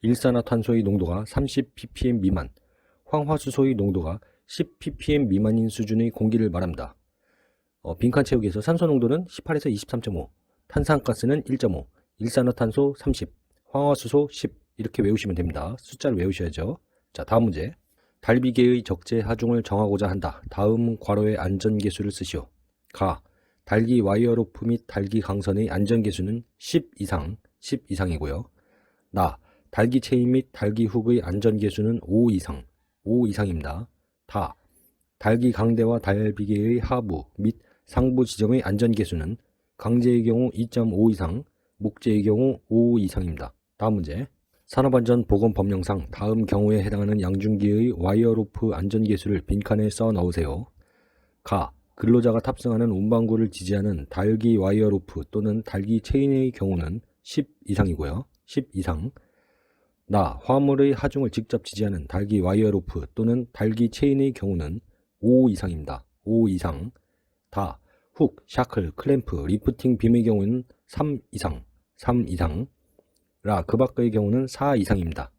일산화탄소의 농도가 30ppm 미만, 황화수소의 농도가 10ppm 미만인 수준의 공기를 말합니다. 빈칸 채우기에서 산소 농도는 18에서 23.5, 탄산가스는 1.5, 일산화탄소 30, 황화수소 10 이렇게 외우시면 됩니다. 숫자를 외우셔야죠. 자, 다음 문제. 달비계의 적재 하중을 정하고자 한다. 다음 괄호의 안전계수를 쓰시오. 가. 달기 와이어로프 및 달기 강선의 안전계수는 10 이상이고요. 나. 달기 체인 및 달기 훅의 안전계수는 5 이상입니다. 다. 달기 강대와 달비계의 하부 및 상부 지점의 안전계수는 강제의 경우 2.5 이상, 목재의 경우 5 이상입니다. 다음 문제. 산업안전보건법령상 다음 경우에 해당하는 양중기의 와이어로프 안전계수를 빈칸에 써 넣으세요. 가. 근로자가 탑승하는 운반구를 지지하는 달기 와이어로프 또는 달기 체인의 경우는 10 이상이고요. 10 이상. 나. 화물의 하중을 직접 지지하는 달기 와이어로프 또는 달기 체인의 경우는 5 이상입니다. 5 이상. 다. 훅, 샤클, 클램프, 리프팅 빔의 경우는 3 이상. 라, 그 밖의 경우는 4 이상입니다.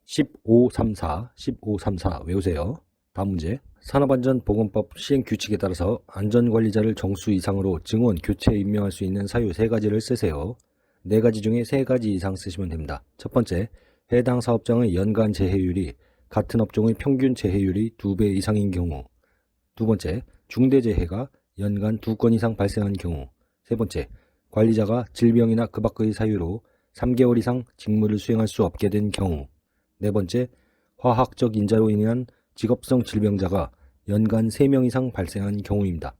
1534 외우세요. 다음 문제. 산업안전보건법 시행규칙에 따라서 안전관리자를 정수 이상으로 증원, 교체 임명할 수 있는 사유 3가지를 쓰세요. 4가지 중에 3가지 이상 쓰시면 됩니다. 첫 번째, 해당 사업장의 연간 재해율이 같은 업종의 평균 재해율이 2배 이상인 경우. 두 번째, 중대재해가 연간 2건 이상 발생한 경우. 세 번째, 관리자가 질병이나 그 밖의 사유로 3개월 이상 직무를 수행할 수 없게 된 경우. 네 번째, 화학적 인자로 인한 직업성 질병자가 연간 3명 이상 발생한 경우입니다.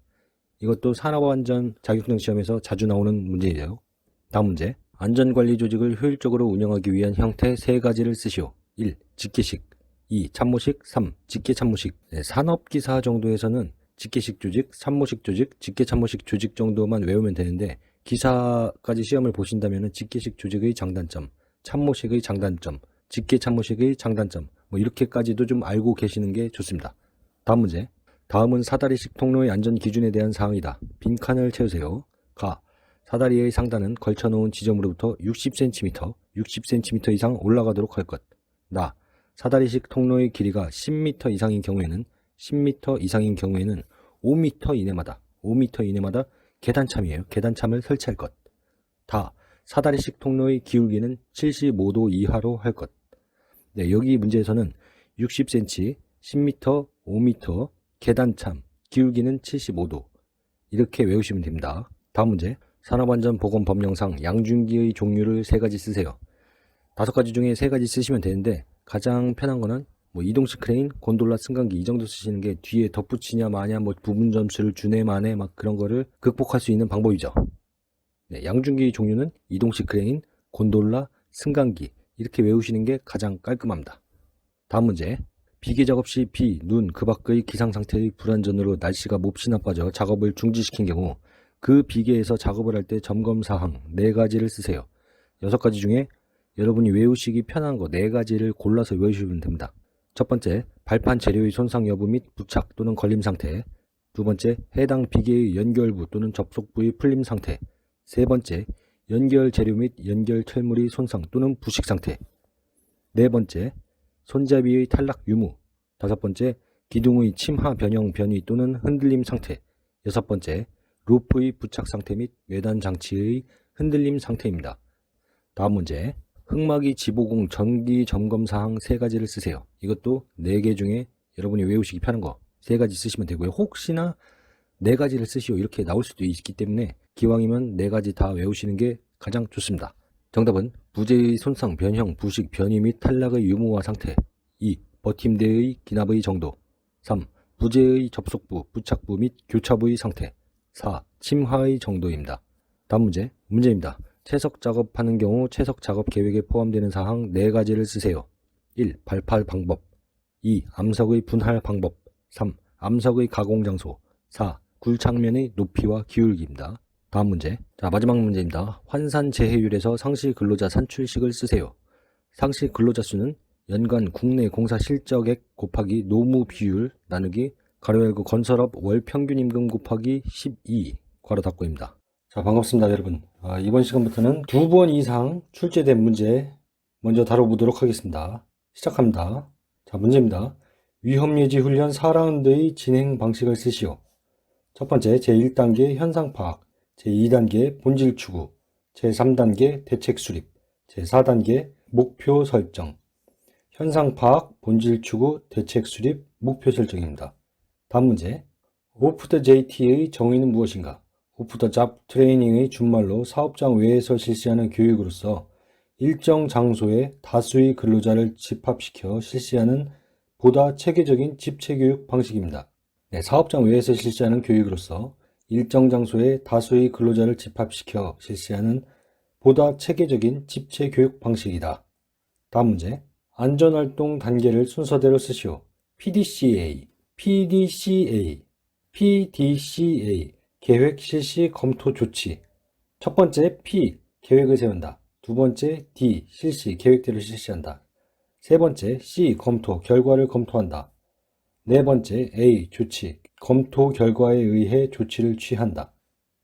이것도 산업안전 자격증 시험에서 자주 나오는 문제예요. 다음 문제. 안전관리 조직을 효율적으로 운영하기 위한 형태 3가지를 쓰시오. 1. 직계식 2. 참모식 3. 직계참모식. 산업기사 정도에서는 직계식 조직, 참모식 조직, 직계참모식 조직 정도만 외우면 되는데 기사까지 시험을 보신다면 직계식 조직의 장단점, 참모식의 장단점, 직계참모식의 장단점 이렇게까지도 좀 알고 계시는 게 좋습니다. 다음 문제. 다음은 사다리식 통로의 안전 기준에 대한 사항이다. 빈칸을 채우세요. 가. 사다리의 상단은 걸쳐놓은 지점으로부터 60cm 이상 올라가도록 할 것. 나. 사다리식 통로의 길이가 10m 이상인 경우에는 10m 이상인 경우에는 5m 이내마다 계단참이에요. 계단참을 설치할 것. 다. 사다리식 통로의 기울기는 75도 이하로 할 것. 네, 여기 문제에서는 60cm, 10m, 5m, 계단참, 기울기는 75도. 이렇게 외우시면 됩니다. 다음 문제. 산업안전보건법령상 양준기의 종류를 3가지 쓰세요. 5가지 중에 3가지 쓰시면 되는데 가장 편한 거는 이동식 크레인, 곤돌라, 승강기 이 정도 쓰시는 게 뒤에 덧붙이냐 마냐 부분 점수를 주네 마네 그런 거를 극복할 수 있는 방법이죠. 네, 양준기 종류는 이동식 크레인, 곤돌라, 승강기 이렇게 외우시는 게 가장 깔끔합니다. 다음 문제. 비계 작업 시 비, 눈, 그 밖의 기상 상태의 불안전으로 날씨가 몹시 나빠져 작업을 중지시킨 경우 그 비계에서 작업을 할 때 점검 사항 4가지를 쓰세요. 6가지 중에 여러분이 외우시기 편한 거 4가지를 골라서 외우시면 됩니다. 첫 번째, 발판 재료의 손상 여부 및 부착 또는 걸림 상태. 두 번째, 해당 비계의 연결부 또는 접속부의 풀림 상태. 세 번째, 연결 재료 및 연결 철물의 손상 또는 부식 상태. 네 번째, 손잡이의 탈락 유무. 다섯 번째, 기둥의 침하 변형 변이 또는 흔들림 상태. 여섯 번째, 루프의 부착 상태 및 외단 장치의 흔들림 상태입니다. 다음 문제. 흑막이 지보공 전기 점검 사항 3가지를 쓰세요. 이것도 4개 중에 여러분이 외우시기 편한 거 3가지 쓰시면 되고요. 혹시나 4가지를 쓰시오 이렇게 나올 수도 있기 때문에 기왕이면 4가지 다 외우시는 게 가장 좋습니다. 정답은 부재의 손상, 변형, 부식, 변이 및 탈락의 유무와 상태. 2. 버팀대의 기납의 정도. 3. 부재의 접속부, 부착부 및 교차부의 상태. 4. 침하의 정도입니다. 다음 문제입니다. 채석 작업하는 경우 채석 작업 계획에 포함되는 사항 4가지를 쓰세요. 1. 발파 방법. 2. 암석의 분할 방법. 3. 암석의 가공 장소. 4. 굴착면의 높이와 기울기입니다. 다음 문제. 자, 마지막 문제입니다. 환산 재해율에서 상시 근로자 산출식을 쓰세요. 상시 근로자 수는 연간 국내 공사 실적액 곱하기 노무 비율 나누기 가로 열고 건설업 월 평균 임금 곱하기 12 괄호 닫고입니다. 자, 반갑습니다, 여러분. 이번 시간부터는 2번 이상 출제된 문제 먼저 다뤄보도록 하겠습니다. 시작합니다. 자, 문제입니다. 위험예지 훈련 4라운드의 진행 방식을 쓰시오. 첫 번째, 제1단계 현상 파악, 제2단계 본질 추구, 제3단계 대책 수립, 제4단계 목표 설정. 현상 파악, 본질 추구, 대책 수립, 목표 설정입니다. 다음 문제. 오프 더 JT의 정의는 무엇인가? 오프 더 잡 트레이닝의 준말로 사업장 외에서 실시하는 교육으로서 일정 장소에 다수의 근로자를 집합시켜 실시하는 보다 체계적인 집체교육 방식입니다. 네, 사업장 외에서 실시하는 교육으로서 일정 장소에 다수의 근로자를 집합시켜 실시하는 보다 체계적인 집체교육 방식이다. 다음 문제. 안전활동 단계를 순서대로 쓰시오. PDCA, 계획 실시 검토 조치. 첫 번째 P, 계획을 세운다. 두 번째 D, 실시, 계획대로 실시한다. 세 번째 C, 검토, 결과를 검토한다. 네 번째 A, 조치, 검토 결과에 의해 조치를 취한다.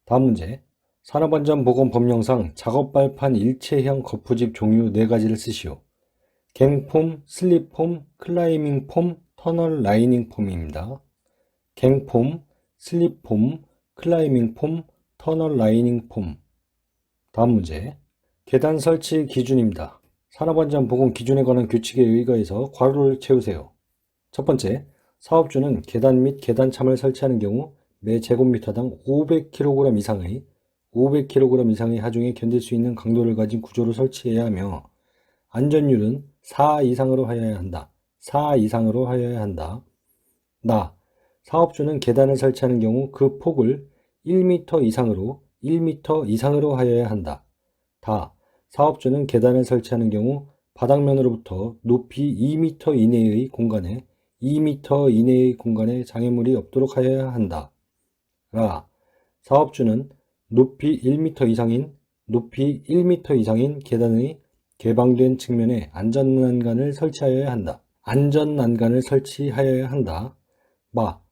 다음 문제. 산업안전보건법령상 작업발판 일체형 거푸집 종류 4가지를 쓰시오. 갱폼, 슬립폼, 클라이밍 폼, 터널 라이닝 폼입니다. 갱폼, 슬립폼, 클라이밍 폼, 터널 라이닝 폼. 다음 문제. 계단 설치 기준입니다. 산업안전보건 기준에 관한 규칙에 의거해서 괄호를 채우세요. 첫 번째, 사업주는 계단 및 계단참을 설치하는 경우 매 제곱미터당 500kg 이상의 하중에 견딜 수 있는 강도를 가진 구조로 설치해야 하며 안전율은 4 이상으로 하여야 한다. 4 이상으로 하여야 한다. 사업주는 계단을 설치하는 경우 그 폭을 1m 이상으로 하여야 한다. 사업주는 계단을 설치하는 경우 바닥면으로부터 높이 2m 이내의 공간에 장애물이 없도록 하여야 한다. 사업주는 높이 1m 이상인 계단의 개방된 측면에 안전난간을 설치하여야 한다.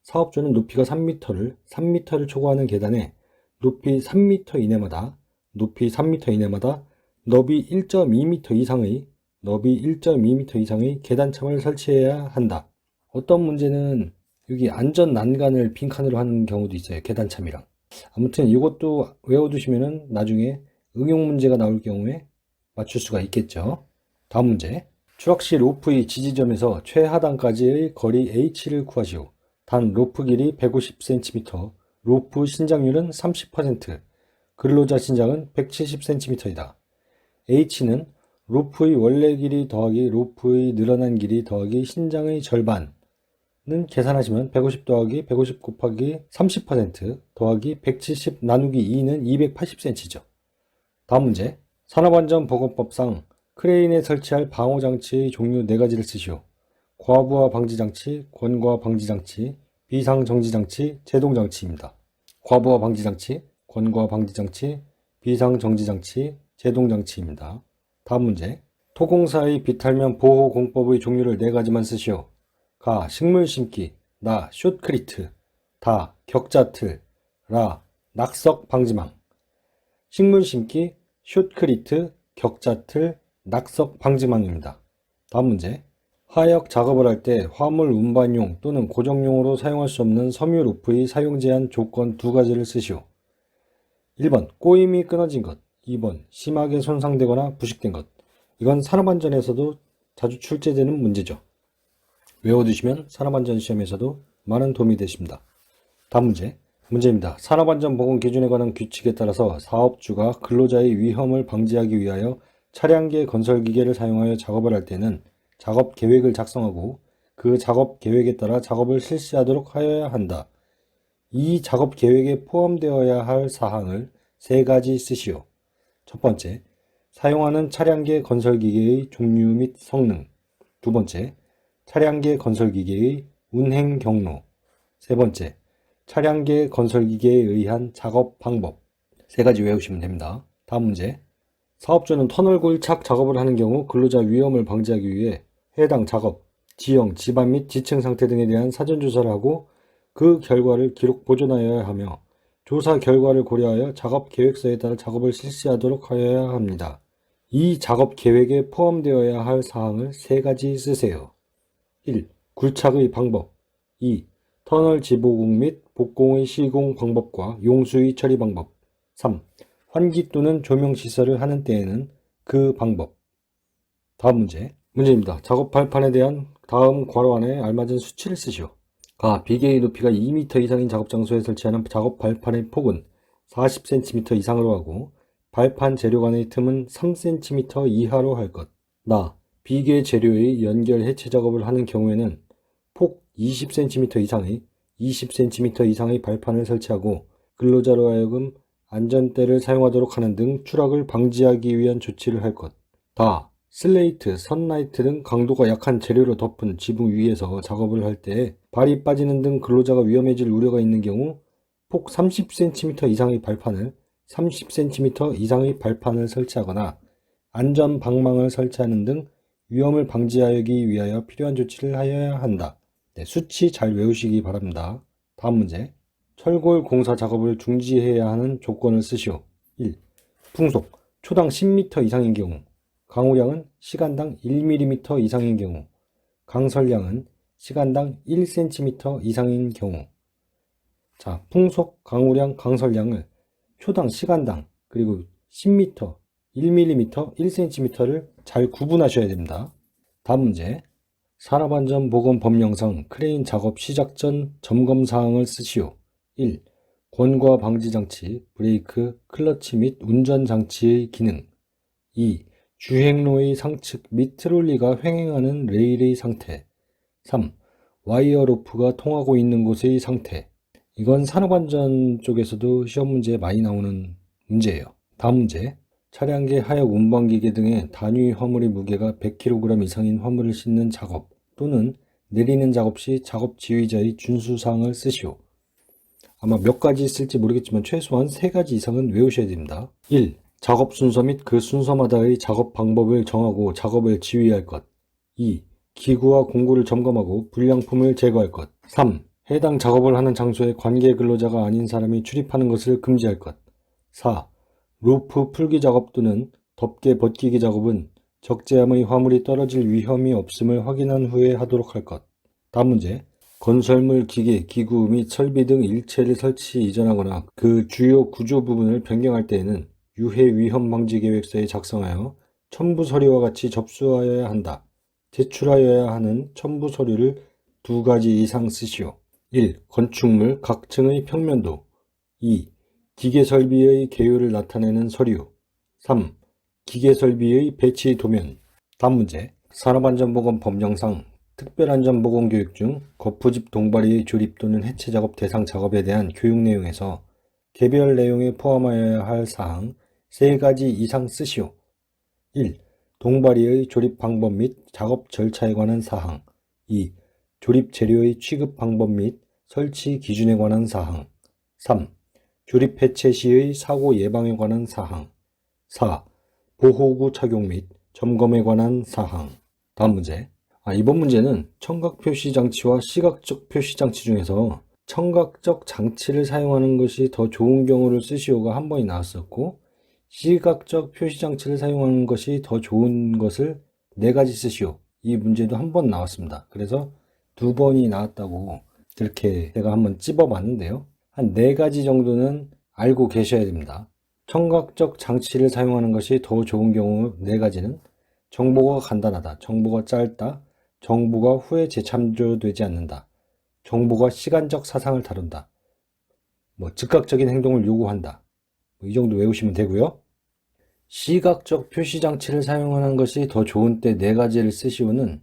사업주는 높이가 3m를 초과하는 계단에 높이 3m 이내마다 너비 1.2m 이상의 계단참을 설치해야 한다. 어떤 문제는 여기 안전 난간을 빈칸으로 하는 경우도 있어요. 계단참이랑. 아무튼 이것도 외워두시면은 나중에 응용 문제가 나올 경우에 맞출 수가 있겠죠. 다음 문제. 추락 시 로프의 지지점에서 최하단까지의 거리 H를 구하시오. 단 로프 길이 150cm, 로프 신장률은 30%, 근로자 신장은 170cm이다. H는 로프의 원래 길이 더하기 로프의 늘어난 길이 더하기 신장의 절반은 계산하시면 150 더하기 150 곱하기 30% 더하기 170 나누기 2는 280cm죠. 다음 문제. 산업안전보건법상 크레인에 설치할 방호장치의 종류 4가지를 쓰시오. 과부하 방지장치, 권고하 방지장치, 비상정지장치, 제동장치입니다. 과부하 방지장치, 권고하 방지장치, 비상정지장치, 제동장치입니다. 다음 문제. 토공사의 비탈면 보호공법의 종류를 4가지만 쓰시오. 가, 식물 심기, 나, 숏크리트, 다, 격자틀, 라, 낙석 방지망. 식물 심기, 숏크리트, 격자틀, 낙석 방지망입니다. 다음 문제. 하역 작업을 할 때 화물 운반용 또는 고정용으로 사용할 수 없는 섬유 로프의 사용 제한 조건 2가지를 쓰시오. 1번 꼬임이 끊어진 것, 2번 심하게 손상되거나 부식된 것. 이건 산업안전에서도 자주 출제되는 문제죠. 외워두시면 산업안전시험에서도 많은 도움이 되십니다. 다음 문제입니다. 산업안전보건 기준에 관한 규칙에 따라서 사업주가 근로자의 위험을 방지하기 위하여 차량계 건설기계를 사용하여 작업을 할 때는 작업 계획을 작성하고 그 작업 계획에 따라 작업을 실시하도록 하여야 한다. 이 작업 계획에 포함되어야 할 사항을 3가지 쓰시오. 첫 번째, 사용하는 차량계 건설기계의 종류 및 성능. 두 번째, 차량계 건설기계의 운행 경로. 세 번째, 차량계 건설기계에 의한 작업 방법. 3가지 외우시면 됩니다. 다음 문제. 사업주는 터널 굴착 작업을 하는 경우 근로자 위험을 방지하기 위해 해당 작업, 지형, 지반 및 지층 상태 등에 대한 사전조사를 하고 그 결과를 기록 보존하여야 하며 조사 결과를 고려하여 작업 계획서에 따라 작업을 실시하도록 하여야 합니다. 이 작업 계획에 포함되어야 할 사항을 3가지 쓰세요. 1. 굴착의 방법. 2. 터널 지보공 및 복공의 시공 방법과 용수의 처리 방법. 3. 환기 또는 조명 시설을 하는 때에는 그 방법. 다음 문제입니다. 작업 발판에 대한 다음 괄호 안에 알맞은 수치를 쓰시오. 가, 비계의 높이가 2m 이상인 작업 장소에 설치하는 작업 발판의 폭은 40cm 이상으로 하고 발판 재료 간의 틈은 3cm 이하로 할 것. 나, 비계 재료의 연결 해체 작업을 하는 경우에는 폭 20cm 이상의 발판을 설치하고 근로자로 하여금 안전대를 사용하도록 하는 등 추락을 방지하기 위한 조치를 할 것. 다, 슬레이트, 선라이트 등 강도가 약한 재료로 덮은 지붕 위에서 작업을 할 때 발이 빠지는 등 근로자가 위험해질 우려가 있는 경우 폭 30cm 이상의 발판을 설치하거나 안전 방망을 설치하는 등 위험을 방지하기 위하여 필요한 조치를 하여야 한다. 수치 잘 외우시기 바랍니다. 다음 문제. 철골 공사 작업을 중지해야 하는 조건을 쓰시오. 1. 풍속, 초당 10m 이상인 경우. 강우량은 시간당 1mm 이상인 경우. 강설량은 시간당 1cm 이상인 경우. 자, 풍속, 강우량, 강설량을 초당 시간당 그리고 10m, 1mm, 1cm를 잘 구분하셔야 됩니다. 다음 문제. 산업안전보건법령상 크레인 작업 시작 전 점검사항을 쓰시오. 1. 권과 방지장치, 브레이크, 클러치 및 운전장치의 기능. 2. 주행로의 상측 및 트롤리가 횡행하는 레일의 상태. 3. 와이어 로프가 통하고 있는 곳의 상태. 이건 산업안전 쪽에서도 시험 문제에 많이 나오는 문제예요. 다음 문제. 차량계 하역 운반기계 등의 단위 화물의 무게가 100kg 이상인 화물을 싣는 작업 또는 내리는 작업 시 작업 지휘자의 준수사항을 쓰시오. 아마 몇 가지 있을지 모르겠지만 최소한 3가지 이상은 외우셔야 됩니다. 1. 작업 순서 및 그 순서마다의 작업 방법을 정하고 작업을 지휘할 것. 2. 기구와 공구를 점검하고 불량품을 제거할 것. 3. 해당 작업을 하는 장소에 관계 근로자가 아닌 사람이 출입하는 것을 금지할 것. 4. 루프 풀기 작업 또는 덮개 벗기기 작업은 적재함의 화물이 떨어질 위험이 없음을 확인한 후에 하도록 할 것. 다음 문제. 건설물 기계, 기구 및 설비 등 일체를 설치 이전하거나 그 주요 구조 부분을 변경할 때에는 유해 위험 방지 계획서에 작성하여 첨부 서류와 같이 접수하여야 한다. 제출하여야 하는 첨부 서류를 2가지 이상 쓰시오. 1. 건축물 각 층의 평면도. 2. 기계 설비의 개요를 나타내는 서류. 3. 기계 설비의 배치 도면. 다음 문제. 산업안전보건법령상 특별안전보건교육 중 거푸집 동바리의 조립 또는 해체 작업 대상 작업에 대한 교육 내용에서 개별 내용에 포함하여야 할 사항 3가지 이상 쓰시오. 1. 동바리의 조립 방법 및 작업 절차에 관한 사항. 2. 조립 재료의 취급 방법 및 설치 기준에 관한 사항. 3. 조립 해체 시의 사고 예방에 관한 사항. 4. 보호구 착용 및 점검에 관한 사항. 다음 문제. 이번 문제는 청각 표시 장치와 시각적 표시 장치 중에서 청각적 장치를 사용하는 것이 더 좋은 경우를 쓰시오가 한 번이 나왔었고, 시각적 표시 장치를 사용하는 것이 더 좋은 것을 4가지 쓰시오. 이 문제도 한 번 나왔습니다. 그래서 2번이 나왔다고 이렇게 제가 한번 찝어봤는데요. 한 4가지 정도는 알고 계셔야 됩니다. 청각적 장치를 사용하는 것이 더 좋은 경우 4가지는 정보가 간단하다, 정보가 짧다, 정보가 후에 재참조되지 않는다, 정보가 시간적 사상을 다룬다, 즉각적인 행동을 요구한다. 이 정도 외우시면 되고요. 시각적 표시 장치를 사용하는 것이 더 좋은 때 4가지를 쓰시오는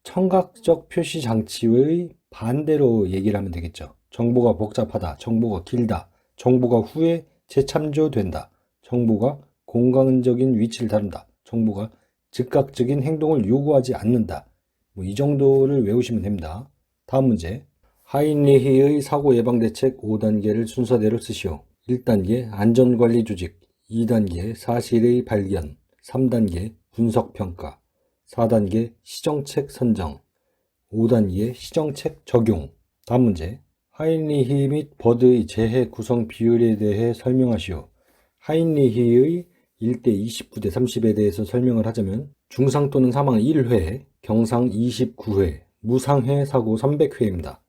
청각적 표시 장치의 반대로 얘기를 하면 되겠죠. 정보가 복잡하다, 정보가 길다, 정보가 후에 재참조된다, 정보가 공간적인 위치를 다룬다, 정보가 즉각적인 행동을 요구하지 않는다. 이 정도를 외우시면 됩니다. 다음 문제. 하인리히의 사고 예방 대책 5단계를 순서대로 쓰시오. 1단계 안전관리 조직, 2단계 사실의 발견, 3단계 분석평가, 4단계 시정책 선정, 5단계 시정책 적용. 다음 문제. 하인리히 및 버드의 재해 구성 비율에 대해 설명하시오. 하인리히의 1대 29대 30에 대해서 설명을 하자면 중상 또는 사망 1회, 경상 29회, 무상해 사고 300회입니다.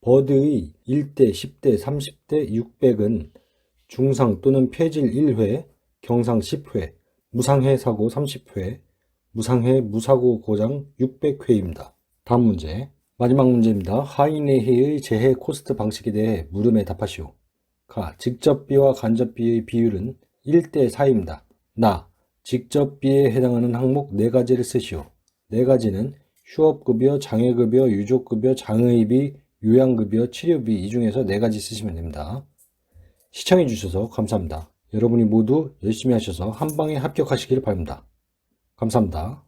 버드의 1대 10대 30대 600은 중상 또는 폐질 1회, 경상 10회, 무상해 사고 30회, 무상해 무사고 고장 600회입니다. 다음 문제. 마지막 문제입니다. 하인리히의 재해 코스트 방식에 대해 물음에 답하시오. 가. 직접비와 간접비의 비율은 1대 4입니다. 나. 직접비에 해당하는 항목 4가지를 쓰시오. 4가지는 휴업급여, 장애급여, 유족급여, 장의비, 요양급여, 치료비 이 중에서 4가지 쓰시면 됩니다. 시청해주셔서 감사합니다. 여러분이 모두 열심히 하셔서 한방에 합격하시길 바랍니다. 감사합니다.